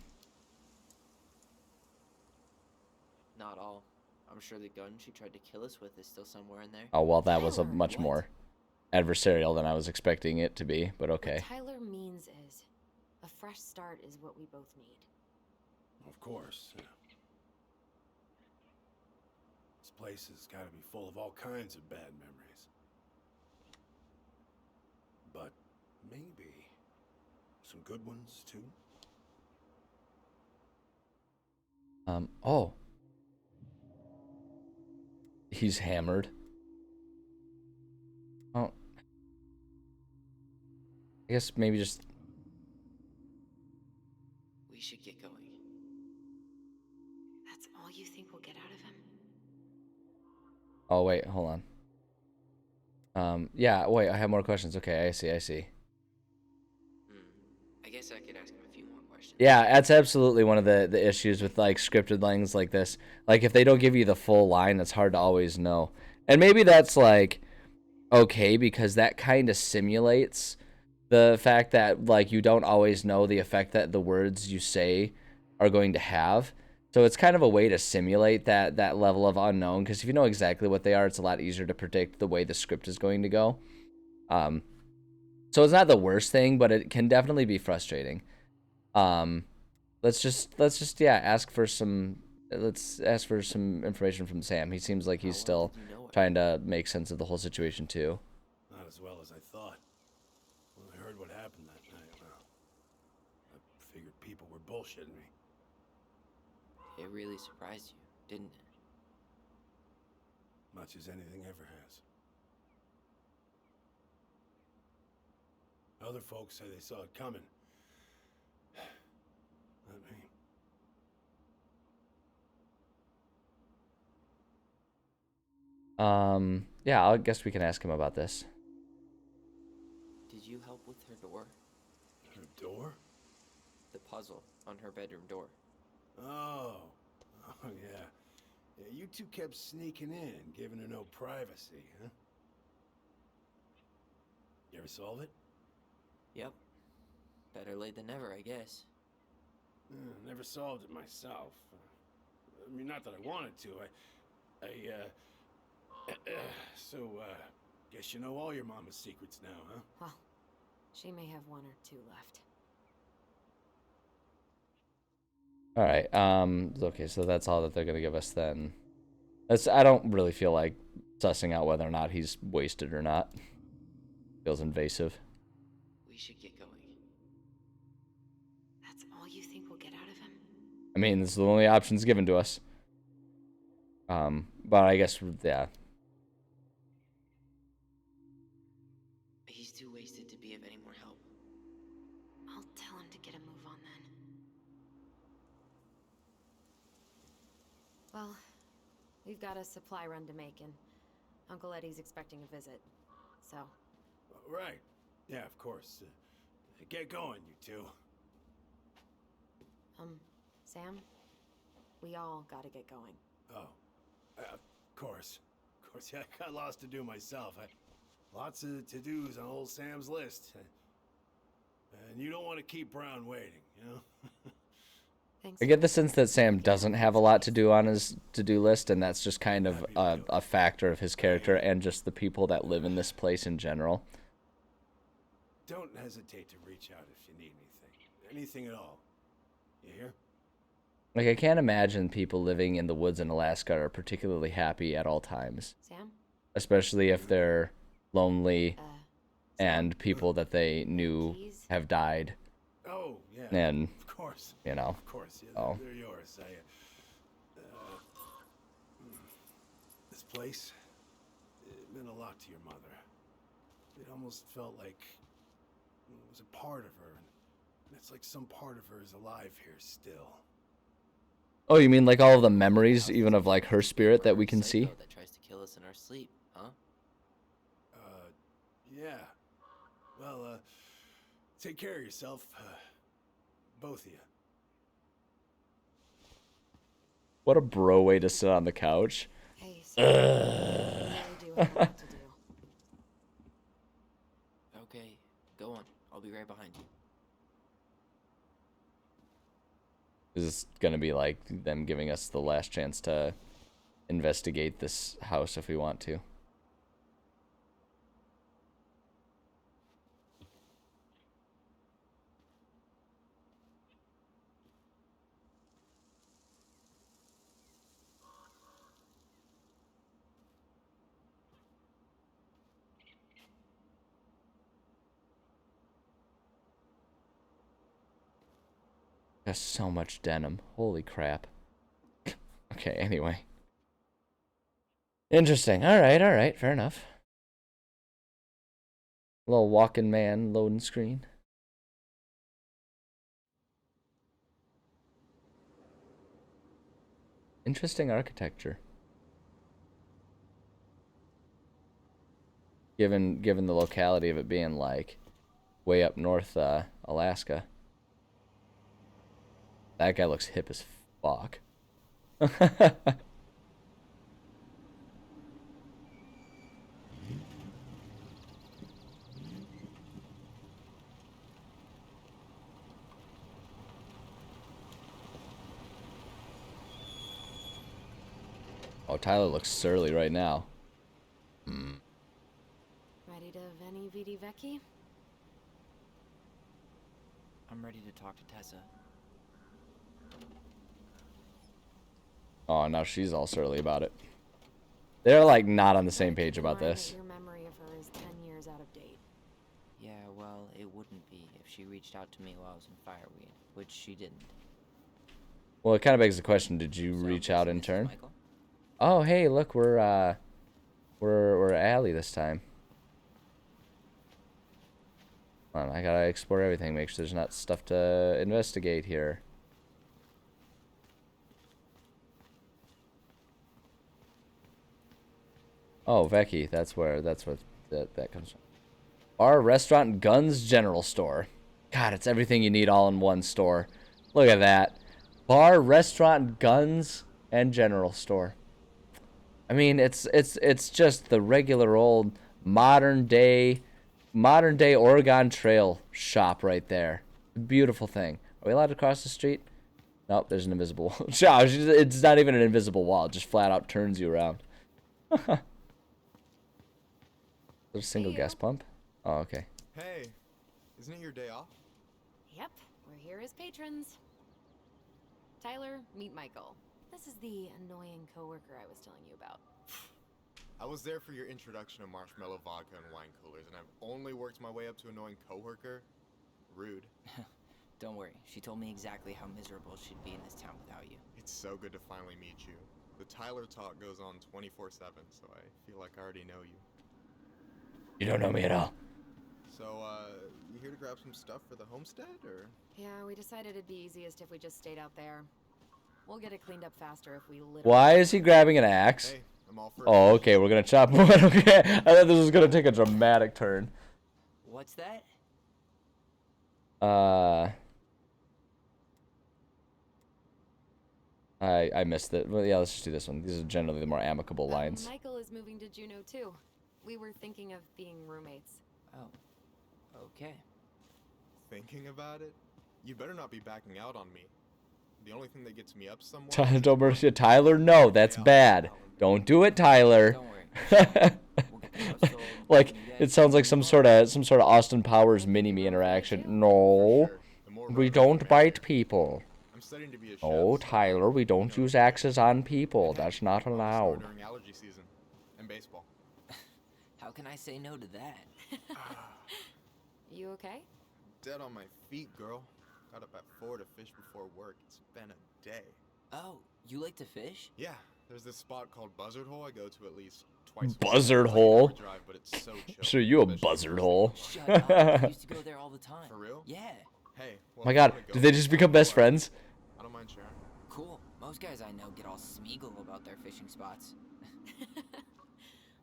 Not all. I'm sure the gun she tried to kill us with is still somewhere in there. Oh, well, that was a Tyler, much what? more adversarial than I was expecting it to be, but okay. What Tyler means is, a fresh start is what we both need. Of course. This place has got to be full of all kinds of bad memories. But maybe some good ones too. Oh. He's hammered. Oh. I guess maybe just... We should get going. That's all you think we'll get out of him? Oh, wait, hold on. Yeah, wait, I have more questions. Okay, I see. I guess I could ask him a few more questions. Yeah, that's absolutely one of the issues with like scripted things like this. Like if they don't give you the full line, it's hard to always know. And maybe that's like okay because that kind of simulates the fact that like you don't always know the effect that the words you say are going to have. So it's kind of a way to simulate that level of unknown because if you know exactly what they are, it's a lot easier to predict the way the script is going to go. So it's not the worst thing, but it can definitely be frustrating. Let's just ask for some information from Sam. He seems like he's How well still did you know her? trying to make sense of the whole situation too. Not as well as I thought. When I heard what happened that night, well, I figured people were bullshitting me. It really surprised you, didn't it? Much as anything ever has. Other folks say they saw it coming. Not me. Yeah, I guess we can ask him about this. Did you help with her door? Her door? The puzzle on her bedroom door. Oh yeah. Yeah, you two kept sneaking in, giving her no privacy, huh? You ever solve it? Yep. Better late than never, I guess. Never solved it myself. I mean, not that I wanted to. Guess you know all your mama's secrets now, huh? Well, she may have one or two left. All right. Okay, so that's all that they're gonna give us then. I don't really feel like sussing out whether or not he's wasted or not. Feels invasive. We should get going. That's all you think we'll get out of him? I mean, this is the only options given to us. But I guess yeah. He's too wasted to be of any more help. I'll tell him to get a move on then. Well, we've got a supply run to make, and Uncle Eddie's expecting a visit. so. Right. Yeah, of course. Get going, you two. Sam? We all gotta get going. Oh, of course. Of course, yeah, I got lots to do myself. Lots of to-dos on old Sam's list. And you don't want to keep Brown waiting, you know? Thanks. I get the sense that Sam doesn't have a lot to do on his to-do list, and that's just kind of a factor of his character and just the people that live in this place in general. Don't hesitate to reach out if you need anything. Anything at all. You hear? Like, I can't imagine people living in the woods in Alaska are particularly happy at all times. Sam? Especially if they're lonely and Sam? people that they knew Keys? have died. Oh, yeah. And, of course. you know. Of course, yeah. Oh. They're yours. This place, it meant a lot to your mother. It almost felt like it was a part of her. And it's like some part of her is alive here still. Oh, you mean like all of the memories, even of like her spirit that we can see? Psycho that tries to kill us in our sleep, huh? Yeah. Well, take care of yourself, both of you. What a bro way to sit on the couch. Hey, Sam. I really do have a lot to do. Okay, go on. I'll be right behind you. Is this gonna be like them giving us the last chance to investigate this house if we want to? There's so much denim. Holy crap. Okay, anyway. Interesting. Alright, fair enough. Little walking man loading screen. Interesting architecture. Given the locality of it being like way up north Alaska. That guy looks hip as fuck. Oh, Tyler looks surly right now. Ready to Veni Vidi Vici? I'm ready to talk to Tessa. Oh, now she's all surly about it. They're like not on the same page about Learn this. that your memory of her is 10 years out of date. Yeah, well, it wouldn't be if she reached out to me while I was in Fireweed, which she didn't. Well, it kind of begs the question: did you So, reach out Mrs. in turn? Michael? Oh, hey, look, we're Allie this time. Hold on, I gotta explore everything, make sure there's not stuff to investigate here. Oh, Vecchi, that's what that comes from. Bar, restaurant, guns, general store. God, it's everything you need all in one store. Look at that. Bar, restaurant, guns, and general store. I mean, it's just the regular old modern day Oregon Trail shop right there. Beautiful thing. Are we allowed to cross the street? Nope, there's an invisible wall. It's not even an invisible wall. It just flat out turns you around. There's a single Hey, gas you. pump? Oh, okay. Hey, isn't it your day off? Yep, we're here as patrons. Tyler, meet Michael. This is the annoying coworker I was telling you about. I was there for your introduction of marshmallow vodka and wine coolers, and I've only worked my way up to annoying coworker. Rude. Don't worry, she told me exactly how miserable she'd be in this town without you. It's so good to finally meet you. The Tyler talk goes on 24/7, so I feel like I already know you. You don't know me at all. So, you here to grab some stuff for the homestead, or? Yeah, we decided it'd be easiest if we just stayed out there. We'll get it cleaned up faster if we literally... Why is he grabbing an axe? Hey, I'm all for Oh, a okay, we're gonna chop wood. Okay, I thought this was gonna take a dramatic turn. What's that? I missed it. Well, yeah, let's just do this one. These are generally the more amicable lines. Michael is moving to Juneau too. We were thinking of being roommates. Oh, okay. Thinking about it? You better not be backing out on me. The only thing that gets me up somewhere. Don't mercy Tyler. No, that's bad. Don't do it, Tyler. Don't worry. We'll get the house sold, Like and you it guys sounds can like some move sort of Austin Powers mini-me interaction. No, Sure, the more we roads, don't the bite better. people. I'm studying to be a chef. Oh, so, Tyler, we don't use axes on people. and heck, That's not I'll store allowed. during allergy season and baseball. How can I say no to that? You okay? Dead on my feet, girl. Got up at 4 to fish before work. It's been a day. Oh, you like to fish? Yeah, there's this spot called Buzzard Hole I go to at least twice a week. Buzzard It's like an hour Hole? drive, but it's so chill, Sure, you a especially buzzard first hole. thing. Shut up. I used to go there all the time. For real? Yeah. Hey, well, My if you God, wanna go, did they just I'll become go best out. friends? I don't mind sharing. Cool. Most guys I know get all smeagol about their fishing spots.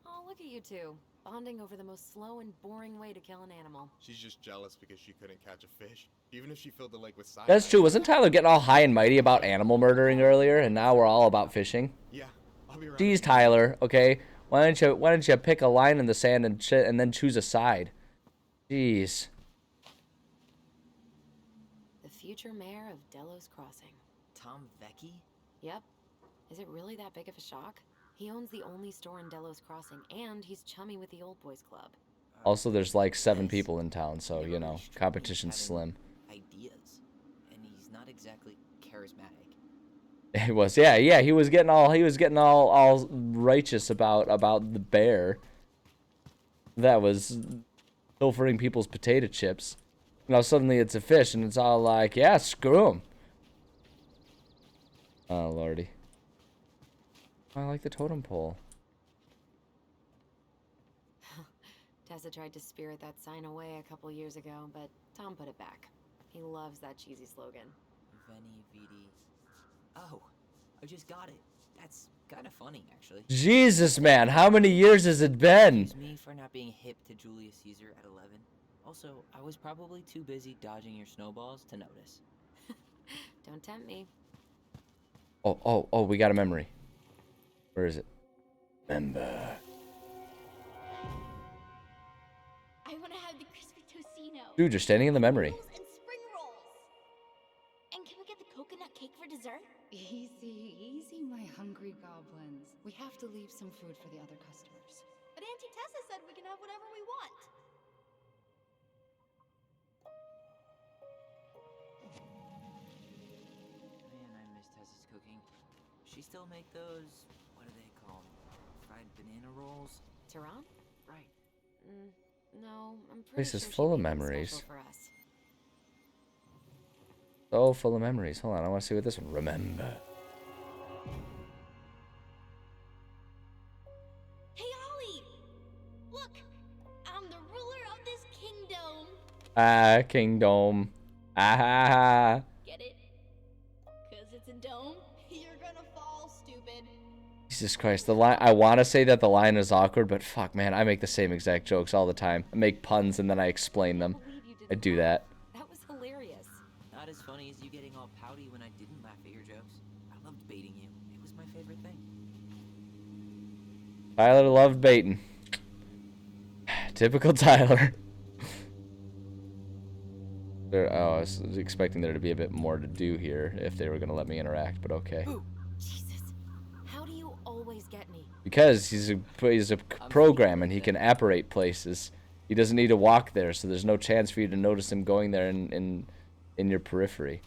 Oh, look at you two. Bonding over the most slow and boring way to kill an animal. She's just jealous because she couldn't catch a fish, even if she filled the lake with cyanide. That's true. Wasn't Tyler getting all high and mighty about animal murdering earlier, and now we're all about fishing? Yeah, I'll be right. Geez, Tyler. Okay, why don't you pick a line in the sand and then choose a side? Jeez. The future mayor of Delos Crossing. Tom Vecchi? Yep. Is it really that big of a shock? He owns the only store in Delos Crossing, and he's chummy with the Old Boys Club. Also, there's like 7 Yes. people in town, so Never you really know, struck me as competition's having slim. Ideas. And he's not exactly charismatic. It was, yeah. He was getting all righteous about the bear that was pilfering people's potato chips. Now suddenly it's a fish, and it's all like, yeah, screw him. Oh lordy. I like the totem pole. Tessa tried to spirit that sign away a couple years ago, but Tom put it back. He loves that cheesy slogan. Veni Vidi. Oh, I just got it. That's kind of funny, actually. Jesus, man, how many years has it been? Excuse me for not being hip to Julius Caesar at 11. Also, I was probably too busy dodging your snowballs to notice. Don't tempt me. Oh, we got a memory. Where is it? Remember. I want to have the crispy tocino. Dude, you're standing in the memory. Rolls and spring rolls. And can we get the coconut cake for dessert? Easy, easy, my hungry goblins. We have to leave some food for the other customers. But Auntie Tessa said we can have whatever we want. Man, I miss Tessa's cooking. She still make those, what do they call them? Fried banana rolls? Tehran? Right. No, I'm pretty Place is sure she full of made them memories. special for us. So full of memories. Hold on, I want to see what this one. Remember. Hey, Ollie! Look! I'm the ruler of this kingdom. Ah, kingdom. Ah. Get it? Because it's a dome? You're gonna fall, stupid. Jesus Christ, the line. I want to say that the line is awkward, but fuck, man, I make the same exact jokes all the time. I make puns and then I explain them. Believe you did I do that. That was hilarious. Not as funny as you getting all pouty when I didn't laugh at your jokes. I loved baiting you. It was my favorite thing. Tyler loved baiting. Typical Tyler. I was expecting there to be a bit more to do here if they were going to let me interact, but okay. Ooh, Jesus. How do you always get me? Because he's a program and he can apparate places. He doesn't need to walk there, so there's no chance for you to notice him going there in your periphery.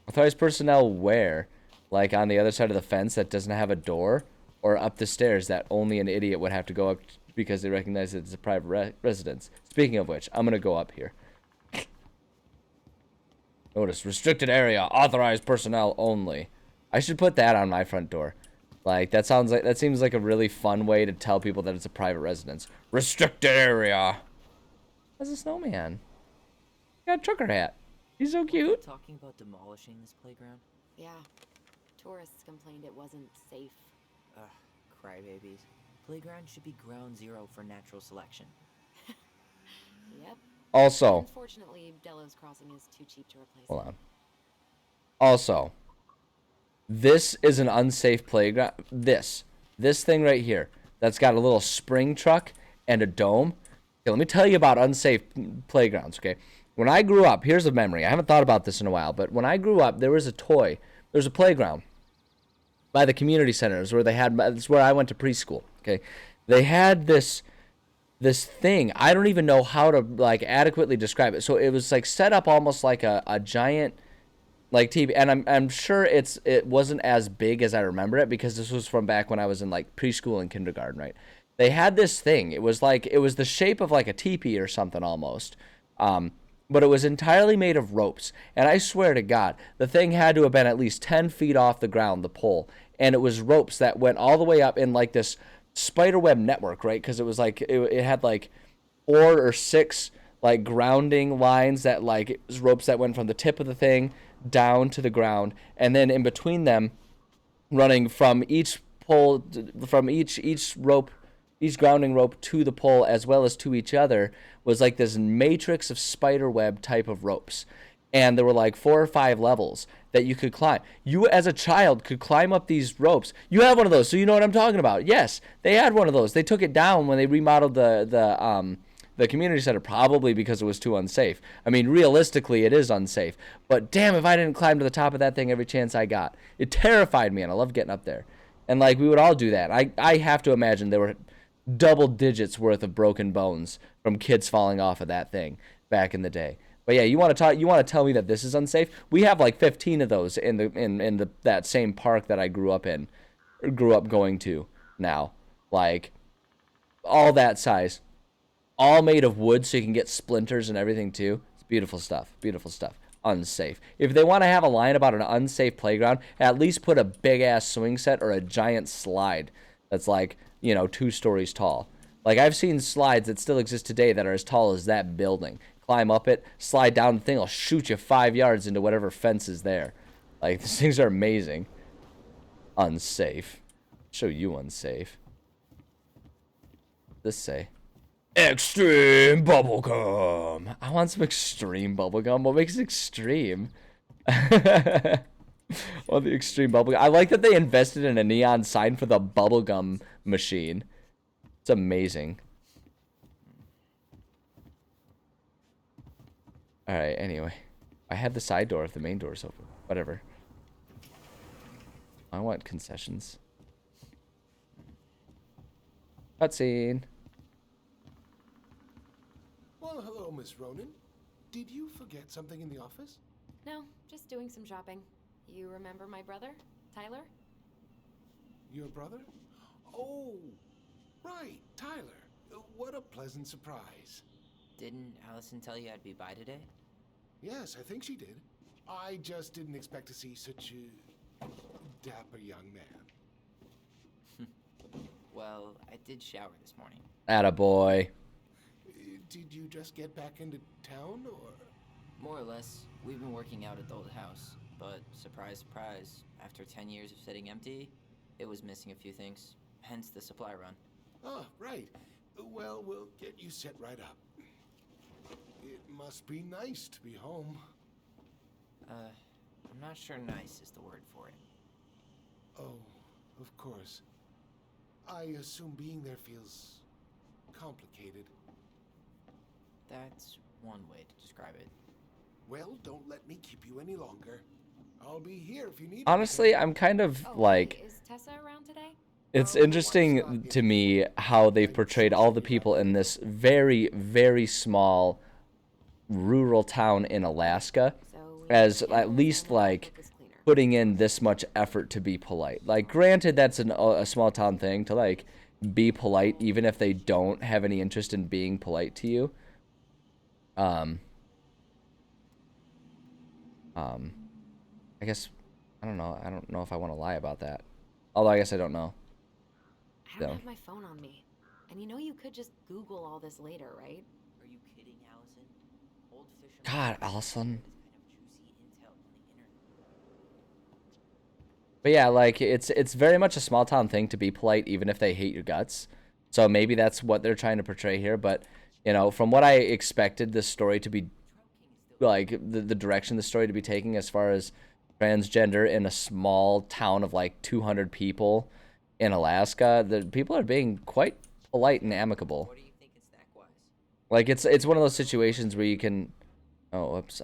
Authorized personnel where? Like on the other side of the fence that doesn't have a door? Or up the stairs that only an idiot would have to go up because they recognize it's a private residence? Speaking of which, I'm going to go up here. Notice, restricted area, authorized personnel only. I should put that on my front door. Like, that seems like a really fun way to tell people that it's a private residence. Restricted area. That's a snowman. He got a trucker hat. He's so cute. talking about demolishing this playground? Yeah. Tourists complained it wasn't safe. Ugh, crybabies. Playground should be ground zero for natural selection. Yep. Also, Unfortunately, Delos Crossing is too cheap to replace hold it. on. Also, this is an unsafe playground. This thing right here that's got a little spring truck and a dome. Okay, let me tell you about unsafe playgrounds, okay? When I grew up, here's a memory. I haven't thought about this in a while, but when I grew up, there was a playground by the community centers where it's where I went to preschool, okay? They had this thing. I don't even know how to like adequately describe it. So it was like set up almost like a giant like TV, and I'm sure it wasn't as big as I remember it because this was from back when I was in like preschool and kindergarten, right? They had this thing. It was the shape of like a teepee or something almost. But it was entirely made of ropes. And I swear to God, the thing had to have been at least 10 feet off the ground, the pole. And it was ropes that went all the way up in like this spiderweb network, right? Because it was like, it had like 4 or 6 like grounding lines that like, it was ropes that went from the tip of the thing down to the ground. And then in between them, running from each pole, from each rope, each grounding rope to the pole as well as to each other was like this matrix of spider web type of ropes. And there were like 4 or 5 levels that you could climb. You as a child could climb up these ropes. You have one of those, so you know what I'm talking about. Yes, they had one of those. They took it down when they remodeled the community center, probably because it was too unsafe. I mean, realistically, it is unsafe. But damn, if I didn't climb to the top of that thing every chance I got. It terrified me, and I loved getting up there. And like we would all do that. I have to imagine there were double digits worth of broken bones from kids falling off of that thing back in the day. But yeah, you want to tell me that this is unsafe? We have like 15 of those in that same park that I grew up going to now. Like all that size. All made of wood so you can get splinters and everything too. It's beautiful stuff. Beautiful stuff. Unsafe. If they want to have a line about an unsafe playground, at least put a big ass swing set or a giant slide that's like, 2 stories tall. Like I've seen slides that still exist today that are as tall as that building. Climb up it, slide down, the thing will shoot you 5 yards into whatever fence is there. Like these things are amazing. Unsafe. Show you unsafe. This say extreme bubblegum. I want some extreme bubblegum. What makes it extreme? Well, the extreme bubblegum. I like that they invested in a neon sign for the bubblegum machine. It's amazing. Alright, anyway. I had the side door if the main door's open. Whatever. I want concessions. Cutscene. Well, hello, Miss Ronan. Did you forget something in the office? No, just doing some shopping. You remember my brother, Tyler? Your brother? Oh, right, Tyler. What a pleasant surprise. Didn't Allison tell you I'd be by today? Yes, I think she did. I just didn't expect to see such a dapper young man. Well, I did shower this morning. Attaboy. Did you just get back into town, or? More or less. We've been working out at the old house, but surprise, surprise, after 10 years of sitting empty, it was missing a few things, hence the supply run. Ah, right. Well, we'll get you set right up. It must be nice to be home. I'm not sure nice is the word for it. Oh, of course. I assume being there feels complicated. That's one way to describe it. Well, don't let me keep you any longer. I'll be here if you need Honestly, anything. I'm kind of Oh, like... Is Tessa around today? It's interesting to me how they've portrayed all the people in this very, very small rural town in Alaska as at least like putting in this much effort to be polite. Like, granted, that's a small town thing to like be polite, even if they don't have any interest in being polite to you. I guess I don't know. I don't know if I want to lie about that. Although I guess I don't know. I don't have my phone on me. And you could just Google all this later, right? Are you kidding, Allison? Old Fisher. God, Allison. But yeah, like it's very much a small town thing to be polite even if they hate your guts. So maybe that's what they're trying to portray here, but you know, from what I expected this story to be like the direction the story to be taking as far as transgender in a small town of like 200 people in Alaska, the people are being quite polite and amicable. What do you think in snack wise? Like it's one of those situations where you can oh, whoops.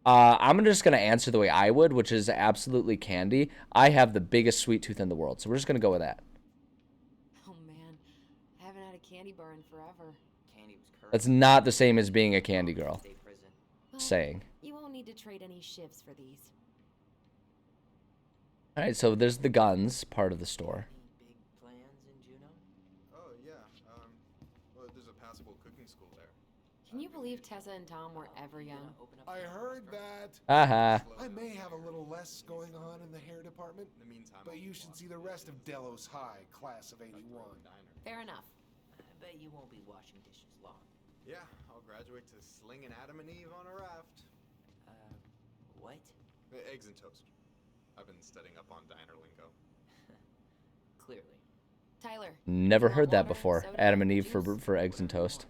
I'm just gonna answer the way I would, which is absolutely candy. I have the biggest sweet tooth in the world, so we're just gonna go with that. Oh man, I haven't had a candy bar in forever. Candy was cursed. That's not the same as being a candy girl. State prison. Well, Saying. You won't need to trade any shifts for these. All right, so there's the guns part of the store. Any big plans in Juneau? Oh yeah. Well, there's a passable cooking school there. Can you believe Tessa and Tom were ever young? Open up I the heard restaurant? that. Aha. I may have a little less going on in the hair department, In the meantime, but you should see the rest of Delos High, class of '81. Fair enough. I bet you won't be washing dishes long. Yeah, I'll graduate to slinging Adam and Eve on a raft. What? Eggs and toast. I've been studying up on diner lingo. Clearly. Tyler. Never want heard that water, before. soda, Adam and Eve juice? for eggs and toast.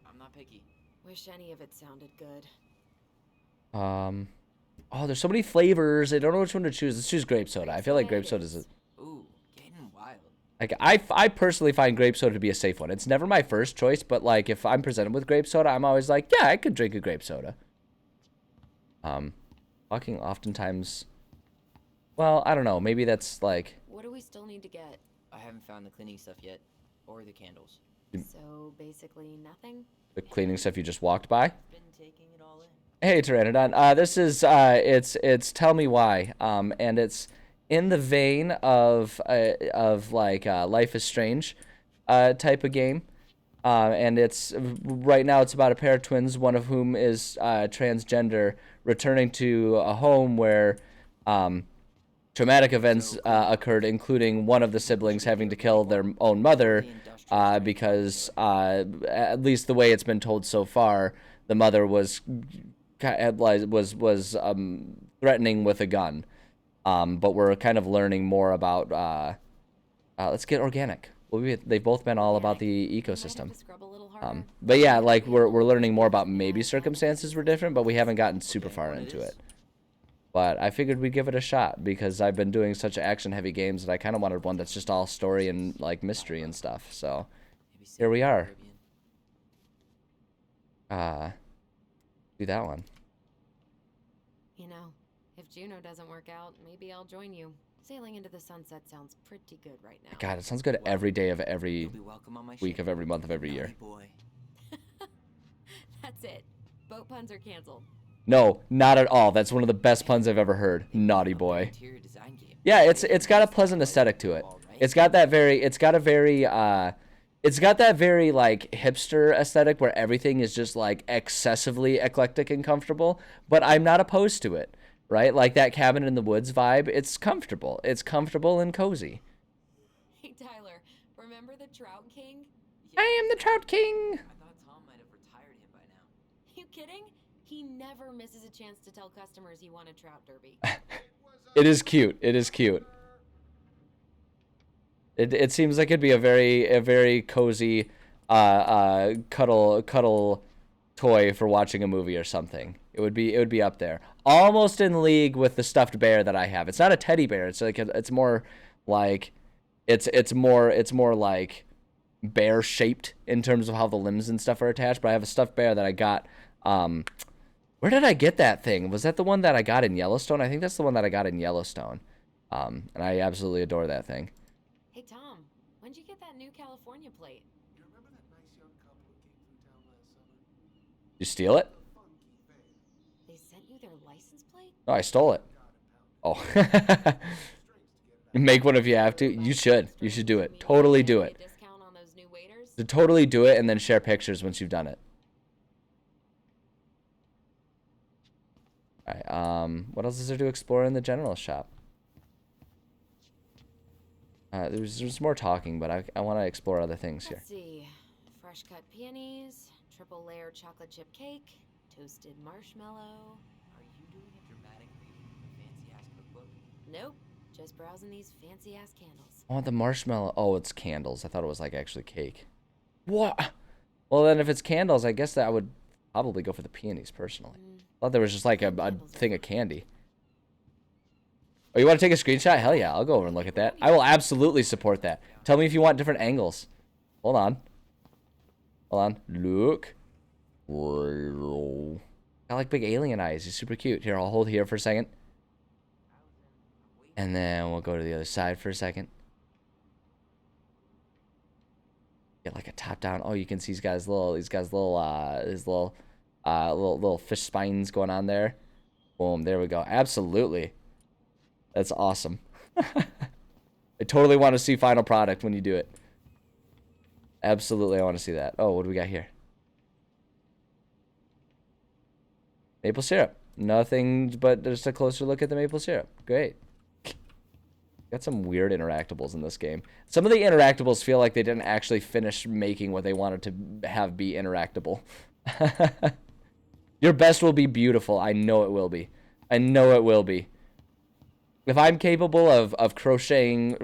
I'm not picky. Wish any of it sounded good. Oh, there's so many flavors. I don't know which one to choose. Let's choose grape soda. I feel like grape soda is Ooh, getting wild. like I personally find grape soda to be a safe one. It's never my first choice, but like if I'm presented with grape soda, I'm always like, yeah, I could drink a grape soda. Fucking oftentimes. Well, I don't know. Maybe that's like. What do we still need to get? I haven't found the cleaning stuff yet, or the candles. So basically nothing? The cleaning stuff you just walked by. Been taking it all in. Hey, Pteranodon. This is it's Tell Me Why. And it's in the vein of like Life is Strange, type of game. And it's right now it's about a pair of twins, one of whom is transgender, returning to a home where traumatic events occurred, including one of the siblings having to kill their own mother. Because at least the way it's been told so far, the mother was threatening with a gun. But we're kind of learning more about. Let's get organic. They've both been all about the ecosystem. But yeah, like we're learning more about maybe circumstances were different, but we haven't gotten super far into it. But I figured we'd give it a shot because I've been doing such action-heavy games that I kind of wanted one that's just all story and like mystery and stuff. So here we are. Do that one. You know, if Juneau doesn't work out, maybe I'll join you. Sailing into the sunset sounds pretty good right now. God, it sounds good every day of every You'll be welcome on my week ship, of every month of every year. naughty boy. That's it. Boat puns are canceled. No, not at all. That's one of the best puns I've ever heard. Naughty boy. Interior design game. Yeah, it's got a pleasant aesthetic to it. It's got that very like hipster aesthetic where everything is just like excessively eclectic and comfortable, but I'm not opposed to it, right? Like that cabin in the woods vibe, it's comfortable. It's comfortable and cozy. Hey, Tyler, remember the Trout King? I am the Trout King. I thought Tom might have retired him by now. You kidding? He never misses a chance to tell customers he won a trout derby. It is cute. It is cute. It seems like it'd be a very cozy cuddle toy for watching a movie or something. It would be up there. Almost in league with the stuffed bear that I have. It's not a teddy bear. It's like it's more like it's more like bear shaped in terms of how the limbs and stuff are attached, but I have a stuffed bear that I got where did I get that thing? Was that the one that I got in Yellowstone? I think that's the one that I got in Yellowstone. And I absolutely adore that thing. Hey, Tom, when'd you get that new California plate? You remember that nice young couple who came through town last summer? You steal it? They sent you their license plate? No, I stole it. Oh. Make one if you have to. You should. You should do it. Totally do it. Discount on those new waiters? To totally do it and then share pictures once you've done it. Alright, what else is there to explore in the general shop? There's more talking, but I want to explore other things here. Let's see. Fresh cut peonies, triple layer chocolate chip cake, toasted marshmallow. Are you doing a dramatic reading from a fancy ass cookbook? Nope. Just browsing these fancy ass candles. I want the marshmallow. Oh, it's candles. I thought it was like actually cake. What? Well, then if it's candles, I guess that I would probably go for the peonies personally. I thought there was just like a thing of candy. Oh, you want to take a screenshot? Hell yeah, I'll go over and look at that. I will absolutely support that. Tell me if you want different angles. Hold on. Hold on. Look. Got like big alien eyes. He's super cute. Here, I'll hold here for a second. And then we'll go to the other side for a second. Get like a top down. Oh, you can see he's got his little little fish spines going on there. Boom, there we go. Absolutely. That's awesome. I totally want to see final product when you do it. Absolutely, I want to see that. Oh, what do we got here? Maple syrup. Nothing but just a closer look at the maple syrup. Great. Got some weird interactables in this game. Some of the interactables feel like they didn't actually finish making what they wanted to have be interactable. Your best will be beautiful. I know it will be. I know it will be. If I'm capable of crocheting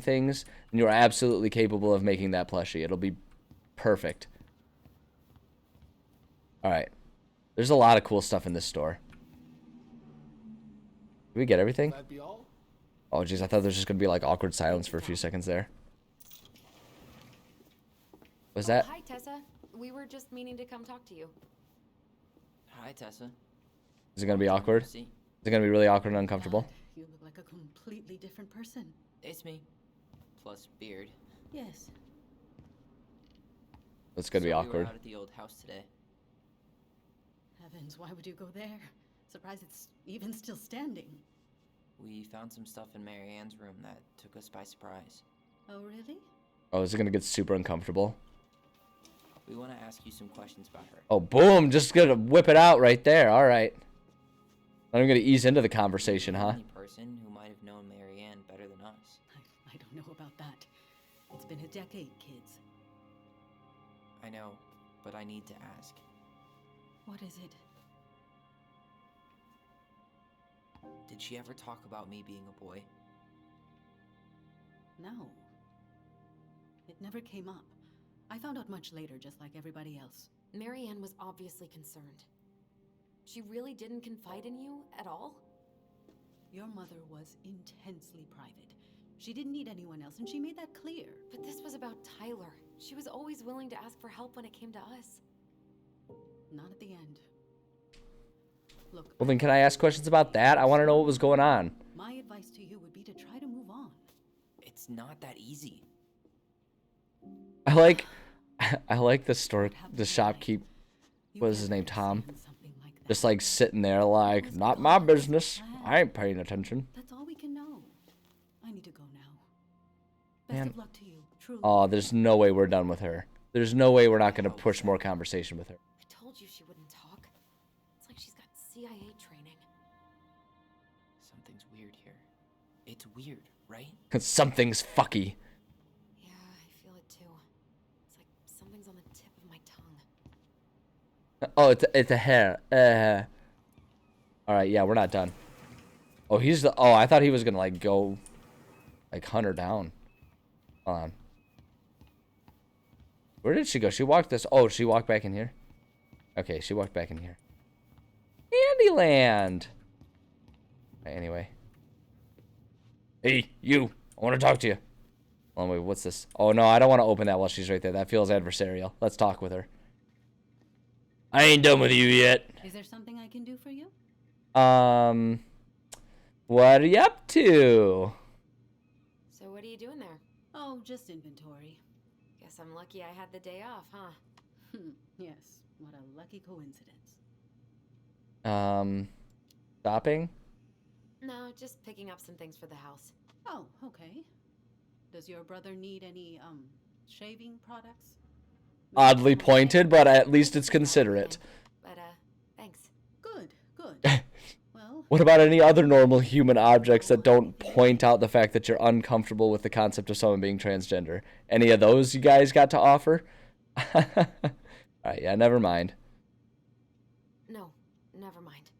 things, then you're absolutely capable of making that plushie. It'll be perfect. Alright. There's a lot of cool stuff in this store. Did we get everything? That be all? Oh, jeez, I thought there was just going to be, like, awkward silence for a few seconds there. Was that? Hi, Tessa. We were just meaning to come talk to you. Hi, Tessa. Is it going to be awkward? Is it going to be really awkward and uncomfortable? You look like a completely different person. It's me. Plus beard. Yes. It's going to be We awkward. were out at the old house today. Heavens, why would you go there? Surprised it's even still standing. We found some stuff in Mary Ann's room that took us by surprise. Oh, really? Oh, is it going to get super uncomfortable? We want to ask you some questions about her. Oh, boom. Just going to whip it out right there. All right. I'm going to ease into the conversation, huh? The only person who might have known Mary Ann better than us. I don't know about that. It's been a decade, kids. I know, but I need to ask. What is it? Did she ever talk about me being a boy? No. It never came up. I found out much later, just like everybody else. Mary Ann was obviously concerned. She really didn't confide in you at all? Your mother was intensely private. She didn't need anyone else, and she made that clear. But this was about Tyler. She was always willing to ask for help when it came to us. Not at the end. Look. Well, then can I ask questions about that? I want to know what was going on. My advice to you would be to try to move on. It's not that easy. I like the store, the shopkeep. What is his name? Tom. Just like sitting there, like, not my business. I ain't paying attention. That's all we can know. I need to go now. Best Man. of luck to you, truly. Oh, there's no way we're done with her. There's no way we're not going to push more conversation with her. I told you she wouldn't talk. It's like she's got CIA training. Something's weird here. It's weird, right? Something's fucky. Yeah, I feel it too. It's like something's on the tip of my tongue. Oh, it's a hair. All right, yeah, we're not done. Oh, oh, I thought he was gonna like go, like hunt her down. Hold on. Where did she go? She walked this. Oh, she walked back in here. Okay, she walked back in here. Candyland. Anyway. Hey, you. I want to talk to you. Oh, wait, what's this? Oh, no, I don't want to open that while she's right there. That feels adversarial. Let's talk with her. I ain't done with you yet. Is there something I can do for you? What are you up to? So what are you doing there? Oh, just inventory. Guess I'm lucky I had the day off, huh? Yes, what a lucky coincidence. Shopping? No, just picking up some things for the house. Oh, okay. Does your brother need any, shaving products? Oddly pointed, but at least it's considerate. But, thanks. Good. Well... What about any other normal human objects that don't point out the fact that you're uncomfortable with the concept of someone being transgender? Any of those you guys got to offer? Alright, yeah, never mind. No, never mind.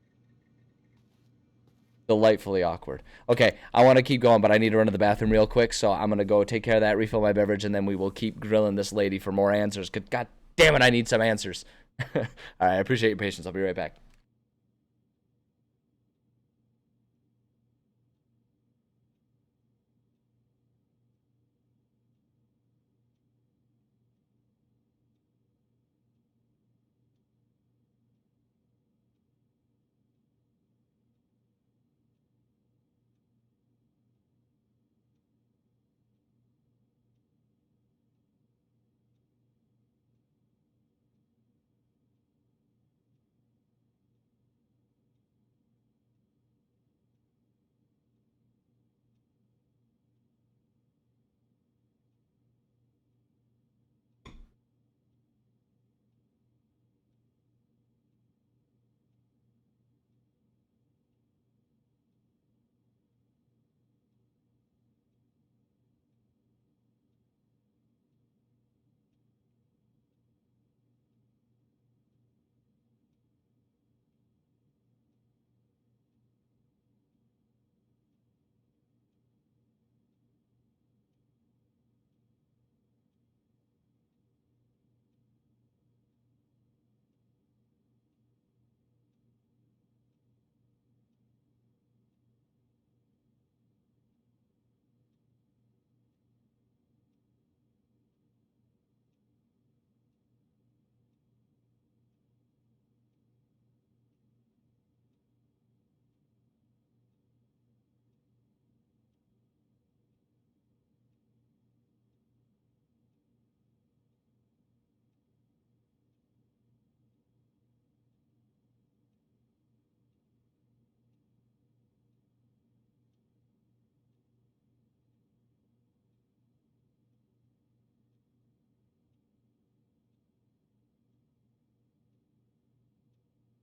Delightfully awkward. Okay, I want to keep going, but I need to run to the bathroom real quick, so I'm going to go take care of that, refill my beverage, and then we will keep grilling this lady for more answers. God damn it, I need some answers. All right, I appreciate your patience. I'll be right back.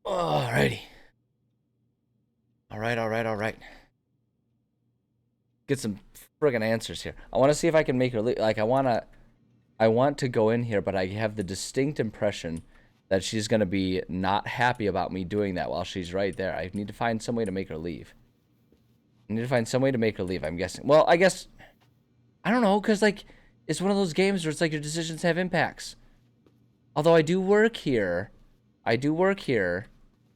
Alrighty. All right. Get some friggin' answers here. I want to see if I can make her like I want to go in here, but I have the distinct impression that she's gonna be not happy about me doing that while she's right there. I need to find some way to make her leave. I'm guessing. Well, I guess I don't know, cause like it's one of those games where it's like your decisions have impacts. Although I do work here,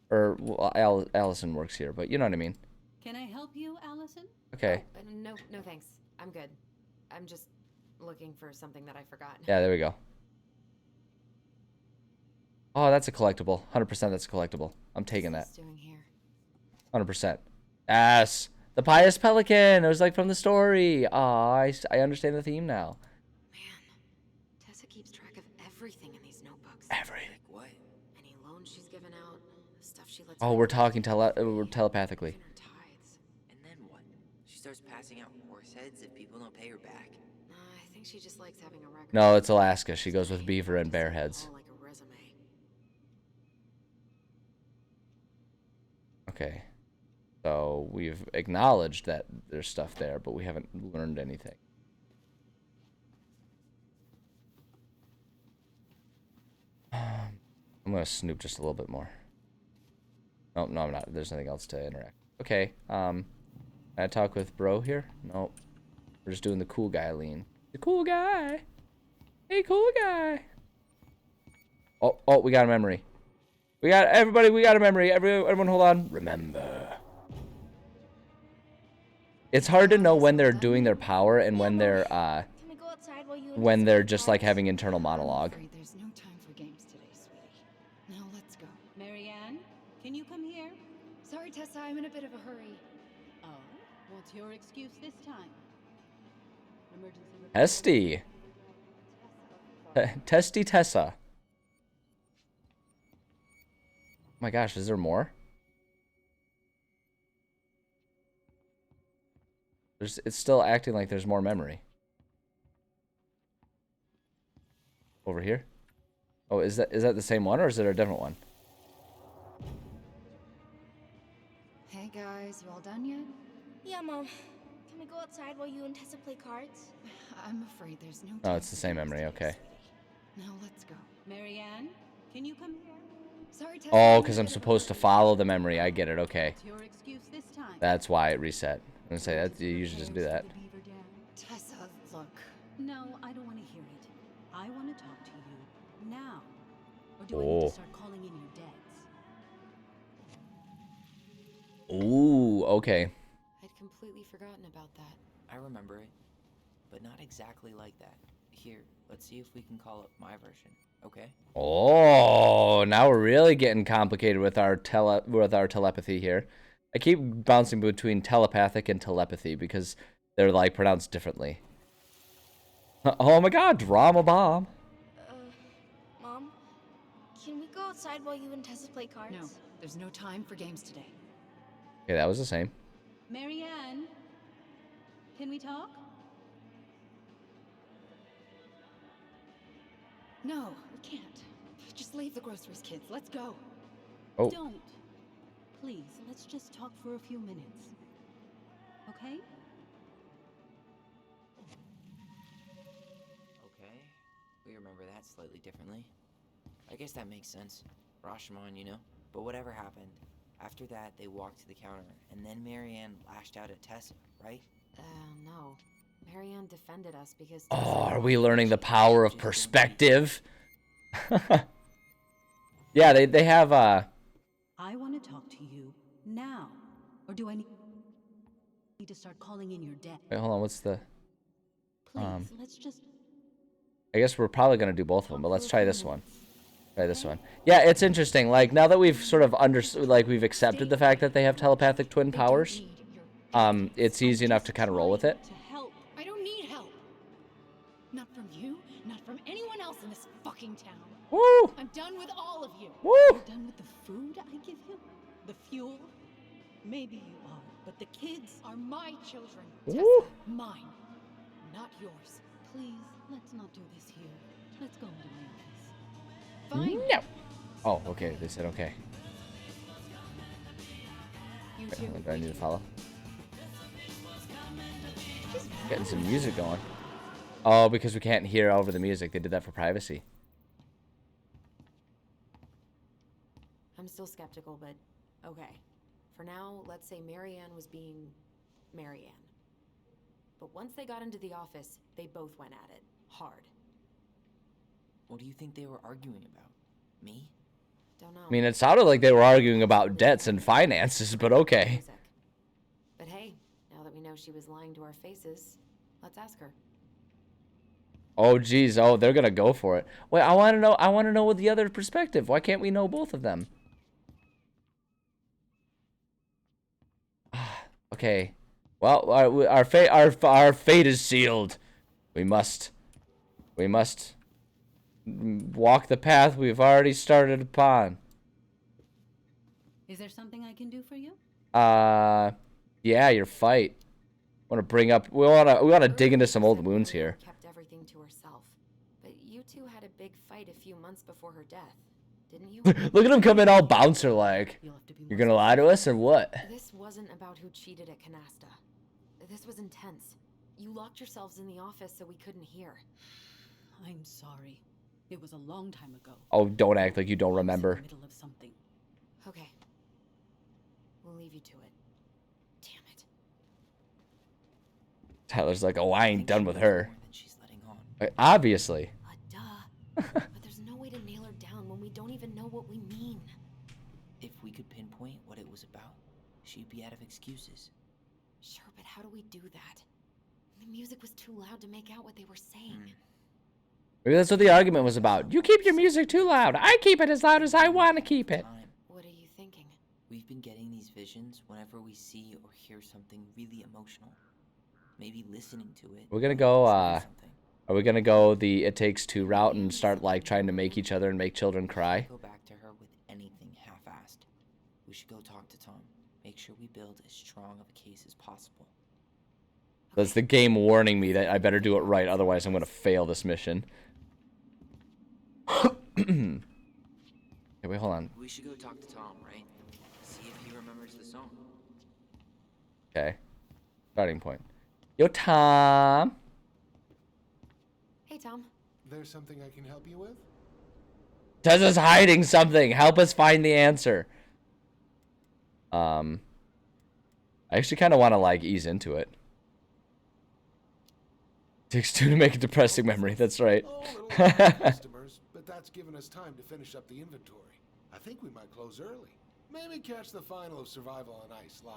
or well, Allison works here, but you know what I mean. Can I help you, Allison? Okay. Oh, no thanks. I'm good. I'm just looking for something that I forgot. Yeah, there we go. Oh, that's a collectible. 100% that's a collectible. I'm taking that. 100%. Yes. The Pious Pelican. It was like from the story. Aw, I understand the theme now. Man, Tessa keeps track of everything in these notebooks. Everything. Like what? Any loans she's given out, the stuff she lets. Oh, we're talking telepathically. And then what? She starts passing out horse heads if people don't pay her back. I think she just likes having a record. No, it's Alaska. She goes with beaver and bear heads. Like a resume. Okay. So we've acknowledged that there's stuff there, but we haven't learned anything. I'm gonna snoop just a little bit more. Oh, no, I'm not. There's nothing else to interact. Okay. Can I talk with bro here? Nope. We're just doing the cool guy lean. The cool guy. Hey, cool guy. Oh, we got a memory. We got a memory. Everyone hold on. Remember. It's hard to know when they're doing their power and when they're just like having internal monologue. There's no time for games today, sweetie. Now let's go. Marianne, can you come here? Sorry, Tessa, I'm in a bit of a hurry. Oh, what's your excuse this time? Emergency. Testy. Testy Tessa. Oh my gosh, is there more? It's still acting like there's more memory. Over here? Oh, is that the same one or is it a different one? Hey guys, you all done yet? Yeah, Mom. Can we go outside while you and Tessa play cards? I'm afraid there's no Oh, it's the same memory, okay. Now let's go. Marianne, can you come here? Sorry, Tessa, Oh, I'm because in a I'm bit of a supposed to hurry. follow the memory. I get it. Okay. What's your excuse this time? That's why it reset. I'm gonna say that you usually doesn't do that. Tessa, look. No, I don't want to hear it. I want to talk to you now. Or do I need Oh. to start calling in your debts? Ooh, okay. I'd completely forgotten about that. I remember it, but not exactly like that. Here, let's see if we can call up my version, okay? Oh, now we're really getting complicated with our telepathy here. I keep bouncing between telepathic and telepathy because they're like pronounced differently. Oh my god, drama bomb. Mom, can we go outside while you and Tessa play cards? No, there's no time for games today. Okay, that was the same. Marianne, can we talk? No, we can't. Just leave the groceries, kids. Let's go. Oh. Don't. Please, let's just talk for a few minutes. Okay? Okay, we remember that slightly differently. I guess that makes sense. Rashomon, you know? But whatever happened, after that they walked to the counter, and then Marianne lashed out at Tessa, right? No. Marianne defended us because... Oh, are we learning the power of perspective? Yeah, they have I want to talk to you now. Or do I need to start calling in your debt? wait, hold on, what's the Please, let's just... I guess we're probably gonna do both of them, but let's try this one. Try this one. Yeah, it's interesting. Like now that we've sort of we've accepted the fact that they have telepathic twin powers, it's easy enough to kind of roll with it. I don't need help. Not from you, not from anyone else in this fucking town. Woo! I'm done with all of you. Woo! Done with the food I give him? The fuel? Maybe you are, but the kids Are my children, Woo! Tessa. Mine, not yours. Please, let's not do this here. Let's go into my office. Fine. No. Oh, okay. They said okay. You Okay, two. do I need to follow? Getting some music going. Oh, because we can't hear over the music. They did that for privacy. I'm still skeptical, but okay. For now, let's say Marianne was being Marianne. But once they got into the office, they both went at it. Hard. What do you think they were arguing about? Me? Don't know. I mean, it sounded like they were arguing about debts and finances, but okay. Music. But hey, now that we know she was lying to our faces, let's ask her. Oh, geez. Oh, they're gonna go for it. Wait, I want to know what the other perspective. Why can't we know both of them? Okay. Well, our fate is sealed. We must walk the path we've already started upon. Is there something I can do for you? Yeah, your fight. Want to bring up? We want to dig into some old wounds here. Kept everything to herself, but you two had a big fight a few months before her death, didn't you? Look at him come in all bouncer like. You're gonna lie to us or what? This wasn't about who cheated at Canasta. This was intense. You locked yourselves in the office so we couldn't hear. I'm sorry. It was a long time ago. Oh, don't act like you don't remember. In the middle of something. Okay. We'll leave you to it. Damn it. Tyler's like, oh, I ain't done with her. More than she's letting on. Obviously. Duh. But there's no way to nail her down when we don't even know what we mean. If we could pinpoint what it was about, she'd be out of excuses. Sure, but how do we do that? The music was too loud to make out what they were saying. Maybe that's what the argument was about. You keep your music too loud. I keep it as loud as I want to keep it. Time. What are you thinking? We've been getting these visions whenever we see or hear something really emotional. Maybe listening to it. We're gonna go, triggers something. are we gonna go the It Takes Two route and start, like, trying to make each other and make children cry? Go back to her with anything half-assed. We should go talk to Tom. Make sure we build as strong of a case as possible. That's the game warning me that I better do it right, otherwise I'm gonna fail this mission. Okay, wait, hold on. We should go talk to Tom, right? See if he remembers the song. Okay. Starting point. Yo, Tom. Hey, Tom. There's something I can help you with? Tessa's hiding something. Help us find the answer. I actually kind of want to like ease into it. Takes 2 to make a depressing memory. That's right. Oh, a little hard customers, but that's given us time to finish up the inventory. I think we might close early. Maybe catch the final of Survival on Ice live.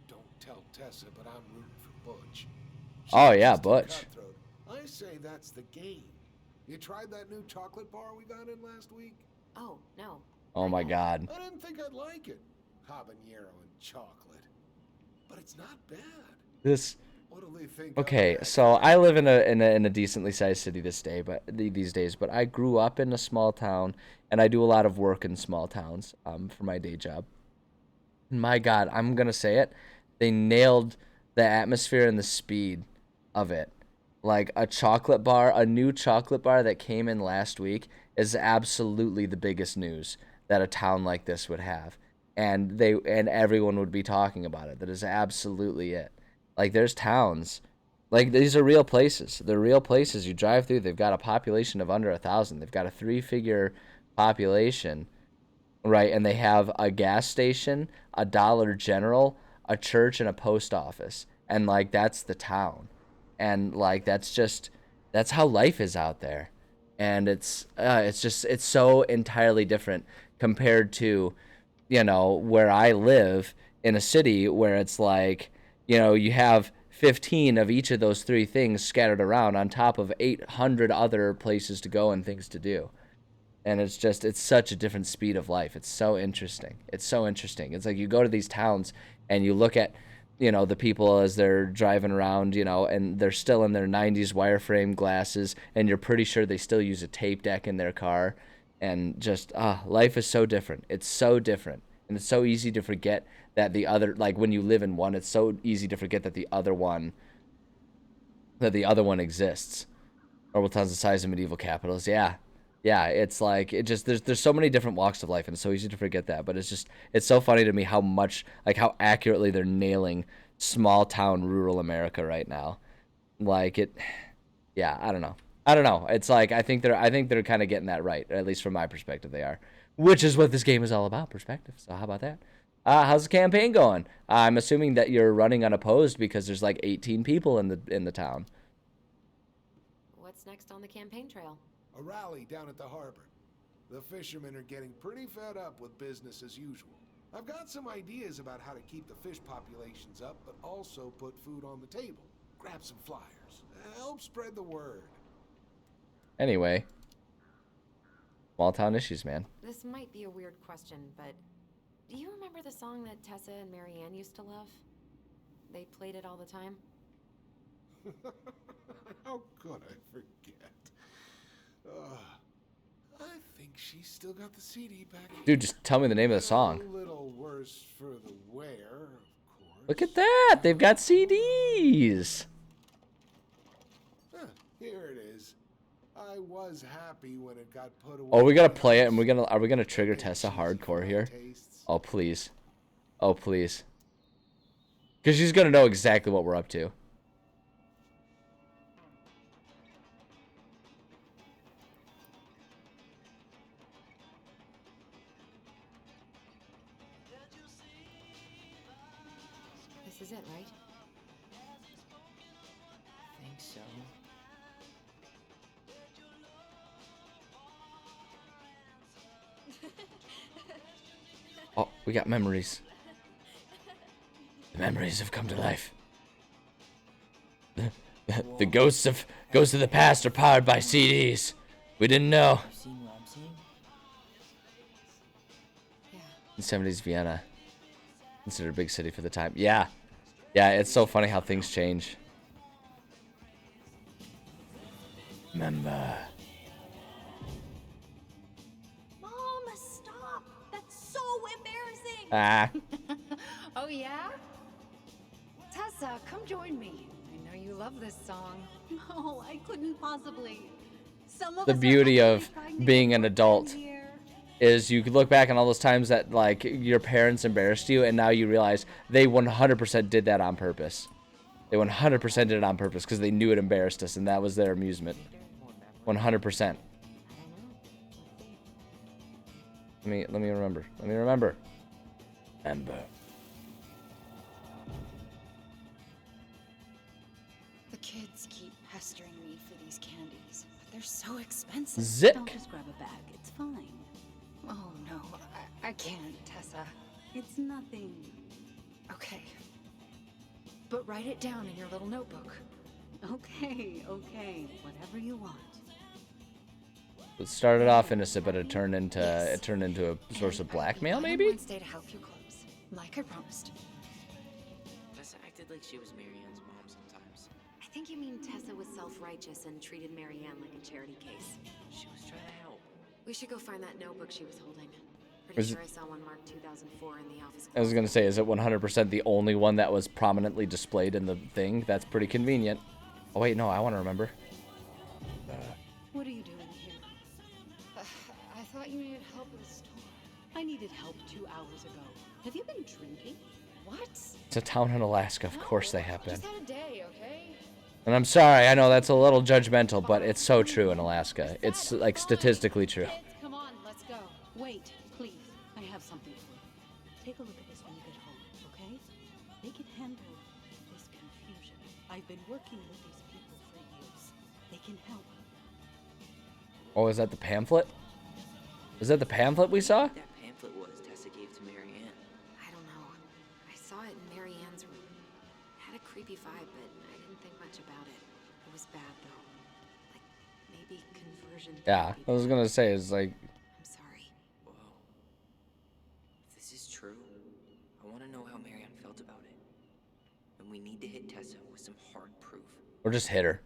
Don't tell Tessa, but I'm rooting for Butch. Oh yeah, She's just a Butch. cutthroat. I say that's the game. You tried that new chocolate bar we got in last week? Oh, no. Oh my God. I didn't think I'd like it. Habanero and chocolate. But it's not bad. This. What'll they think? Okay, so I live in a decently sized city these days, but I grew up in a small town, and I do a lot of work in small towns for my day job. My God, I'm gonna say it, they nailed the atmosphere and the speed of it. Like a new chocolate bar that came in last week is absolutely the biggest news that a town like this would have, and everyone would be talking about it. That is absolutely it. Like there's towns, like these are real places. They're real places. You drive through. They've got a population of under 1,000. They've got a 3-figure population, right? And they have a gas station, a Dollar General, a church, and a post office. And like that's the town, and like that's how life is out there. And it's so entirely different compared to, where I live in a city where it's like, you have 15 of each of those 3 things scattered around on top of 800 other places to go and things to do. And it's such a different speed of life. It's so interesting. It's like you go to these towns and you look at, the people as they're driving around, and they're still in their 90s wireframe glasses, and you're pretty sure they still use a tape deck in their car. And just, life is so different. It's so different. And it's so easy to forget that the other, like when you live in one, it's so easy to forget that the other one exists. Orbital towns the size of medieval capitals. Yeah, it's like there's so many different walks of life, and it's so easy to forget that. But it's so funny to me how how accurately they're nailing small town rural America right now. Like it, yeah, I don't know. It's like I think they're kind of getting that right, or at least from my perspective they are, which is what this game is all about, perspective. So how about that? How's the campaign going? I'm assuming that you're running unopposed because there's like 18 people in the town. What's next on the campaign trail? A rally down at the harbor. The fishermen are getting pretty fed up with business as usual. I've got some ideas about how to keep the fish populations up, but also put food on the table. Grab some flyers. Help spread the word. Anyway. Small town issues, man. This might be a weird question, but do you remember the song that Tessa and Marianne used to love? They played it all the time. How could I forget? I think she's still got the CD back. Dude, just tell me the name of the song. A little worse for the wear, of course. Look at that! They've got CDs. Here it is. I was happy when it got put away. Oh, we gotta play it, and are we gonna trigger Tessa hardcore here? Oh please, oh please, because she's gonna know exactly what we're up to. This is it, right? I think so. Oh, we got memories. The memories have come to life. The ghosts of the past are powered by CDs. We didn't know. You seen what I'm seeing? Yeah. In 70s Vienna, considered a big city for the time. Yeah, it's so funny how things change. Remember. Mom, stop! That's so embarrassing! Ah. Oh, yeah? Tessa, come join me. I know you love this song. No, I couldn't possibly. Some of The us are beauty actually of trying to being get an more adult friends here. is you could look back on all those times that like your parents embarrassed you, and now you realize they 100% did that on purpose. They 100% did it on purpose because they knew it embarrassed us, and that was their amusement. 100%. Let me remember. Let me remember. Remember. The kids keep pestering me for these candies, but they're so expensive. Zick. Don't just grab a bag. It's fine. Oh no, I can't, Tessa. It's nothing. Okay. But write it down in your little notebook. Okay, okay. Whatever you want. It started off innocent, but it turned into Yes. a source of blackmail, And maybe? Wednesday to help you close, like I promised. Tessa acted like she was Marianne's mom sometimes. I think you mean Tessa was self-righteous and treated Marianne like a charity case. She was trying to help. We should go find that notebook she was holding. Is Pretty it- sure I saw one marked 2004 in the office. I was gonna say, is it 100% the only one that was prominently displayed in the thing? That's pretty convenient. Oh wait, no, I want to remember. What are you doing here? I thought you needed help with the store. I needed help 2 hours ago. Have you been drinking? What? It's a town in Alaska, of course they have been. Just had a day, okay? And I'm sorry, I know that's a little judgmental, but it's so true in Alaska. It's like statistically true. Kids, come on, let's go. Wait, please. I have something for you. Take a look at this when you get home, okay? They can handle this confusion. I've been working with these people for years. They can help. Oh, is that the pamphlet? Is that the pamphlet we saw? That pamphlet was Tessa gave to Marianne. I don't know. I saw it in Marianne's room. Had a creepy vibe, but I didn't think much about it. It was bad though. Like maybe conversion Yeah, therapy. I was gonna say, it's like, I'm sorry. Whoa. If this is true, I want to know how Marianne felt about it. And we need to hit Tessa with some hard proof. or just hit her.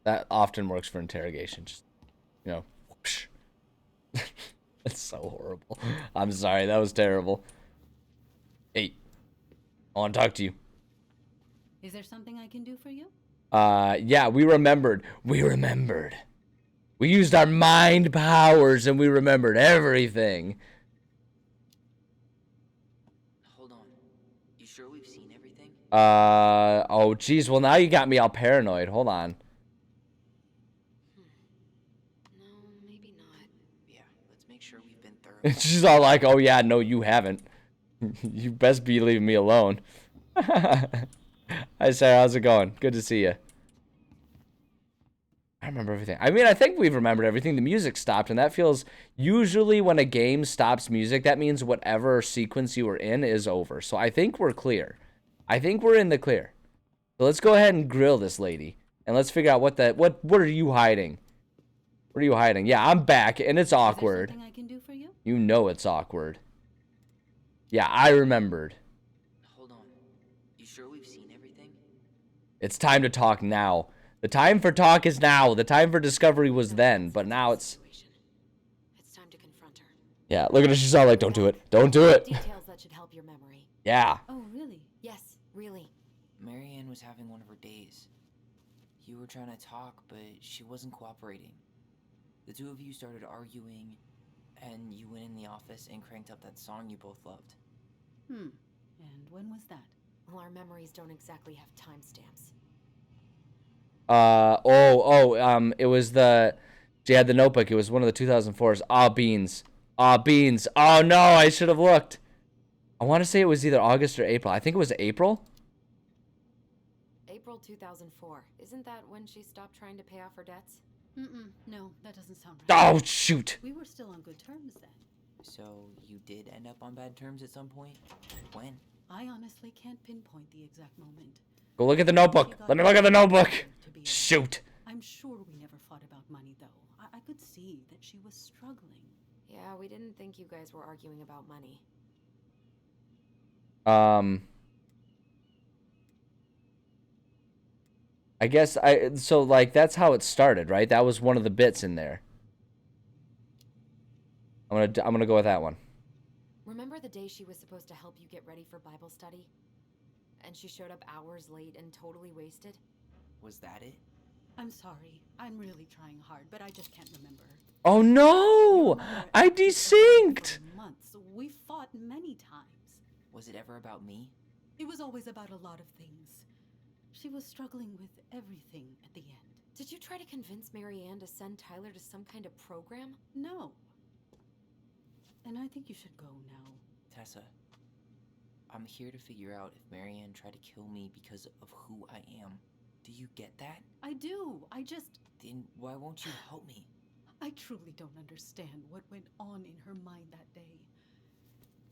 That often works for interrogation. Just, you know, whoosh. That's so horrible. I'm sorry, that was terrible. Hey, I want to talk to you. Is there something I can do for you? Yeah, we remembered. We remembered. We used our mind powers and we remembered everything. Hold on. You sure we've seen everything? Oh, geez. Well, now you got me all paranoid. Hold on. No, maybe not. Yeah, let's make sure we've been thorough. She's all like, oh, yeah, no, you haven't. You best be leaving me alone. Hi, Sarah. How's it going? Good to see you. I remember everything. I mean, I think we've remembered everything. The music stopped, and that feels... Usually when a game stops music, that means whatever sequence you were in is over. So I think we're clear. I think we're in the clear. So let's go ahead and grill this lady. And let's figure out what are you hiding? What are you hiding? Yeah, I'm back, and it's awkward. Is there something I can do for you? You know it's awkward. Yeah, I remembered. Hold on. You sure we've seen everything? It's time to talk now. The time for talk is now. The time for discovery was then, but now it's... It's time to confront her. Yeah, look at her. She's all like, don't do it. Don't do it. Details that should help your memory. Yeah. Oh, really? Yes, really. Marianne was having one of her days. You were trying to talk, but she wasn't cooperating. The two of you started arguing, and you went in the office and cranked up that song you both loved. And when was that? Well, our memories don't exactly have timestamps. It was she had the notebook. It was one of the 2004s. Ah, beans. Ah, beans. Oh, no, I should have looked. I want to say it was either August or April. I think it was April. April 2004. Isn't that when she stopped trying to pay off her debts? No, that doesn't sound right. Oh, shoot. We were still on good terms then. So, you did end up on bad terms at some point? When? I honestly can't pinpoint the exact moment. Go look at the notebook. Let me look at the notebook. Shoot. I'm sure we never fought about money, though. I could see that she was struggling. Yeah, we didn't think you guys were arguing about money. I guess so like that's how it started, right? That was one of the bits in there. I'm gonna go with that one. Remember the day she was supposed to help you get ready for Bible study? And she showed up hours late and totally wasted? Was that it? I'm sorry. I'm really trying hard, but I just can't remember. Oh no! I desynced. For months. We fought many times. Was it ever about me? It was always about a lot of things. She was struggling with everything at the end. Did you try to convince Marianne to send Tyler to some kind of program? No. And I think you should go now. Tessa, I'm here to figure out if Marianne tried to kill me because of who I am. Do you get that? I do. Then why won't you help me? I truly don't understand what went on in her mind that day.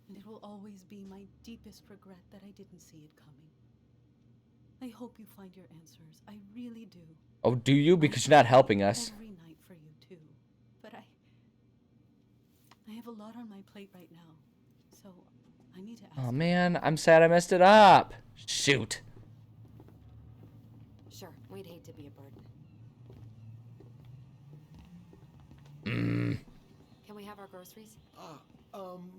And it will always be my deepest regret that I didn't see it coming. I hope you find your answers. I really do. Oh, do you? Because you're not helping us. Every night for you too. But I have a lot on my plate right now. So I need to ask. Oh man, I'm sad I messed it up. Shoot. Sure, we'd hate to be a burden. Can we have our groceries?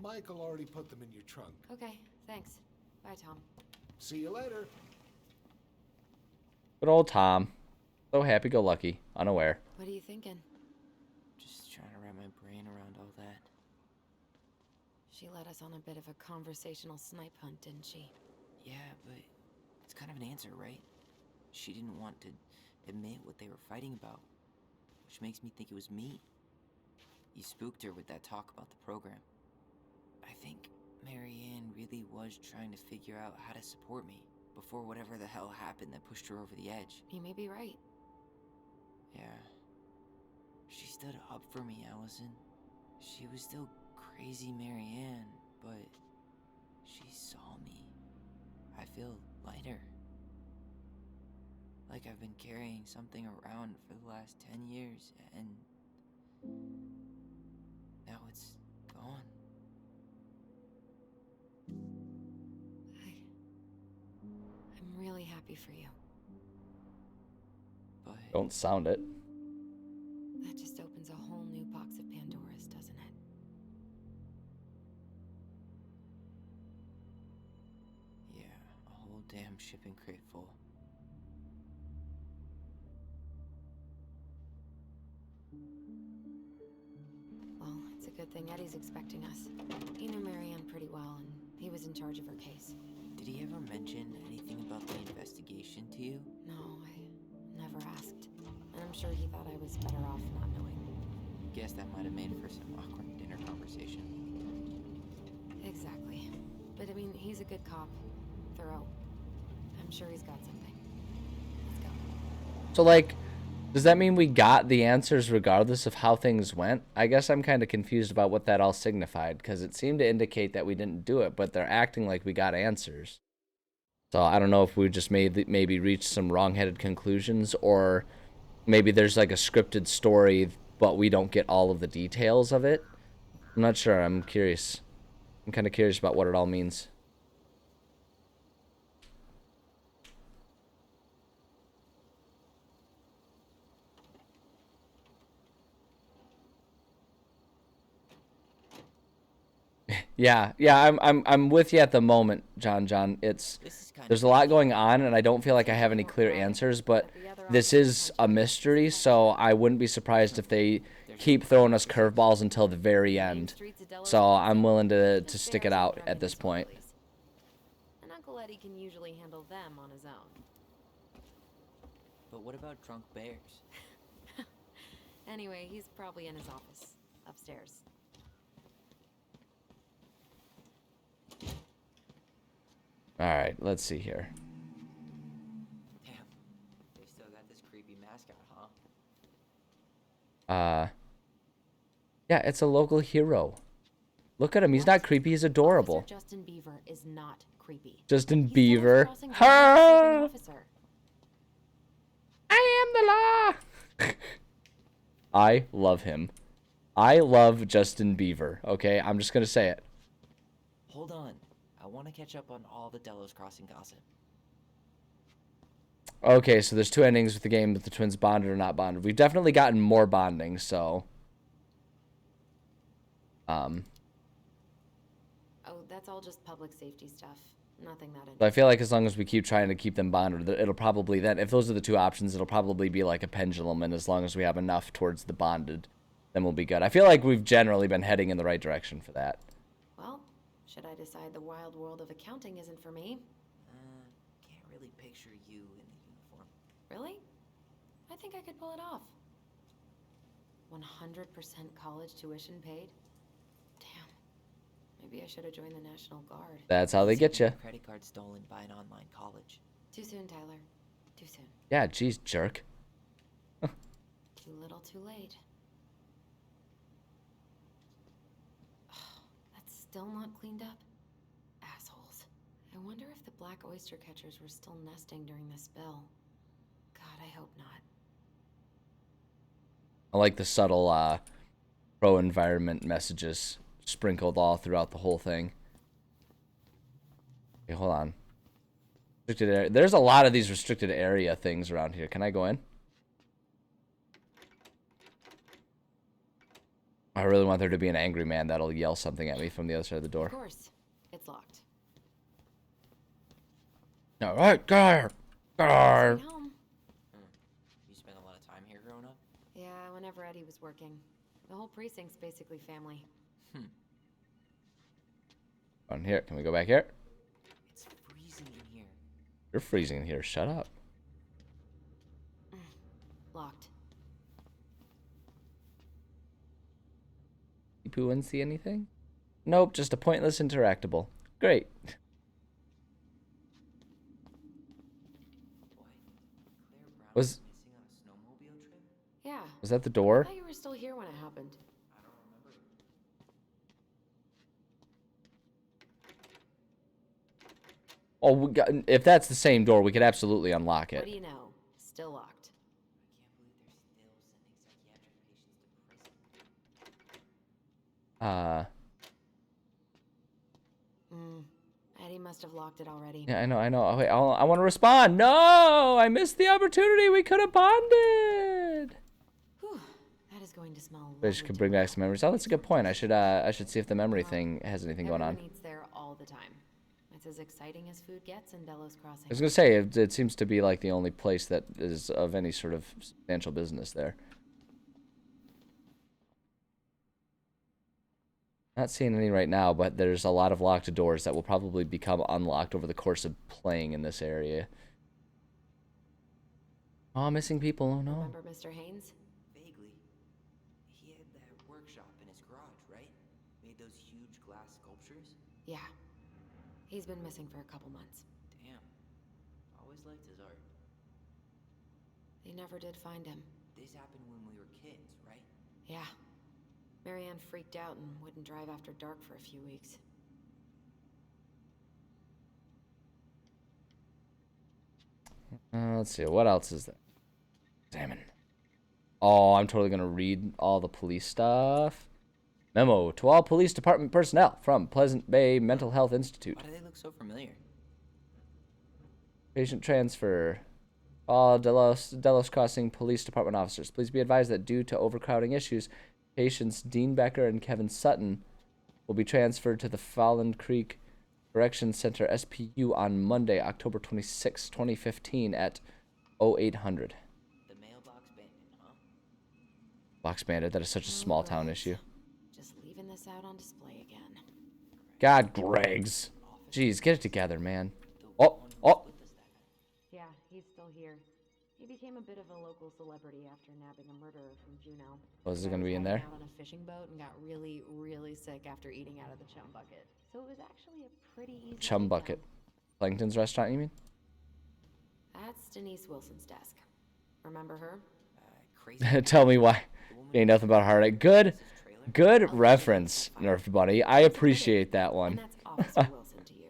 Michael already put them in your trunk. Okay, thanks. Bye, Tom. See you later. Good old Tom. So happy-go-lucky, unaware. What are you thinking? Just trying to wrap my brain around all that. She led us on a bit of a conversational snipe hunt, didn't she? Yeah, but it's kind of an answer, right? She didn't want to admit what they were fighting about, which makes me think it was me. You spooked her with that talk about the program. I think Marianne really was trying to figure out how to support me before whatever the hell happened that pushed her over the edge. You may be right. Yeah. She stood up for me, Allison. She was still crazy Marianne, but she saw me. I feel lighter. Like I've been carrying something around for the last 10 years, and now it's gone. I'm really happy for you. But Don't sound it. That just opens a whole new box of Pandora's, doesn't it? yeah, a whole damn shipping crate full. Well, it's a good thing Eddie's expecting us. He knew Marianne pretty well, and he was in charge of her case. Did he ever mention anything about the investigation to you? No, I never asked. And I'm sure he thought I was better off not knowing. Guess that might have made for some awkward dinner conversation. Exactly. But I mean, he's a good cop. Thorough. I'm sure he's got something. Let's go. So, like, does that mean we got the answers regardless of how things went? I guess I'm kind of confused about what that all signified, because it seemed to indicate that we didn't do it, but they're acting like we got answers. So I don't know if we just maybe reached some wrong-headed conclusions, or maybe there's like a scripted story, but we don't get all of the details of it. I'm not sure. I'm curious. I'm kind of curious about what it all means. Yeah, I'm with you at the moment, John. There's a lot going on, and I don't feel like I have any clear answers, but this is a mystery, so I wouldn't be surprised if they keep throwing us curveballs until the very end. So I'm willing to stick it out at this point. And Uncle Eddie can usually handle them on his own. But what about drunk bears? Anyway, he's probably in his office, upstairs. Alright, let's see here. Damn, they still got this creepy mascot, huh? Yeah, it's a local hero. Look at him, he's not creepy, he's adorable. Officer Justin Beaver is not creepy. Justin He's Beaver. Ha! I am the law! I love him. I love Justin Beaver, okay? I'm just gonna say it. Hold on. I want to catch up on all the Delos Crossing gossip. Okay, so there's two endings with the game, but the twins bonded or not bonded. We've definitely gotten more bonding, so... Oh, that's all just public safety stuff. Nothing that interesting. But I feel like as long as we keep trying to keep them bonded, it'll probably then, if those are the two options, it'll probably be like a pendulum, and as long as we have enough towards the bonded, then we'll be good. I feel like we've generally been heading in the right direction for that. Well, should I decide the wild world of accounting isn't for me? Can't really picture you in the uniform. Really? I think I could pull it off. 100% college tuition paid? Damn, Maybe I should have joined the National Guard. That's how they get you. Credit card stolen by an online college. Too soon, Tyler. Too soon. Yeah, jeez, jerk. Too little, too late. That's still not cleaned up? Assholes. I wonder if the black oyster catchers were still nesting during the spill. God, I hope not. I like the subtle pro-environment messages sprinkled all throughout the whole thing. Okay, hold on. Restricted area. There's a lot of these restricted area things around here. Can I go in? I really want there to be an angry man that'll yell something at me from the other side of the door. Of course. It's locked. All right, go. Home. You spent a lot of time here growing up? Yeah, whenever Eddie was working. The whole precinct's basically family. On here. Can we go back here? It's freezing in here. You're freezing in here. Shut up. Locked. Poo and see anything? Nope, just a pointless interactable. Great. Was Yeah. was that the I door? thought you were still here when it happened. Oh, if that's the same door, we could absolutely unlock What it. do you know? Still locked. Eddie must have locked it already. Yeah, I know. Oh, wait, I want to respond. No, I missed the opportunity. We could have bonded. Whew, that is going to smell. Fish could bring back some memories. Oh, that's a good point. I should see if the memory thing has anything going on. Everyone eats there all the time. It's as exciting as food gets in Delos Crossing. I was gonna say it seems to be like the only place that is of any sort of substantial business there. Not seeing any right now, but there's a lot of locked doors that will probably become unlocked over the course of playing in this area. Oh, missing people. Oh no. Remember Mr. Haynes? Vaguely. He had that workshop in his garage, right? Made those huge glass sculptures? Yeah. He's been missing for a couple months. Damn. Always liked his art. They never did find him. This happened when we were kids, right? Yeah. Marianne freaked out and wouldn't drive after dark for a few weeks. Let's see. What else is there? Examine. Oh, I'm totally going to read all the police stuff. Memo to all police department personnel from Pleasant Bay Mental Health Institute. Why do they look so familiar? Patient transfer. All Delos Crossing Police Department officers, please be advised that due to overcrowding issues, patients Dean Becker and Kevin Sutton will be transferred to the Fallon Creek Correction Center SPU on Monday, October 26, 2015 at 0800. The mailbox bandit, huh? Box Bandit, that is such a small town issue. Just leaving this out on display again. God, Greggs. Jeez, get it together, man. Oh. Yeah, he's still here. He became a bit of a local celebrity after nabbing a murderer from Juneau. Was it going to be in there? Out on a fishing boat and got really, really sick after eating out of the chum bucket. So it was actually a pretty easy Chum takedown. Bucket. Plankton's restaurant, you mean? That's Denise Wilson's desk. Remember her? Crazy. Tell me why. Ain't nothing about heartache. Good reference, Nerf Bunny. I appreciate that one. And that's Officer Wilson to you.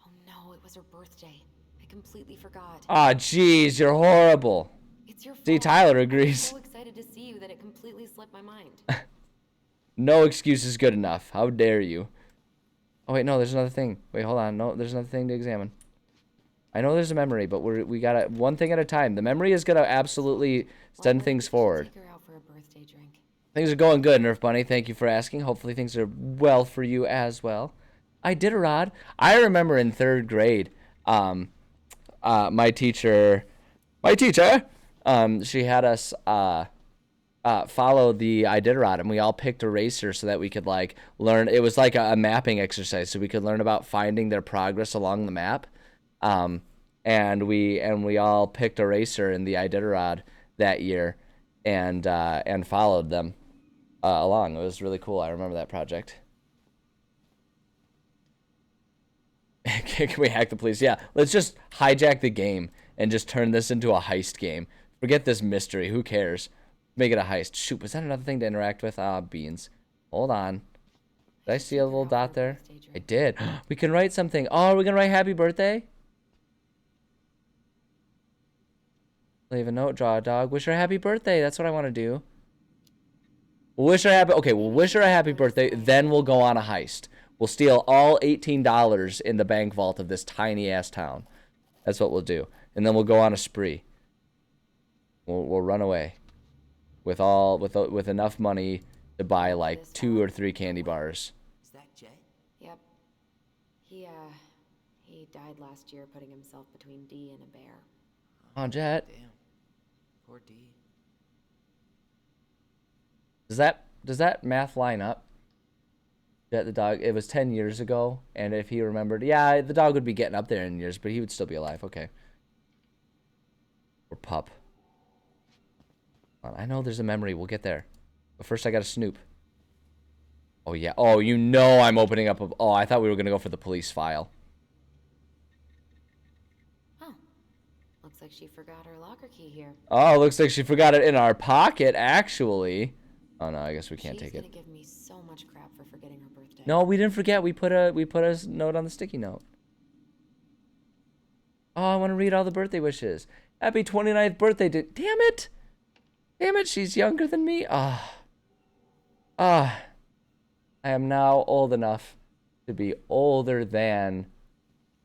Oh no, it was her birthday. I completely forgot. Ah, jeez, you're horrible. It's your fault. See, Tyler I'm agrees. so excited to see you that it completely slipped my mind. No excuse is good enough. How dare you? Oh, wait, no, there's another thing. Wait, hold on. No, there's another thing to examine. I know there's a memory, but we gotta one thing at a time. The memory is gonna absolutely send things forward. Take her out for a birthday drink. Things are going good, Nerf Bunny. Thank you for asking. Hopefully things are well for you as well. Iditarod. I remember in 3rd grade, my teacher, she had us follow the Iditarod, and we all picked a racer so that we could like learn. It was like a mapping exercise, so we could learn about finding their progress along the map. And we all picked a racer in the Iditarod that year, and followed them along. It was really cool. I remember that project. Can we hack the police? Yeah, let's just hijack the game and just turn this into a heist game. Forget this mystery. Who cares? Make it a heist. Shoot, was that another thing to interact with? Ah, beans. Hold on. Did I see a little dot there? I did. We can write something. Oh, are we going to write happy birthday? Leave a note, draw a dog. Wish her a happy birthday. That's what I want to do. Wish her happy. Okay, we'll wish her a happy birthday. Then we'll go on a heist. We'll steal all $18 in the bank vault of this tiny ass town. That's what we'll do. And then we'll go on a spree. We'll run away with enough money to buy like 2 or 3 candy bars. Is that Jet? Yep. He died last year putting himself between D and a bear. Oh, Jet. Damn. Poor D. Does that math line up? Jet the dog, it was 10 years ago, and if he remembered, yeah, the dog would be getting up there in years, but he would still be alive. Okay. Or pup. I know there's a memory. We'll get there. But first I gotta snoop. Oh, yeah. Oh, you know I'm opening up a... Oh, I thought we were gonna go for the police file. Oh. Looks like she forgot her locker key here. Oh, looks like she forgot it in our pocket, actually. Oh, no, I guess we can't take it. She's gonna give me so much crap for forgetting her birthday. No, we didn't forget. We put a note on the sticky note. Oh, I want to read all the birthday wishes. Happy 29th birthday to... Damn it! Damn it, she's younger than me. I am now old enough to be older than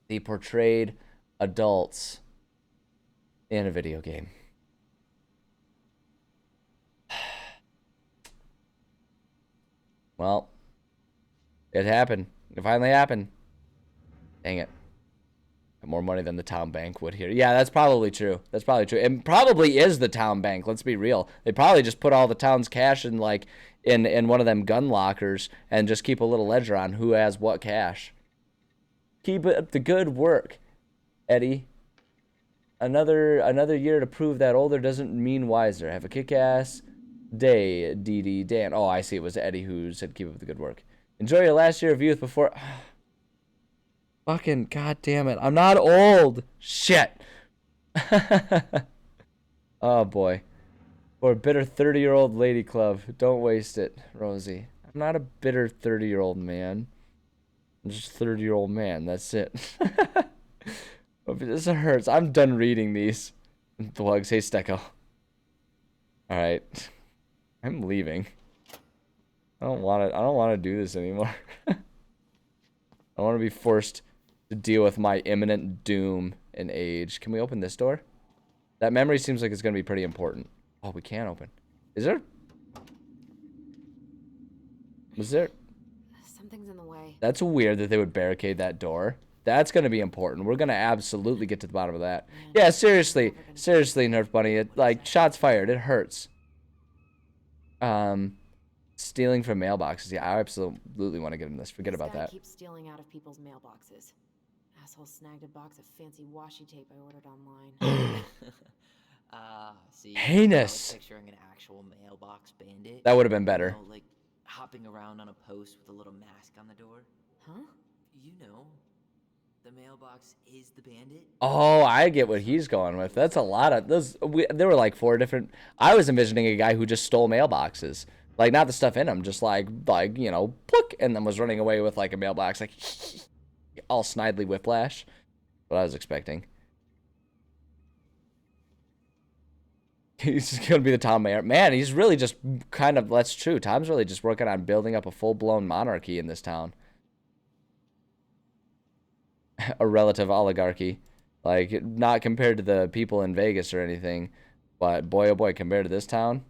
the portrayed adults in a video game. Well, it happened. It finally happened. Dang it. Got more money than the town bank would here. Yeah, that's probably true. That's probably true. It probably is the town bank. Let's be real. They probably just put all the town's cash in like in one of them gun lockers and just keep a little ledger on who has what cash. Keep up the good work, Eddie. Another year to prove that older doesn't mean wiser. Have a kick-ass day, Dee Dee Dan. Oh, I see. It was Eddie who said keep up the good work. Enjoy your last year of youth before... Fucking goddamn it. I'm not old. Shit. Oh, boy. For a bitter 30-year-old lady club. Don't waste it, Rosie. I'm not a bitter 30-year-old man. I'm just a 30-year-old man. That's it. This hurts. I'm done reading these. Thugs. Hey, Stecco. Alright. I'm leaving. I don't want to do this anymore. I want to be forced to deal with my imminent doom and age. Can we open this door? That memory seems like it's going to be pretty important. Oh, we can't open. Is there? Was there? Something's in the way. That's weird that they would barricade that door. That's going to be important. We're going to absolutely get to the bottom of that. Yeah, seriously. Seriously, Nerf Bunny. It, like, shots fired. It hurts. Stealing from mailboxes. Yeah, I absolutely want to get in this. Forget about that. Keep stealing out of people's mailboxes. Asshole snagged a box of fancy washi tape I ordered online. See, Heinous. I was picturing an actual mailbox bandit. That would have been better. You know, like hopping around on a post with a little mask on the door. Huh? You know, the mailbox is the bandit. Oh, I get what he's going with. That's a lot of those. There were like 4 different. I was envisioning a guy who just stole mailboxes, like not the stuff in them, just like you know, pluck, and then was running away with like a mailbox, like all snidely whiplash. What I was expecting. He's just gonna be the Tom Mayor. Man, he's really just kind of. That's true. Tom's really just working on building up a full-blown monarchy in this town. A relative oligarchy, like not compared to the people in Vegas or anything, but boy oh boy, compared to this town,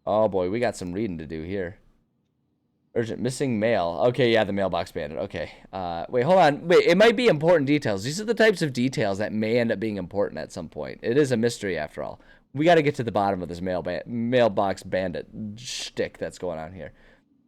oh boy, we got some reading to do here. Urgent missing mail. Okay, yeah, the mailbox bandit. Okay, wait, hold on, wait, it might be important details. These are the types of details that may end up being important at some point. It is a mystery after all. We got to get to the bottom of this mailbox bandit shtick that's going on here.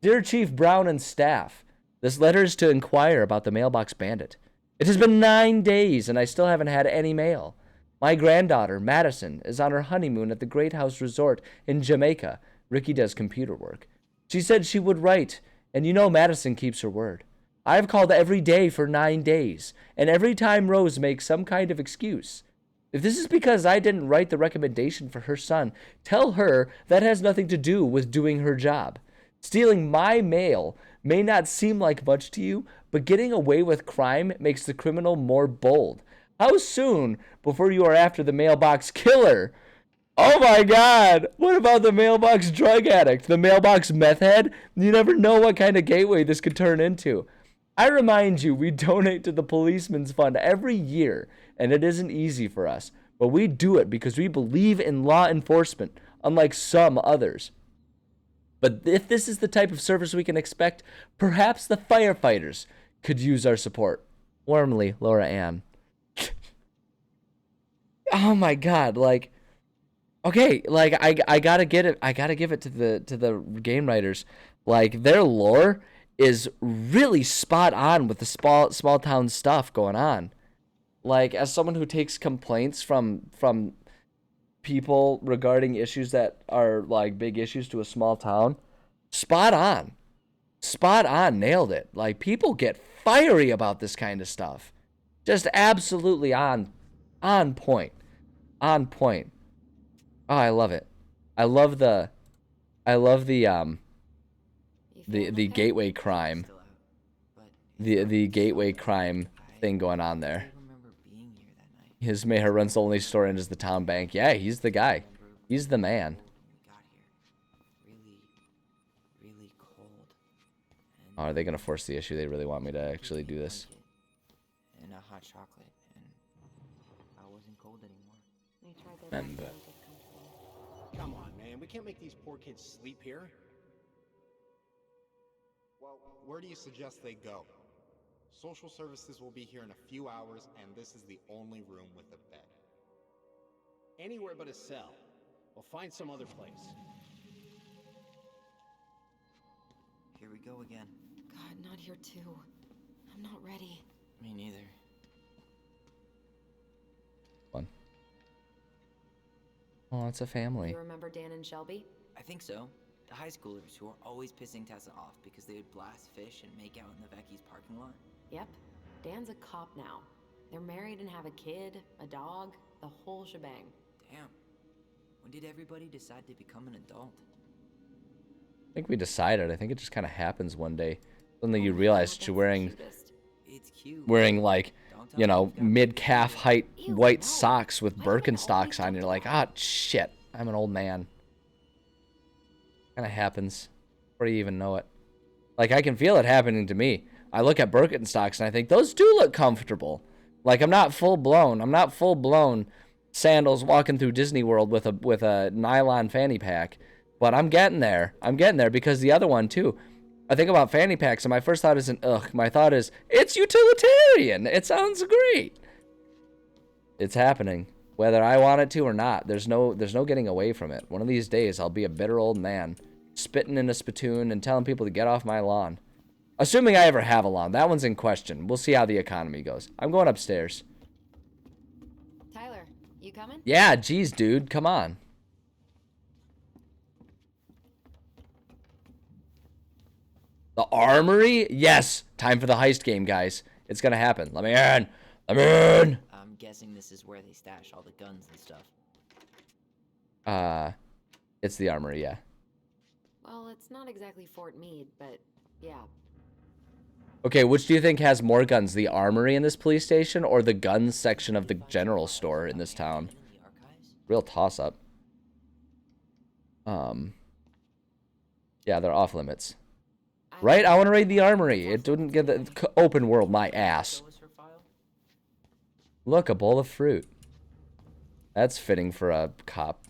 Dear Chief Brown and staff, this letter is to inquire about the mailbox bandit. It has been 9 days and I still haven't had any mail. My granddaughter, Madison, is on her honeymoon at the Great House Resort in Jamaica. Ricky does computer work. She said she would write, and you know Madison keeps her word. I've called every day for 9 days, and every time Rose makes some kind of excuse. If this is because I didn't write the recommendation for her son, tell her that has nothing to do with doing her job. Stealing my mail may not seem like much to you, but getting away with crime makes the criminal more bold. How soon before you are after the mailbox killer? Oh my God! What about the mailbox drug addict? The mailbox meth head? You never know what kind of gateway this could turn into. I remind you, we donate to the Policeman's Fund every year, and it isn't easy for us. But we do it because we believe in law enforcement, unlike some others. But if this is the type of service we can expect, perhaps the firefighters could use our support. Warmly, Laura Ann. Oh my God, like... Okay, like I gotta get it. I gotta give it to the game writers. Like their lore is really spot on with the small town stuff going on. Like as someone who takes complaints from people regarding issues that are like big issues to a small town, spot on, nailed it. Like people get fiery about this kind of stuff, just absolutely on point. Oh, I love it. I love the gateway crime. The gateway crime thing going on there. His mayor runs the only store and is the town bank. Yeah, he's the guy. He's the man. Oh, are they gonna force the issue? They really want me to actually do this. And a hot chocolate, and I wasn't cold anymore. And Come on, man. We can't make these poor kids sleep here. Well, where do you suggest they go? Social services will be here in a few hours, and this is the only room with a bed. Anywhere but a cell. We'll find some other place. Here we go again. God, not here too. I'm not ready. Me neither. Fun. Oh, it's a family. You remember Dan and Shelby? I think so. The high schoolers who are always pissing Tessa off because they would blast fish and make out in the Vecchi's parking lot. Yep. Dan's a cop now. They're married and have a kid, a dog, the whole shebang. Damn. When did everybody decide to become an adult? I think we decided. I think it just kind of happens one day. Suddenly you realize that you're wearing like, you know, mid-calf height white socks with Birkenstocks on. You're like, ah, shit, I'm an old man. Kind of happens before you even know it. Like, I can feel it happening to me. I look at Birkenstocks and I think, those do look comfortable. Like, I'm not full-blown sandals walking through Disney World with a nylon fanny pack. But I'm getting there. Because the other one, too. I think about fanny packs, and my first thought isn't, ugh. My thought is, it's utilitarian. It sounds great. It's happening. Whether I want it to or not, there's no getting away from it. One of these days, I'll be a bitter old man, spitting in a spittoon and telling people to get off my lawn. Assuming I ever have a lawn. That one's in question. We'll see how the economy goes. I'm going upstairs. Tyler, you coming? Yeah, geez, dude. Come on. The armory? Yes. Time for the heist game, guys. It's gonna happen. Let me in. Let me in. I'm guessing this is where they stash all the guns and stuff. It's the armory, yeah. Well, it's not exactly Fort Meade, but yeah. Okay, which do you think has more guns? The armory in this police station or the guns section of the general store in this town? Real toss-up. Yeah, they're off limits. Right? I want to raid the armory. It didn't get the open world, my ass. Look, a bowl of fruit. That's fitting for a cop.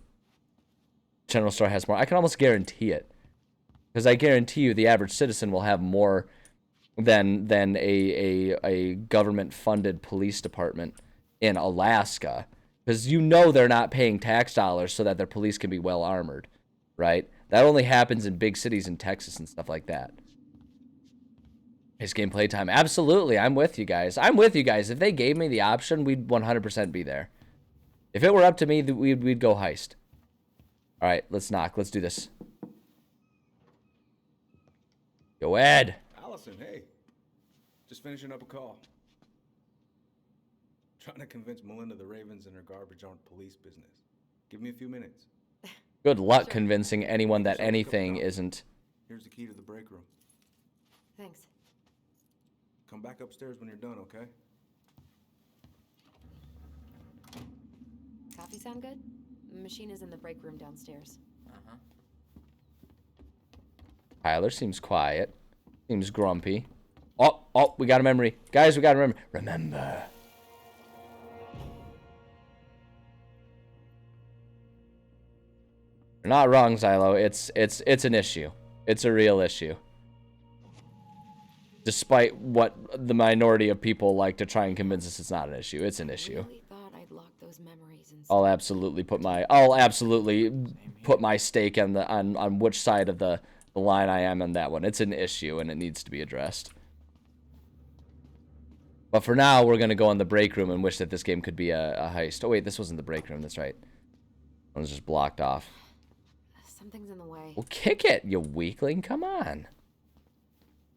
General store has more. I can almost guarantee it. Because I guarantee you the average citizen will have more than a government-funded police department in Alaska. Because you know they're not paying tax dollars so that their police can be well armored. Right? That only happens in big cities in Texas and stuff like that. His gameplay time. Absolutely. I'm with you guys. If they gave me the option, we'd 100% be there. If it were up to me, we'd go heist. All right, let's knock. Let's do this. Yo, Ed. Allison, hey. Just finishing up a call. Trying to convince Melinda the Ravens and her garbage aren't police business. Give me a few minutes. Good luck Sure. convincing anyone that Yourself a cup of anything coffee. isn't. Here's the key to the break room. Thanks. Come back upstairs when you're done, okay? Coffee sound good? The machine is in the break room downstairs. Uh-huh. Tyler seems quiet. Seems grumpy. Oh, we got a memory. Guys, we got to remember. You're not wrong, Xylo. It's an issue. It's a real issue. Despite what the minority of people like to try and convince us it's not an issue. It's an issue. I really thought I'd lock those memories and I'll absolutely put my stake on which side of the line I am on that one. It's an issue and it needs to be addressed. But for now, we're gonna go in the break room and wish that this game could be a heist. Oh wait, this wasn't the break room. That's right. It was just blocked off. Something's in the way. Well, kick it, you weakling. Come on.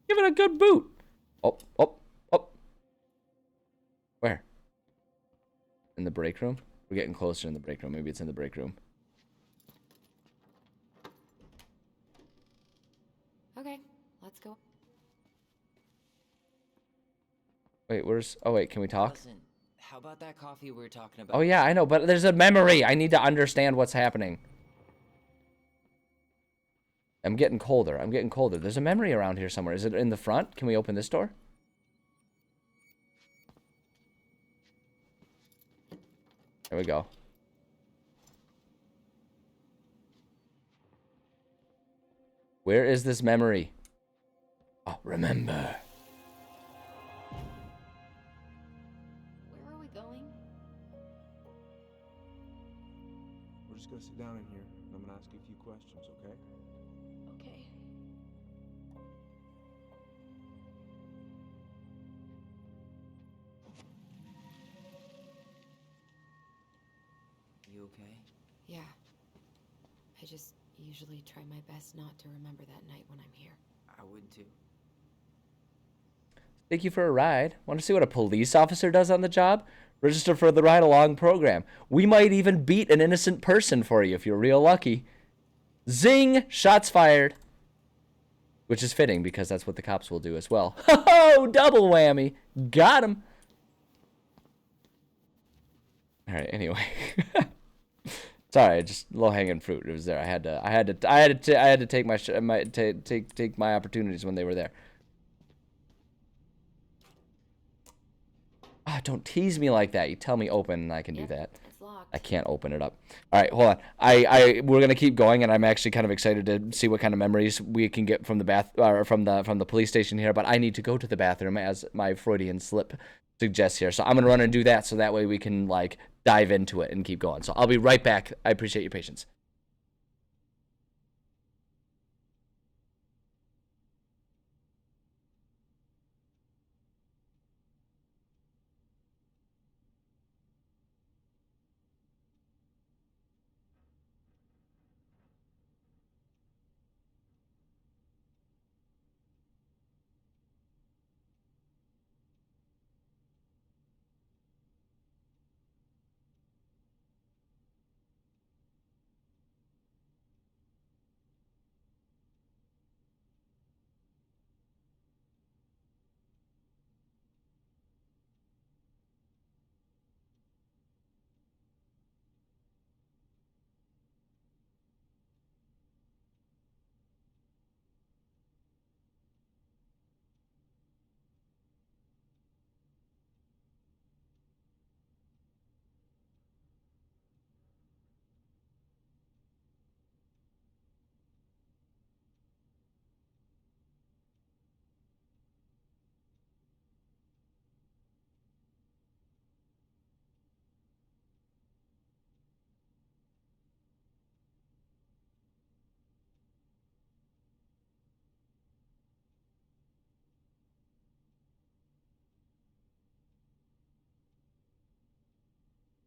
Give it a good boot. Oh. Where? In the break room? We're getting closer in the break room. Maybe it's in the break room. Okay, let's go. Wait, where's... Oh, wait, can we talk? Listen, how about that coffee we were talking about? Oh, yeah, I know, but there's a memory. I need to understand what's happening. I'm getting colder. There's a memory around here somewhere. Is it in the front? Can we open this door? There we go. Where is this memory? Oh, remember. Where are we going? We're just gonna sit down in here, and I'm gonna ask you a few questions, okay? Okay. You okay? Yeah. I just usually try my best not to remember that night when I'm here. I would too. Thank you for a ride. Want to see what a police officer does on the job? Register for the ride along program. We might even beat an innocent person for you if you're real lucky. Zing! Shots fired. Which is fitting because that's what the cops will do as well. Ho-ho! Double whammy. Got him. All right, anyway. Sorry, just low-hanging fruit. It was there. I had to take take my opportunities when they were there. Ah, don't tease me like that. You tell me open, and I can do that. It's locked. I can't open it up. All right, hold on. We're gonna keep going, and I'm actually kind of excited to see what kind of memories we can get from the from the police station here. But I need to go to the bathroom, as my Freudian slip suggests here. So I'm gonna run and do that, so that way we can like dive into it and keep going. So I'll be right back. I appreciate your patience.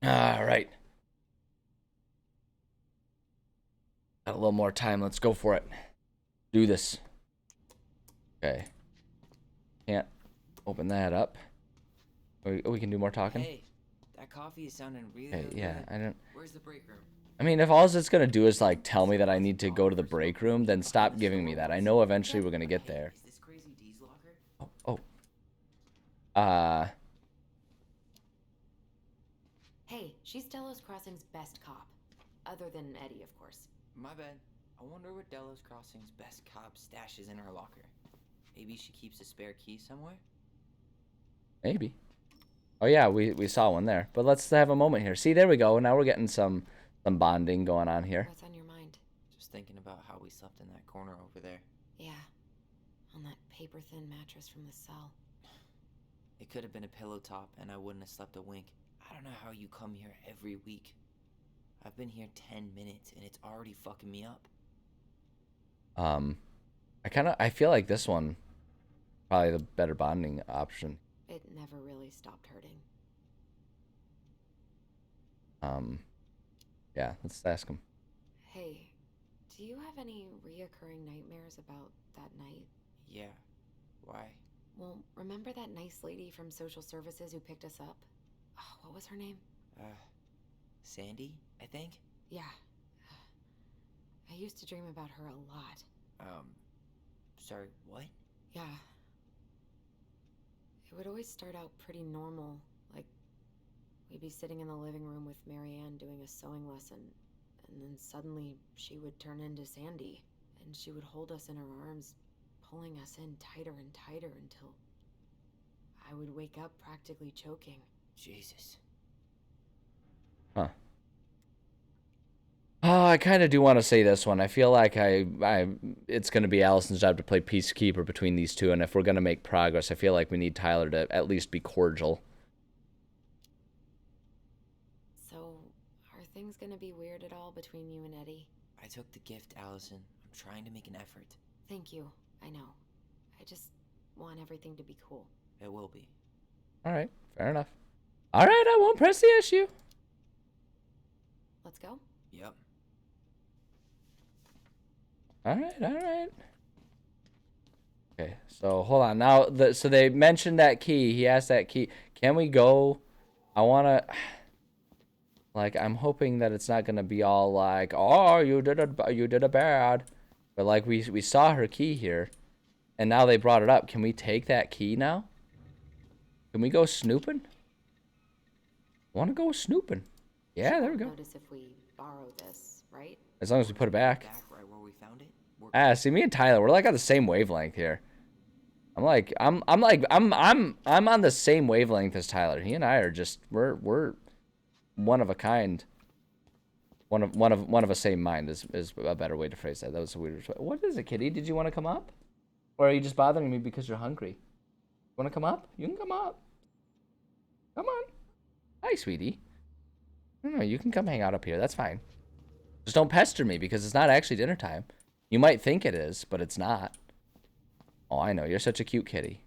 All right. Got a little more time. Let's go for it. Do this. Okay. Can't Open that up. We can do more talking. Hey, that coffee is sounding really, Okay, really yeah, good. I don't. Where's the break room? I mean, if all it's gonna do is like tell me that I need to go to the break room, then stop giving me that. I know eventually we're gonna get there. Is this crazy D's locker? Oh. Oh. Hey, she's Delos Crossing's best cop. Other than Eddie, of course. My bad. I wonder what Delos Crossing's best cop stashes in her locker. Maybe she keeps a spare key somewhere? Maybe. Oh yeah, we saw one there. But let's have a moment here. See, there we go. Now we're getting some bonding going on here. What's on your mind? Just thinking about how we slept in that corner over there. Yeah, on that paper-thin mattress from the cell. It could have been a pillow top and I wouldn't have slept a wink. I don't know how you come here every week. I've been here 10 minutes and it's already fucking me up. I feel like this one probably the better bonding option. It never really stopped hurting. Yeah, let's ask him. Hey, do you have any reoccurring nightmares about that night? Yeah. Why? Well, remember that nice lady from social services who picked us up? Oh, what was her name? Sandy, I think? Yeah. I used to dream about her a lot. Sorry, what? Yeah. It would always start out pretty normal, like we'd be sitting in the living room with Marianne doing a sewing lesson, and then suddenly she would turn into Sandy, and she would hold us in her arms, pulling us in tighter and tighter until I would wake up practically choking. Jesus. Huh. Oh, I kind of do want to say this one. I feel like it's going to be Allison's job to play peacekeeper between these two, and if we're going to make progress, I feel like we need Tyler to at least be cordial. So, are things going to be weird at all between you and Eddie? I took the gift, Allison. I'm trying to make an effort. Thank you. I know. I just want everything to be cool. It will be. All right, fair enough. All right, I won't press the issue. Let's go? Yep. All right. Okay, so hold on. Now, so they mentioned that key. He asked that key. Can we go? I want to... Like, I'm hoping that it's not going to be all like, oh, you did a bad. But, like, we saw her key here, and now they brought it up. Can we take that key now? Can we go snooping? I want to go snooping. Yeah, there we go. Notice if we borrow this, right? As long as we put it back. Right where we found it. See, me and Tyler, we're like on the same wavelength here. I'm on the same wavelength as Tyler. He and I are just we're one of a kind. One of a same mind is a better way to phrase that. That was a weird. What is it, kitty? Did you want to come up, or are you just bothering me because you're hungry? You want to come up? You can come up. Come on. Hi, sweetie. No, you can come hang out up here. That's fine. Just don't pester me because it's not actually dinner time. You might think it is, but it's not. Oh, I know. You're such a cute kitty.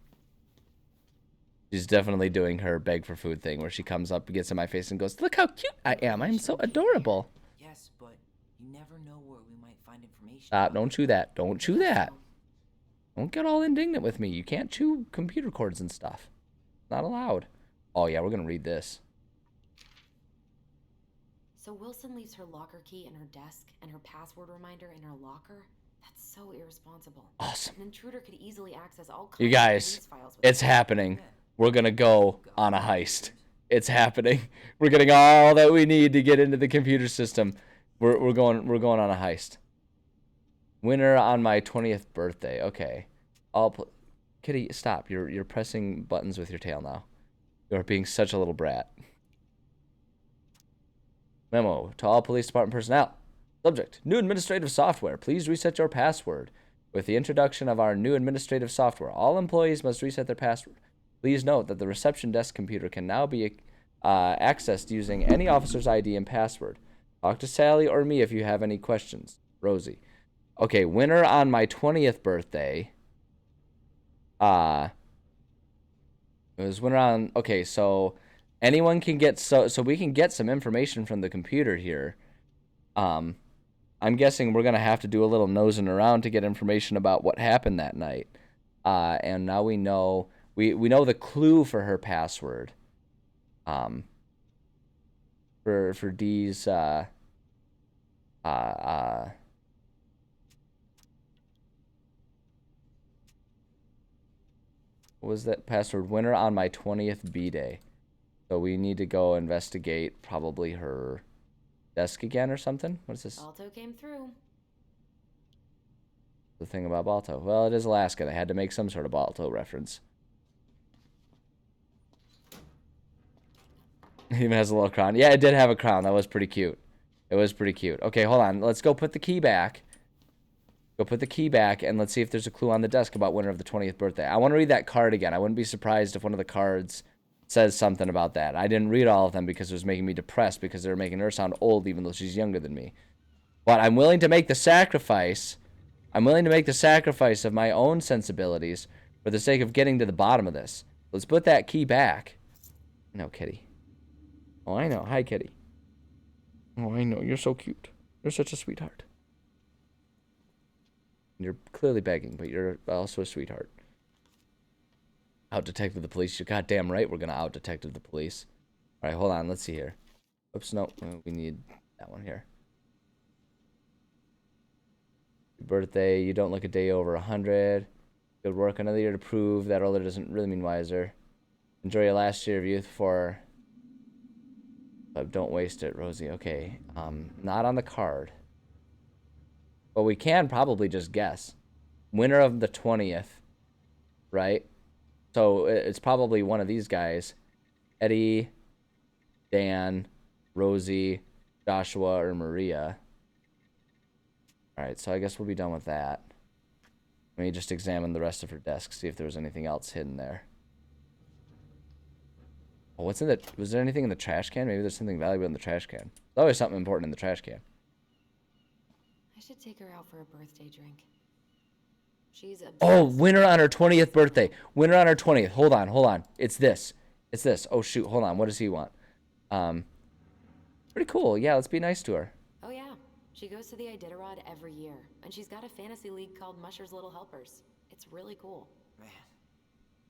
She's definitely doing her beg for food thing where she comes up, gets in my face, and goes, "Look how cute I am. I'm so adorable." Yes, but you never know where we might find information. Stop. Don't chew that. Don't chew that. Don't get all indignant with me. You can't chew computer cords and stuff. Not allowed. Oh, yeah. We're going to read this. So Wilson leaves her locker key in her desk and her password reminder in her locker? That's so irresponsible. Awesome. An intruder could easily access all You guys, it's happening. We're going to go on a heist. It's happening. We're getting all that we need to get into the computer system. We're going on a heist. Winner on my 20th birthday. Okay. Kitty, stop. You're pressing buttons with your tail now. You're being such a little brat. Memo to all police department personnel. Subject: new administrative software. Please reset your password. With the introduction of our new administrative software, all employees must reset their password. Please note that the reception desk computer can now be accessed using any officer's ID and password. Talk to Sally or me if you have any questions. Rosie. Okay, winner on my 20th birthday. It was winner on... Okay, so anyone can get... So we can get some information from the computer here. I'm guessing we're going to have to do a little nosing around to get information about what happened that night. And now we know We know the clue for her password. For D's what was that password? Winner on my 20th B-day. So we need to go investigate probably her desk again or something. What is this? Balto came through. The thing about Balto. Well, it is Alaska. They had to make some sort of Balto reference. It even has a little crown. Yeah, it did have a crown. That was pretty cute. It was pretty cute. Okay, hold on. Let's go put the key back. Go put the key back, and let's see if there's a clue on the desk about winner of the 20th birthday. I want to read that card again. I wouldn't be surprised if one of the cards says something about that. I didn't read all of them because it was making me depressed because they were making her sound old even though she's younger than me. But I'm willing to make the sacrifice. I'm willing to make the sacrifice of my own sensibilities for the sake of getting to the bottom of this. Let's put that key back. No, Kitty. Oh, I know. Hi, Kitty. Oh, I know. You're so cute. You're such a sweetheart. You're clearly begging, but you're also a sweetheart. Out detective the police. You're goddamn right we're going to out detective the police. All right, hold on. Let's see here. Oops, no. We need that one here. Your birthday. You don't look a day over 100. Good work. Another year to prove that older doesn't really mean wiser. Enjoy your last year of youth for... don't waste it, Rosie. Okay. Not on the card. But we can probably just guess. Winner of the 20th, right? So it's probably one of these guys. Eddie, Dan, Rosie, Joshua, or Maria. Alright, so I guess we'll be done with that. Let me just examine the rest of her desk, see if there was anything else hidden there. Oh, what's in the... Was there anything in the trash can? Maybe there's something valuable in the trash can. There's always something important in the trash can. I should take her out for a birthday drink. She's obsessed. Oh, winner on her 20th birthday. Winner on her 20th. Hold on. It's this. Oh, shoot. Hold on. What does he want? Pretty cool. Yeah, let's be nice to her. Oh, yeah. She goes to the Iditarod every year, and she's got a fantasy league called Musher's Little Helpers. It's really cool. Man,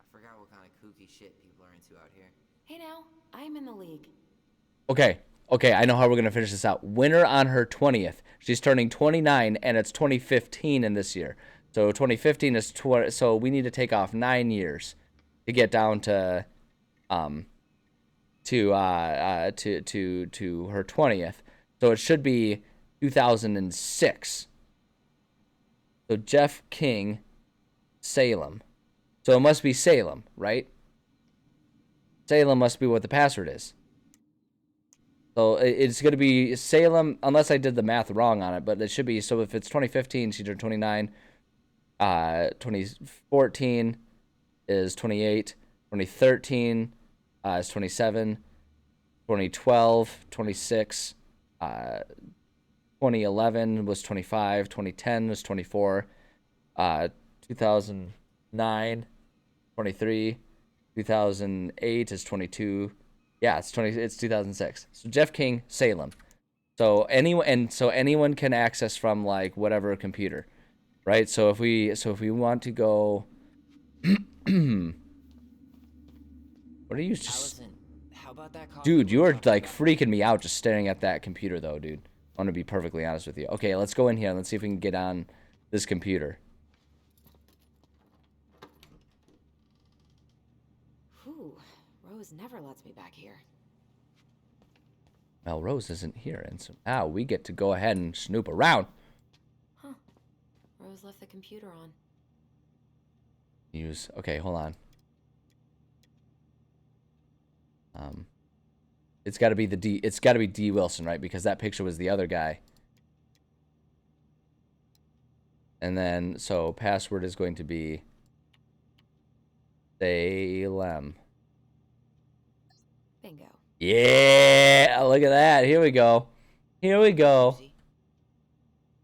I forgot what kind of kooky shit people are into out here. Hey now, I'm in the league. Okay, I know how we're going to finish this out. Winner on her 20th. She's turning 29, and it's 2015 in this year. So 2015 is... So we need to take off 9 years to get down to her 20th. So it should be 2006. So Jeff King, Salem. So it must be Salem, right? Salem must be what the password is. So it's going to be Salem, unless I did the math wrong on it, but it should be, so if it's 2015, she turned 29, 2014 is 28, 2013 is 27, 2012, 26, 2011 was 25, 2010 was 24, 2009, 23, 2008 is 22. Yeah, it's 2006. So Jeff King, Salem. So anyone can access from like whatever computer, right? So if we want to go, what are you just? Allison, how about that coffee Dude, you we are talked like about? freaking me out just staring at that computer though, dude. I want to be perfectly honest with you. Okay, let's go in here and let's see if we can get on this computer. Whew, Rose never lets me back here. Well, Rose isn't here, and so now we get to go ahead and snoop around. Huh. Rose left the computer on. Okay, hold on. It's got to be D Wilson, right? Because that picture was the other guy. And then so password is going to be Salem. Bingo. Yeah, look at that. Here we go.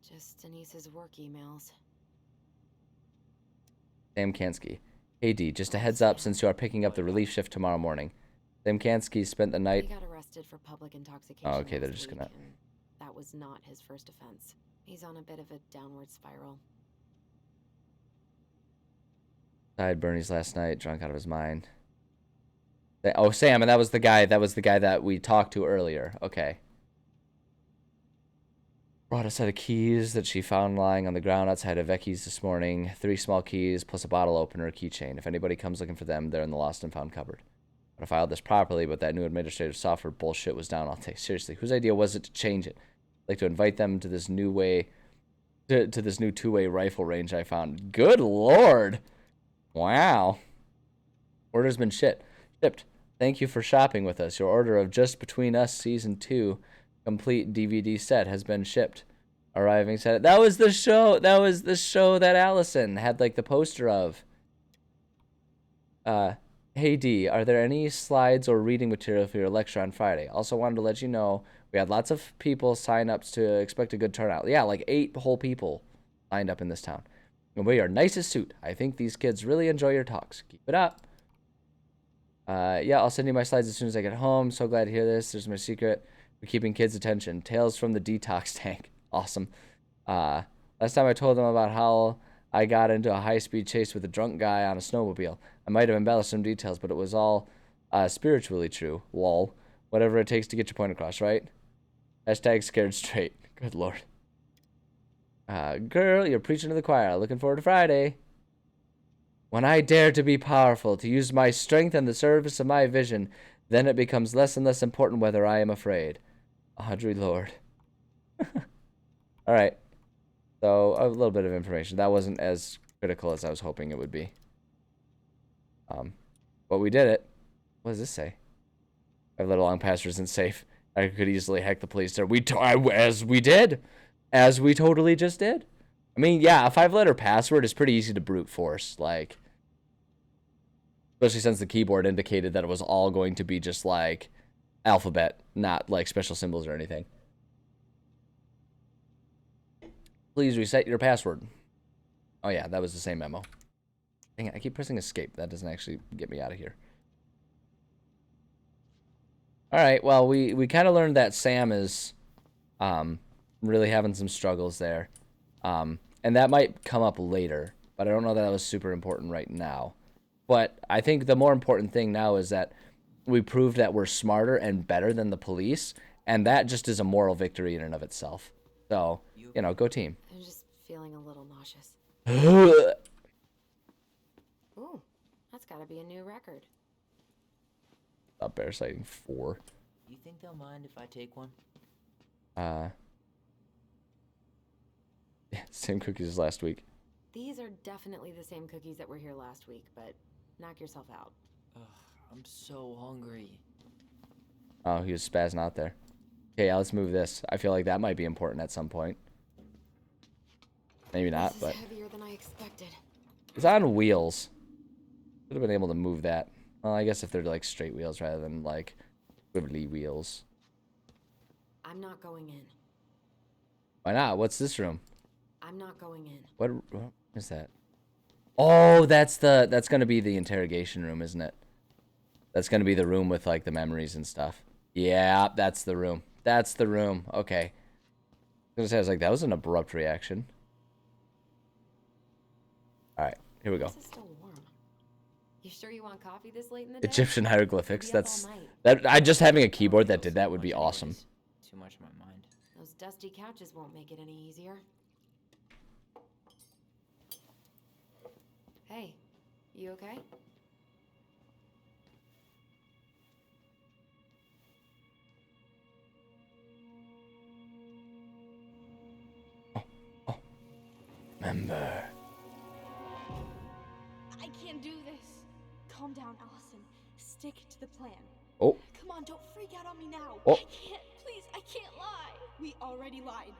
Just Denise's work emails. Sam Kansky. Hey D, just a heads up since you are picking up the relief shift tomorrow morning. Sam Kansky spent the night... He got arrested for public intoxication. Oh, okay, they're last just week, gonna... and that was not his first offense. He's on a bit of a downward spiral. Died Bernie's last night, drunk out of his mind. Oh, Sam, and that was the guy that we talked to earlier. Okay. Brought a set of keys that she found lying on the ground outside of Vecchi's this morning. 3 small keys plus a bottle opener, keychain. If anybody comes looking for them, they're in the lost and found cupboard. I filed this properly, but that new administrative software bullshit was down all day. Seriously, whose idea was it to change it? I'd like to invite them to this new way, to this new 2-way rifle range I found. Good lord! Wow. Order's been shipped. Thank you for shopping with us. Your order of Just Between Us Season 2 complete DVD set has been shipped. Arriving set. That was the show that Allison had like the poster of. Hey D, are there any slides or reading material for your lecture on Friday? Also wanted to let you know we had lots of people sign up to expect a good turnout. Yeah, like 8 whole people signed up in this town. And we are nice as suit. I think these kids really enjoy your talks. Keep it up. Yeah, I'll send you my slides as soon as I get home. So glad to hear this. There's my secret for keeping kids' attention. Tales from the detox tank. Awesome. Last time I told them about how I got into a high-speed chase with a drunk guy on a snowmobile. I might have embellished some details, but it was all spiritually true. Lol. Whatever it takes to get your point across, right? Hashtag scared straight. Good lord. Girl, you're preaching to the choir. Looking forward to Friday. When I dare to be powerful, to use my strength in the service of my vision, then it becomes less and less important whether I am afraid. Audrey Lord. All right. So, a little bit of information. That wasn't as critical as I was hoping it would be. But we did it. What does this say? 5 letter long password isn't safe. I could easily hack the police there. As we did. As we totally just did. I mean, yeah, a 5-letter password is pretty easy to brute force. Like, especially since the keyboard indicated that it was all going to be just like alphabet, not like special symbols or anything. Please reset your password. Oh yeah, that was the same memo. Dang it, I keep pressing escape. That doesn't actually get me out of here. Alright, well, we kind of learned that Sam is really having some struggles there. And that might come up later, but I don't know that was super important right now. But I think the more important thing now is that we proved that we're smarter and better than the police, and that just is a moral victory in and of itself. So, you know, go team. I'm just feeling a little nauseous. Ooh, that's gotta be a new record. Stop bear sighting 4. You think they'll mind if I take one? Yeah, same cookies as last week. These are definitely the same cookies that were here last week, but knock yourself out. Ugh, I'm so hungry. Oh, he was spazzing out there. Okay, yeah, let's move this. I feel like that might be important at some point. Maybe not, but... This is heavier than I expected. It's on wheels. Should have been able to move that. Well, I guess if they're like straight wheels rather than like wibbly wheels. I'm not going in. Why not? What's this room? I'm not going in. What is that? Oh, that's gonna be the interrogation room, isn't it? That's gonna be the room with like the memories and stuff. Yeah, that's the room. That's the room. Okay. I was like, that was an abrupt reaction. All right, here we go. This is still warm. You sure you want coffee this late in the day? Egyptian hieroglyphics. I just having a keyboard that did that would be awesome. Too much on my mind. Those dusty couches won't make it any easier. Hey, you okay? Remember. I can't do this. Calm down, Allison. Stick to the plan. Oh. Come on, don't freak out on me now. Oh. I can't, please, I can't lie. We already lied.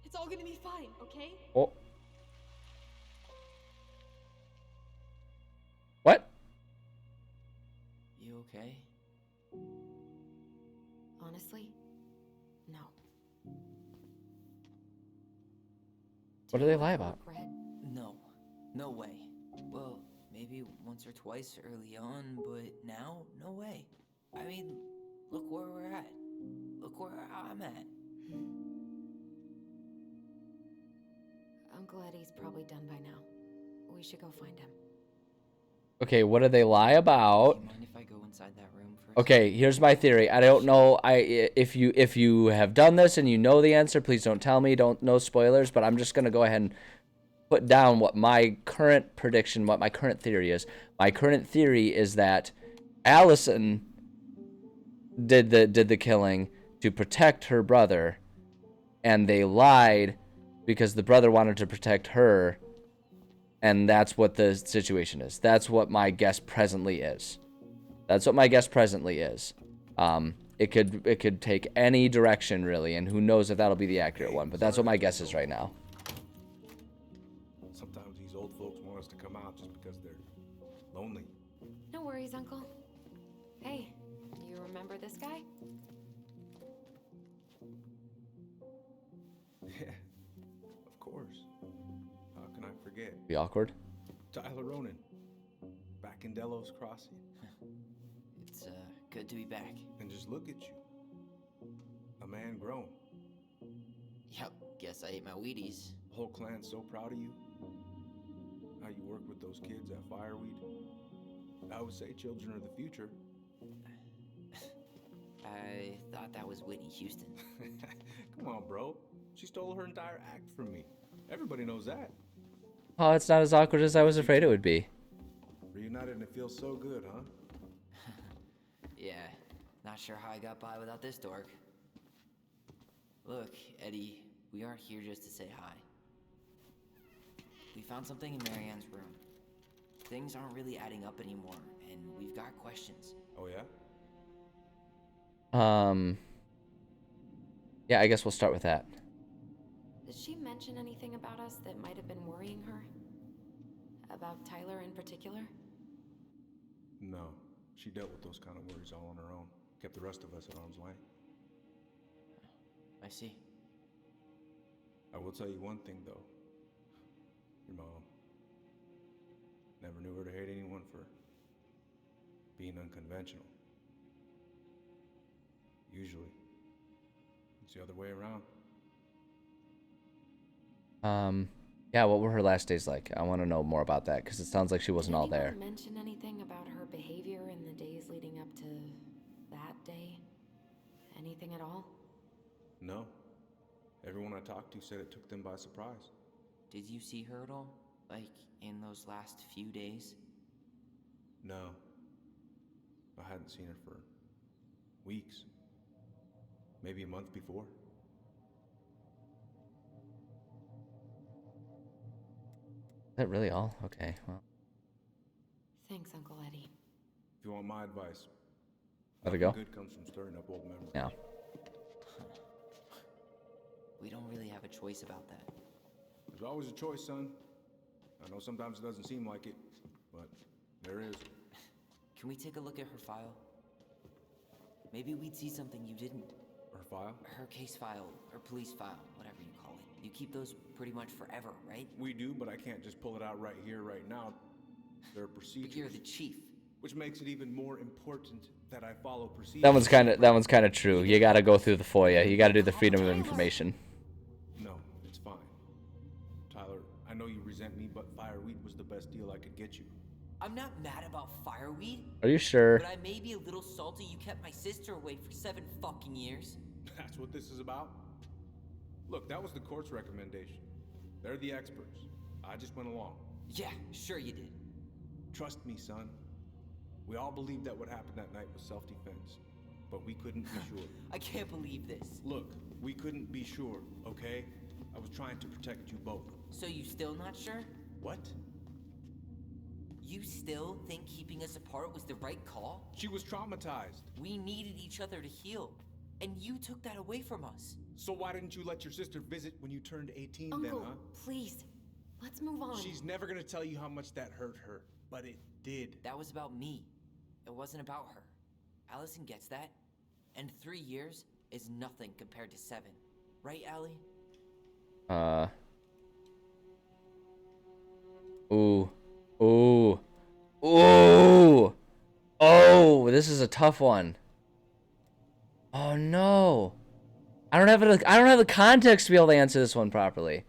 It's all gonna be fine, okay? Oh. What? You okay? Honestly, no. What do they lie about? No. No way. Well, maybe once or twice early on, but now, no way. I mean, look where we're at. Look where I'm at. Uncle Eddie's probably done by now. we should go find him. Okay, what do they lie about? Do you mind if I go inside that room first? Okay, here's my theory. I don't know. If you have done this and you know the answer, please don't tell me. Don't no spoilers. But I'm just gonna go ahead and put down what my current prediction, what my current theory is. My current theory is that Allison did the killing to protect her brother, and they lied because the brother wanted to protect her, and that's what the situation is. That's what my guess presently is. That's what my guess presently is. It could take any direction really, and who knows if that'll be the accurate one. But that's what my guess is right now. Sometimes these old folks want us to come out just because they're lonely. No worries, Uncle. Hey, you remember this guy? Yeah, of course. How can I forget? Be awkward. Tyler Ronan, back in Delos Crossing. It's good to be back. And just look at you. A man grown. Yep, guess I ate my Wheaties. The whole clan's so proud of you. How you work with those kids at Fireweed. I would say children are the future. I thought that was Whitney Houston. Come on, bro. She stole her entire act from me. Everybody knows that. Oh, it's not as awkward as I was afraid it would be. Reunited and it feels so good, huh? Yeah, not sure how I got by without this dork. Look, Eddie, we aren't here just to say hi. We found something in Marianne's room. Things aren't really adding up anymore, and we've got questions. Oh, yeah? Yeah, I guess we'll start with that. Did she mention anything about us that might have been worrying her? About Tyler in particular? No. She dealt with those kind of worries all on her own. Kept the rest of us at arm's length. I see. I will tell you one thing, though. Your mom. Never knew her to hate anyone for being unconventional. Usually, it's the other way around. Yeah, what were her last days like? I want to know more about that, because it sounds like she wasn't all there. Did anyone mention anything about her behavior in the days leading up to that day? Anything at all? No. Everyone I talked to said it took them by surprise. Did you see her at all? Like, in those last few days? No. I hadn't seen her for weeks. Maybe a month before. Is that really all? Okay, well. Thanks, Uncle Eddie. If you want my advice, Let it go. good comes from stirring up old memories. Yeah. We don't really have a choice about that. There's always a choice, son. I know sometimes it doesn't seem like it, but there is. Can we take a look at her file? Maybe we'd see something you didn't. Her file? Her case file, her police file, whatever you call it. You keep those pretty much forever, right? We do, but I can't just pull it out right here, right now. There are procedures. But you're the chief. Which makes it even more important that I follow procedures. That one's kind of true. You got to go through the FOIA. You got to do the Freedom of Information. No, it's fine. Tyler, I know you resent me, but Fireweed was the best deal I could get you. I'm not mad about Fireweed. Are you sure? But I may be a little salty you kept my sister away for 7 fucking years. That's what this is about? Look, that was the court's recommendation. They're the experts. I just went along. Yeah, sure you did. Trust me, son. We all believed that what happened that night was self-defense. But we couldn't be sure. I can't believe this. Look, we couldn't be sure, okay? I was trying to protect you both. So you still not sure? What? You still think keeping us apart was the right call? She was traumatized. We needed each other to heal. And you took that away from us. So why didn't you let your sister visit when you turned 18 Uncle, then, huh? please. Let's move on. She's never gonna tell you how much that hurt her, but it did. That was about me. It wasn't about her. Allison gets that. And 3 years is nothing compared to 7. Right, Allie? Ooh. Ooh. Ooh. Oh, this is a tough one. Oh no. I don't have the context to be able to answer this one properly.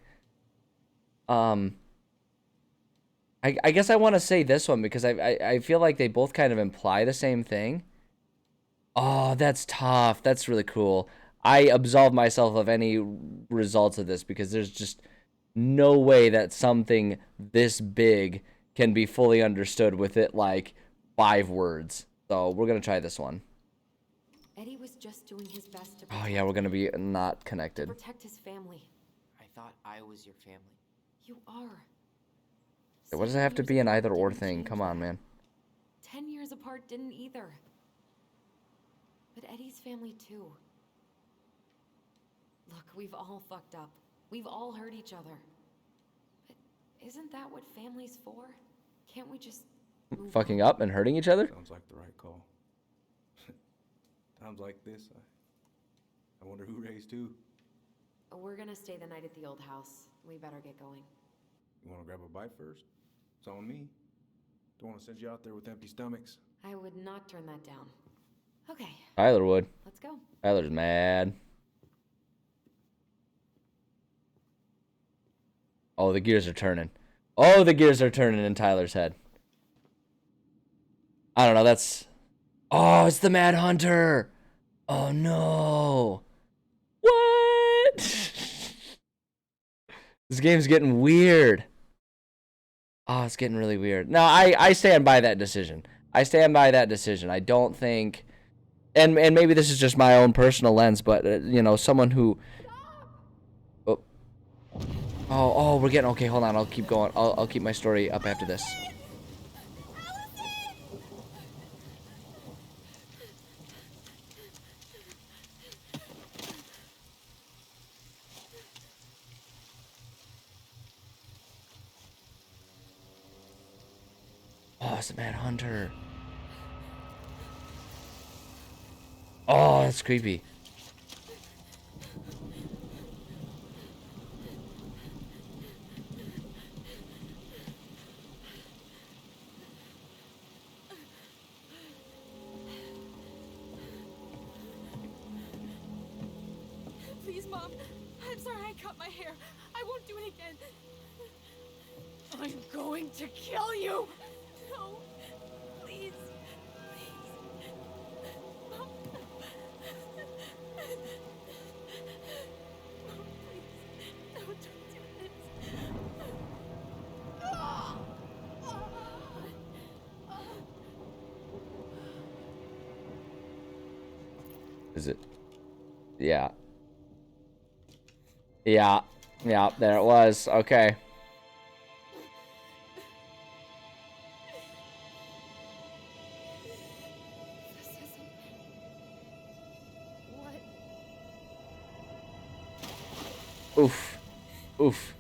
I guess I want to say this one because I feel like they both kind of imply the same thing. Oh, that's tough. That's really cool. I absolve myself of any results of this because there's just no way that something this big can be fully understood with it like 5 words. So we're gonna try this one. Eddie was just doing his best to Oh yeah, we're gonna be not connected. protect his family. I thought I was your family. You are. What does it have to be an either or thing? Come on, man. 10 years apart didn't either. But Eddie's family too. Look, we've all fucked up. We've all hurt each other. But isn't that what family's for? Can't we just Fucking up and hurting each other? Sounds like the right call. Times like this, I wonder who raised who. We're gonna stay the night at the old house. We better get going. You want to grab a bite first? It's on me. Don't want to send you out there with empty stomachs. I would not turn that down. Okay. Tyler would. Let's go. Tyler's mad. Oh, the gears are turning. Oh, the gears are turning in Tyler's head. I don't know, that's... Oh, it's the Mad Hunter! Oh, no! What? This game's getting weird. Oh, it's getting really weird. No, I stand by that decision. I stand by that decision. I don't think... And maybe this is just my own personal lens, but, you know, someone who... Oh, we're getting... Okay, hold on. I'll keep going. I'll keep my story up after this. Oh, it's the Mad Hunter. Oh, that's creepy. Please, Mom. I'm sorry I cut my hair. I won't do it again. I'm going to kill you. No. Please. Please. Mom. Mom, please. No, don't do this. Is it? Yeah. Yeah. Yeah, there it was. Okay. This isn't... What? Oof. Oof.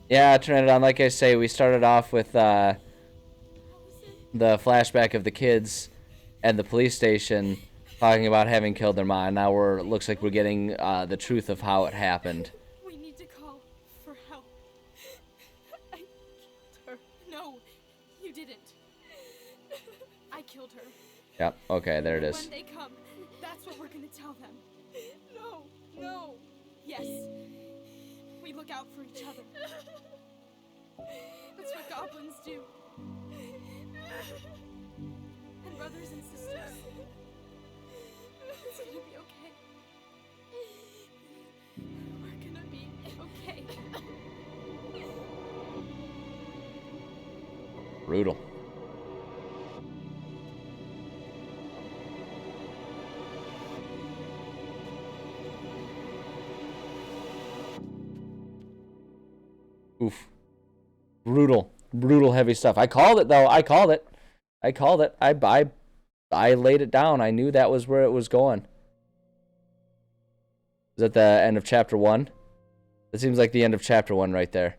Yeah, turn it on. Like I say, we started off with the flashback of the kids at the police station talking about having killed their mom. Now looks like we're getting the truth of how it happened. We need to call for help. I killed her. No, you didn't. I killed her. Yep. Okay, there it is. When they come, that's what we're gonna tell them. No, no. Yes. We look out for each other. That's what goblins do. And brothers and sisters. It's gonna be okay. We're gonna be okay. Brutal. Oof. Brutal. Brutal heavy stuff. I called it, though. I called it. I laid it down. I knew that was where it was going. Is that the end of chapter 1? It seems like the end of chapter 1 right there.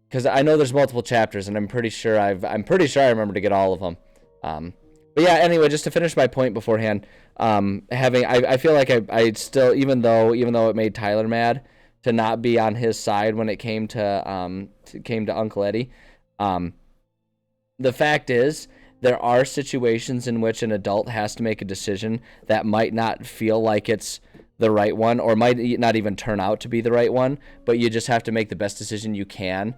Because I know there's multiple chapters, and I'm pretty sure I remember to get all of them. But yeah, anyway, just to finish my point beforehand, I feel like I still, even though it made Tyler mad to not be on his side when it came to Uncle Eddie, the fact is, there are situations in which an adult has to make a decision that might not feel like it's the right one, or might not even turn out to be the right one, but you just have to make the best decision you can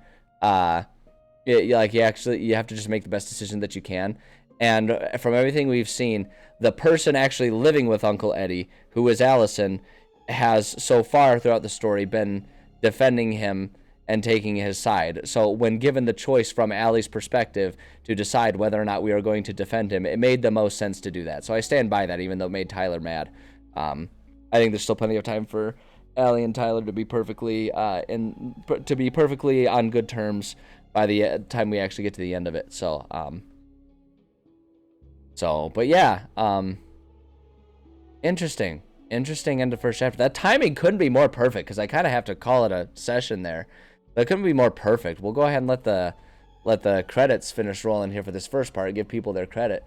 like you have to just make the best decision that you can. And from everything we've seen, the person actually living with Uncle Eddie, who is Allison, has so far throughout the story been defending him and taking his side. So when given the choice from Allie's perspective to decide whether or not we are going to defend him, it made the most sense to do that. So I stand by that, even though it made Tyler mad. I think there's still plenty of time for Allie and Tyler to be perfectly on good terms by the time we actually get to the end of it. So, but yeah, interesting end of first chapter. That timing couldn't be more perfect, because I kind of have to call it a session there. That couldn't be more perfect. We'll go ahead and let the credits finish rolling here for this first part, give people their credit.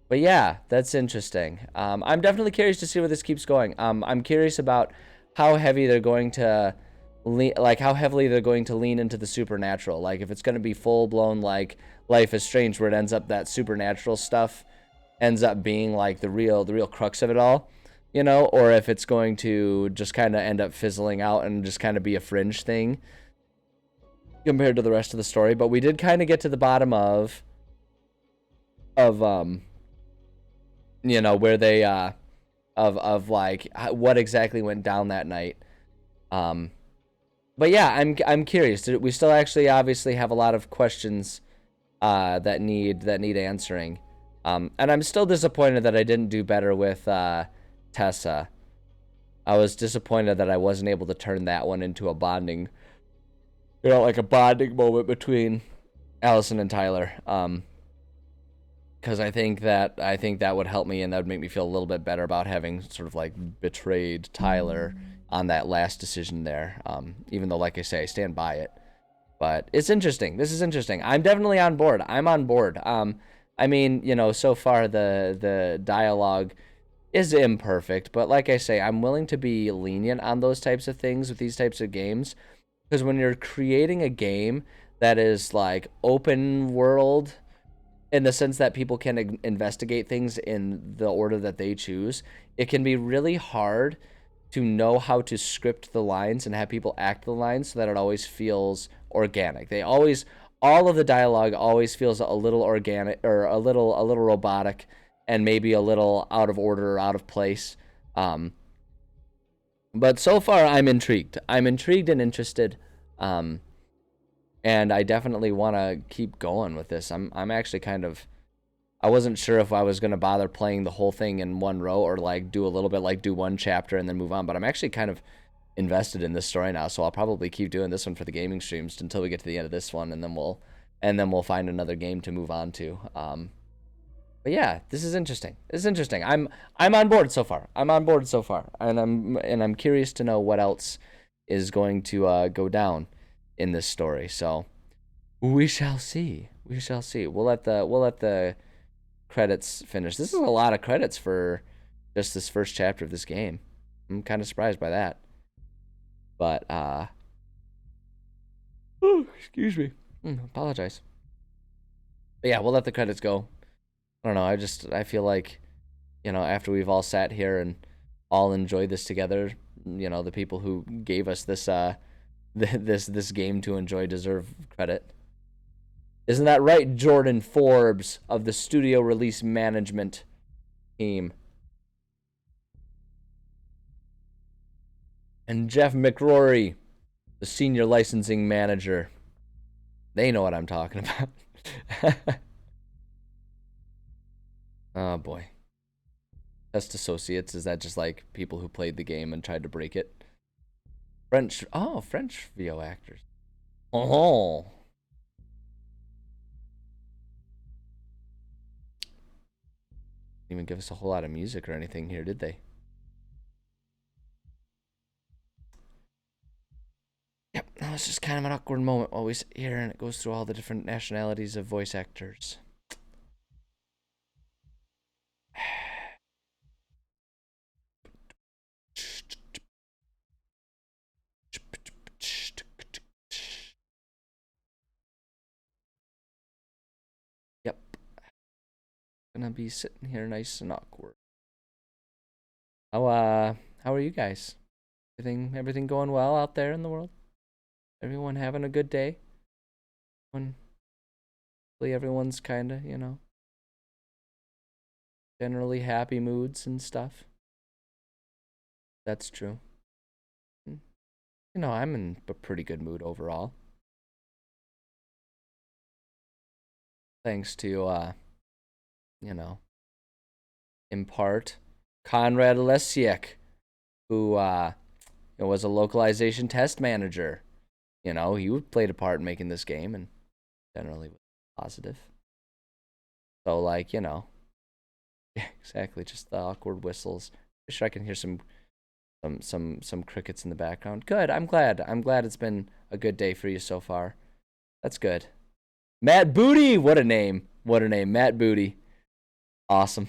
But yeah, that's interesting. I'm definitely curious to see where this keeps going. I'm curious about how heavy they're going to how heavily they're going to lean into the supernatural. Like if it's going to be full blown like Life is Strange, where it ends up that supernatural stuff ends up being like the real crux of it all, you know, or if it's going to just kind of end up fizzling out and just kind of be a fringe thing compared to the rest of the story. But we did kind of get to the bottom of you know, where they of like what exactly went down that night. But yeah, I'm curious. We still actually obviously have a lot of questions that need answering. And I'm still disappointed that I didn't do better with Tessa. I was disappointed that I wasn't able to turn that one into a bonding, you know, like a bonding moment between Allison and Tyler. Because I think that would help me, and that would make me feel a little bit better about having sort of like betrayed Tyler on that last decision there. Even though, like I say, I stand by it. But it's interesting. This is interesting. I'm definitely on board. I'm on board. I mean, you know, so far the dialogue is imperfect, but like I say, I'm willing to be lenient on those types of things with these types of games, because when you're creating a game that is like open world, in the sense that people can investigate things in the order that they choose, it can be really hard to know how to script the lines and have people act the lines so that it always feels organic. All of the dialogue always feels a little organic, or a little robotic, and maybe a little out of order or out of place. But so far I'm intrigued. I'm intrigued and interested. And I definitely want to keep going with this. I'm actually kind of, I wasn't sure if I was going to bother playing the whole thing in one row, or like do a little bit, like do one chapter and then move on. But I'm actually kind of invested in this story now, so I'll probably keep doing this one for the gaming streams until we get to the end of this one, and then we'll find another game to move on to. But yeah, this is interesting. I'm on board so far. And I'm curious to know what else is going to go down in this story. So we shall see. We'll let the credits finish. This is a lot of credits for just this first chapter of this game. I'm kind of surprised by that. But excuse me. Apologize. But yeah, we'll let the credits go. I don't know. I feel like, you know, after we've all sat here and all enjoyed this together, you know, the people who gave us this this game to enjoy deserve credit. Isn't that right, Jordan Forbes of the studio release management team? And Jeff McRory, the senior licensing manager. They know what I'm talking about. Oh boy. Test Associates, is that just like people who played the game and tried to break it? French VO actors. Oh. Didn't even give us a whole lot of music or anything here, did they? Yep, that was just kind of an awkward moment while we sit here and it goes through all the different nationalities of voice actors. Yep. Gonna be sitting here nice and awkward. How are you guys? Everything going well out there in the world? Everyone having a good day? hopefully everyone's kind of, generally happy moods and stuff. That's true. I'm in a pretty good mood overall. Thanks to, in part, Konrad Lesiak, who was a localization test manager. He played a part in making this game and generally was positive. So, like, yeah, exactly, just the awkward whistles. I'm sure I can hear some crickets in the background. Good. I'm glad it's been a good day for you so far. That's good. Matt Booty, what a name. Matt Booty. Awesome.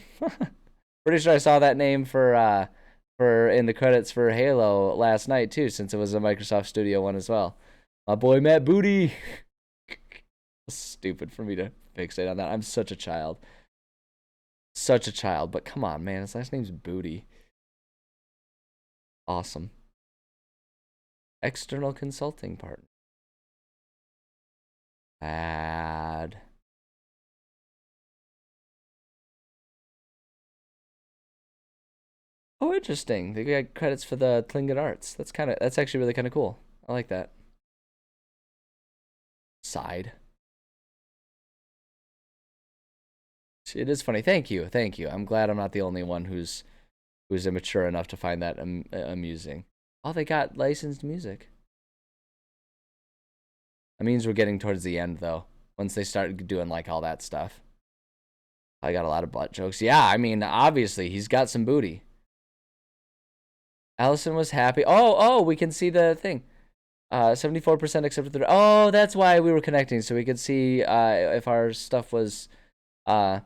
Pretty sure I saw that name for in the credits for Halo last night too, since it was a Microsoft Studio one as well. My boy Matt Booty. Stupid for me to fixate on that. I'm such a child. But come on, man. His last name's Booty. Awesome. External consulting partner. Bad. Oh, interesting. They got credits for the Tlingit Arts. That's actually really kind of cool. I like that. Side. It is funny. Thank you. I'm glad I'm not the only one who's immature enough to find that amusing. Oh, they got licensed music. That means we're getting towards the end, though. Once they start doing, like, all that stuff. I got a lot of butt jokes. Yeah, I mean, obviously, he's got some booty. Allison was happy. Oh, we can see the thing. 74% accepted the... Oh, that's why we were connecting, so we could see if our stuff was in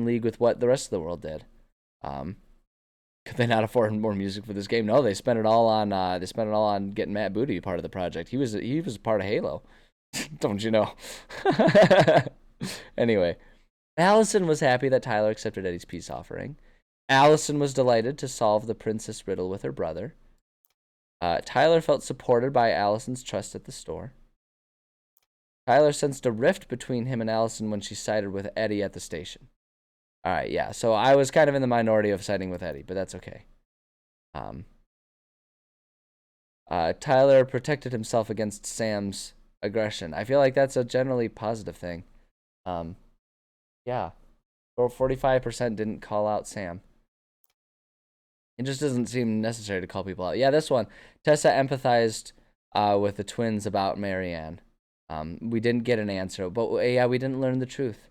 league with what the rest of the world did. Could they not afford more music for this game? No, they spent it all on getting Matt Booty part of the project. He was part of Halo. Don't you know? Anyway, Allison was happy that Tyler accepted Eddie's peace offering. Allison was delighted to solve the princess riddle with her brother. Tyler felt supported by Allison's trust at the store. Tyler sensed a rift between him and Allison when she sided with Eddie at the station. All right, yeah. So I was kind of in the minority of siding with Eddie, but that's okay. Tyler protected himself against Sam's aggression. I feel like that's a generally positive thing. Yeah. 45% didn't call out Sam. It just doesn't seem necessary to call people out. Yeah, this one. Tessa empathized with the twins about Marianne. We didn't get an answer, but yeah, we didn't learn the truth.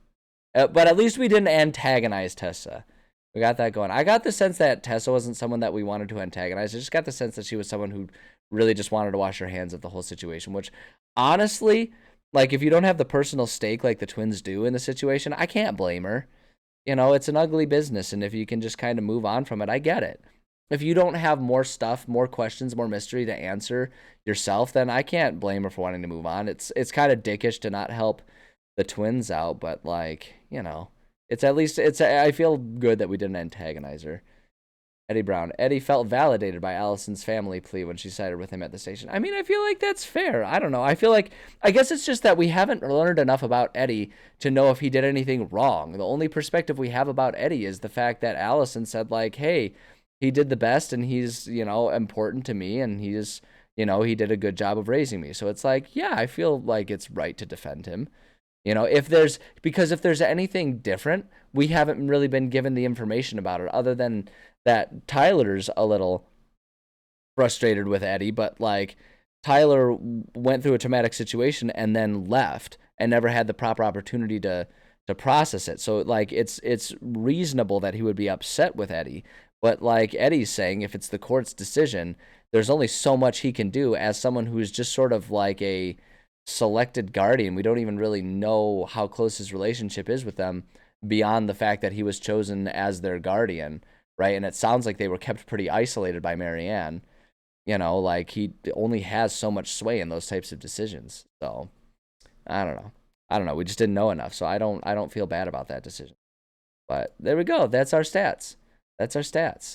But at least we didn't antagonize Tessa. We got that going. I got the sense that Tessa wasn't someone that we wanted to antagonize. I just got the sense that she was someone who really just wanted to wash her hands of the whole situation, which honestly, like, if you don't have the personal stake like the twins do in the situation, I can't blame her. It's an ugly business, and if you can just kind of move on from it, I get it. If you don't have more stuff, more questions, more mystery to answer yourself, then I can't blame her for wanting to move on. It's kind of dickish to not help the twins out, but, like, it's at least, I feel good that we didn't antagonize her. Eddie Brown. Eddie felt validated by Allison's family plea when she sided with him at the station. I mean, I feel like that's fair. I don't know. I guess it's just that we haven't learned enough about Eddie to know if he did anything wrong. The only perspective we have about Eddie is the fact that Allison said, like, hey, he did the best and he's, important to me and he's, he did a good job of raising me. So it's like, yeah, I feel like it's right to defend him. If there's anything different, we haven't really been given the information about it other than that Tyler's a little frustrated with Eddie, but, like, Tyler went through a traumatic situation and then left and never had the proper opportunity to process it. So, like, it's reasonable that he would be upset with Eddie, but, like Eddie's saying, if it's the court's decision, there's only so much he can do as someone who's just sort of like a selected guardian. We don't even really know how close his relationship is with them beyond the fact that he was chosen as their guardian, right? And it sounds like they were kept pretty isolated by Marianne. Like, he only has so much sway in those types of decisions. So I don't know. We just didn't know enough. So I don't feel bad about that decision. But there we go. That's our stats.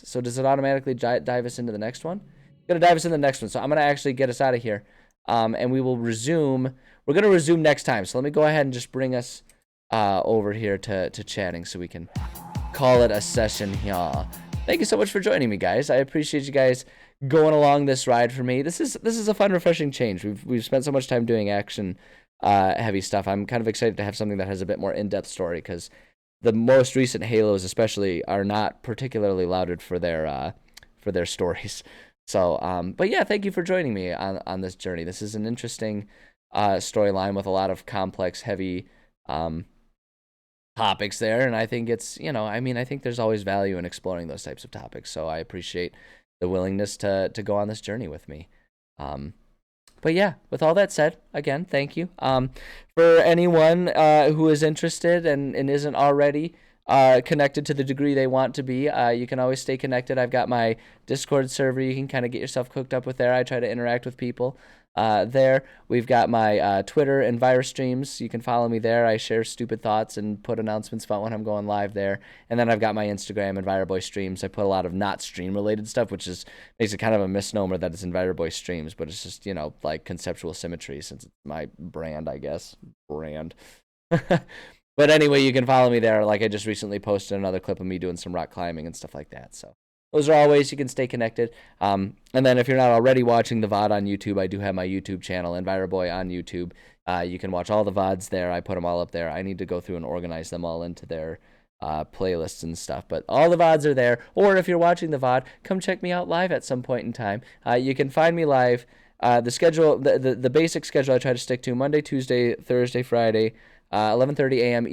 So does it automatically dive us into the next one? It's going to dive us into the next one. So I'm going to actually get us out of here. and we will resume. We're going to resume next time. So let me go ahead and just bring us over here to chatting so we can call it a session here. Thank you so much for joining me, guys. I appreciate you guys going along this ride for me. This is a fun, refreshing change. We've spent so much time doing action heavy stuff. I'm kind of excited to have something that has a bit more in-depth story, because the most recent Halos especially are not particularly lauded for their stories. So but yeah, thank you for joining me on this journey. This is an interesting storyline with a lot of complex, heavy topics there, and I think it's, I think there's always value in exploring those types of topics, so I appreciate the willingness to go on this journey with me. But yeah, with all that said, again, thank you. For anyone who is interested and isn't already connected to the degree they want to be, you can always stay connected. I've got my Discord server. You can kind of get yourself hooked up with there. I try to interact with people there. We've got my Twitter and Virus streams. You can follow me there. I share stupid thoughts and put announcements about when I'm going live there. And then I've got my Instagram, Enviroboy Streams. I put a lot of not stream related stuff, which makes it kind of a misnomer that it's Enviroboy Streams, but it's just, like conceptual symmetry, since it's my brand, I guess. But anyway, you can follow me there. Like, I just recently posted another clip of me doing some rock climbing and stuff like that. So those are all ways you can stay connected. And then if you're not already watching the VOD on YouTube, I do have my YouTube channel, Enviroboy on YouTube. You can watch all the VODs there. I put them all up there. I need to go through and organize them all into their playlists and stuff. But all the VODs are there. Or if you're watching the VOD, come check me out live at some point in time. You can find me live. The schedule, the basic schedule I try to stick to: Monday, Tuesday, Thursday, Friday, 11:30 a.m.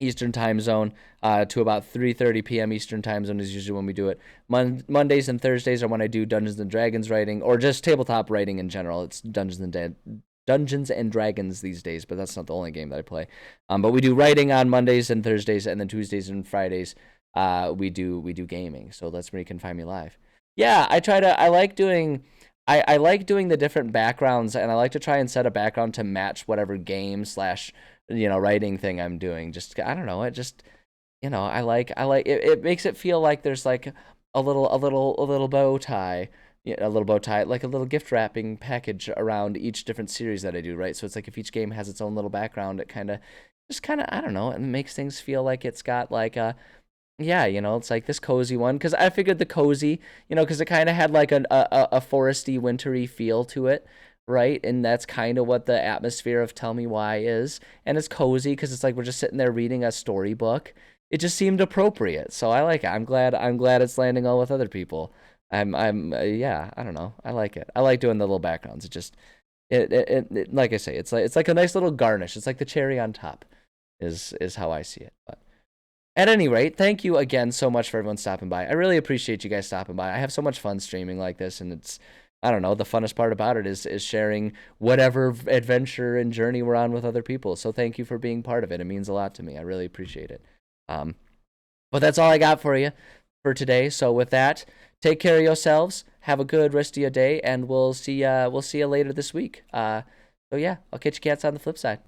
Eastern time zone to about 3:30 p.m. Eastern time zone is usually when we do it. Mondays and Thursdays are when I do Dungeons and Dragons writing, or just tabletop writing in general. It's Dungeons and Dragons these days, but that's not the only game that I play. But we do writing on Mondays and Thursdays, and then Tuesdays and Fridays we do gaming. So that's where you can find me live. Yeah, I like doing the different backgrounds, and I like to try and set a background to match whatever game / writing thing I'm doing. Just, I don't know, it just, I like it makes it feel like there's like a little bow tie, like a little gift wrapping package around each different series that I do, right? So it's like if each game has its own little background, it kind of, I don't know, it makes things feel like it's got like a, yeah, it's like this cozy one, because I figured the cozy, because it kind of had like a foresty, wintry feel to it, right? And that's kind of what the atmosphere of Tell Me Why is. And it's cozy because it's like we're just sitting there reading a storybook. It just seemed appropriate, so I like it. I'm glad it's landing well with other people. Yeah, I don't know, I like it. I like doing the little backgrounds. It just, it like I say, it's like a nice little garnish. It's like the cherry on top, is how I see it. But at any rate, thank you again so much for everyone stopping by. I really appreciate you guys stopping by. I have so much fun streaming like this, and it's, I don't know, the funnest part about it is sharing whatever adventure and journey we're on with other people. So thank you for being part of it. It means a lot to me. I really appreciate it. But that's all I got for you for today. So with that, take care of yourselves. Have a good rest of your day, and we'll see you later this week. So yeah, I'll catch you cats on the flip side.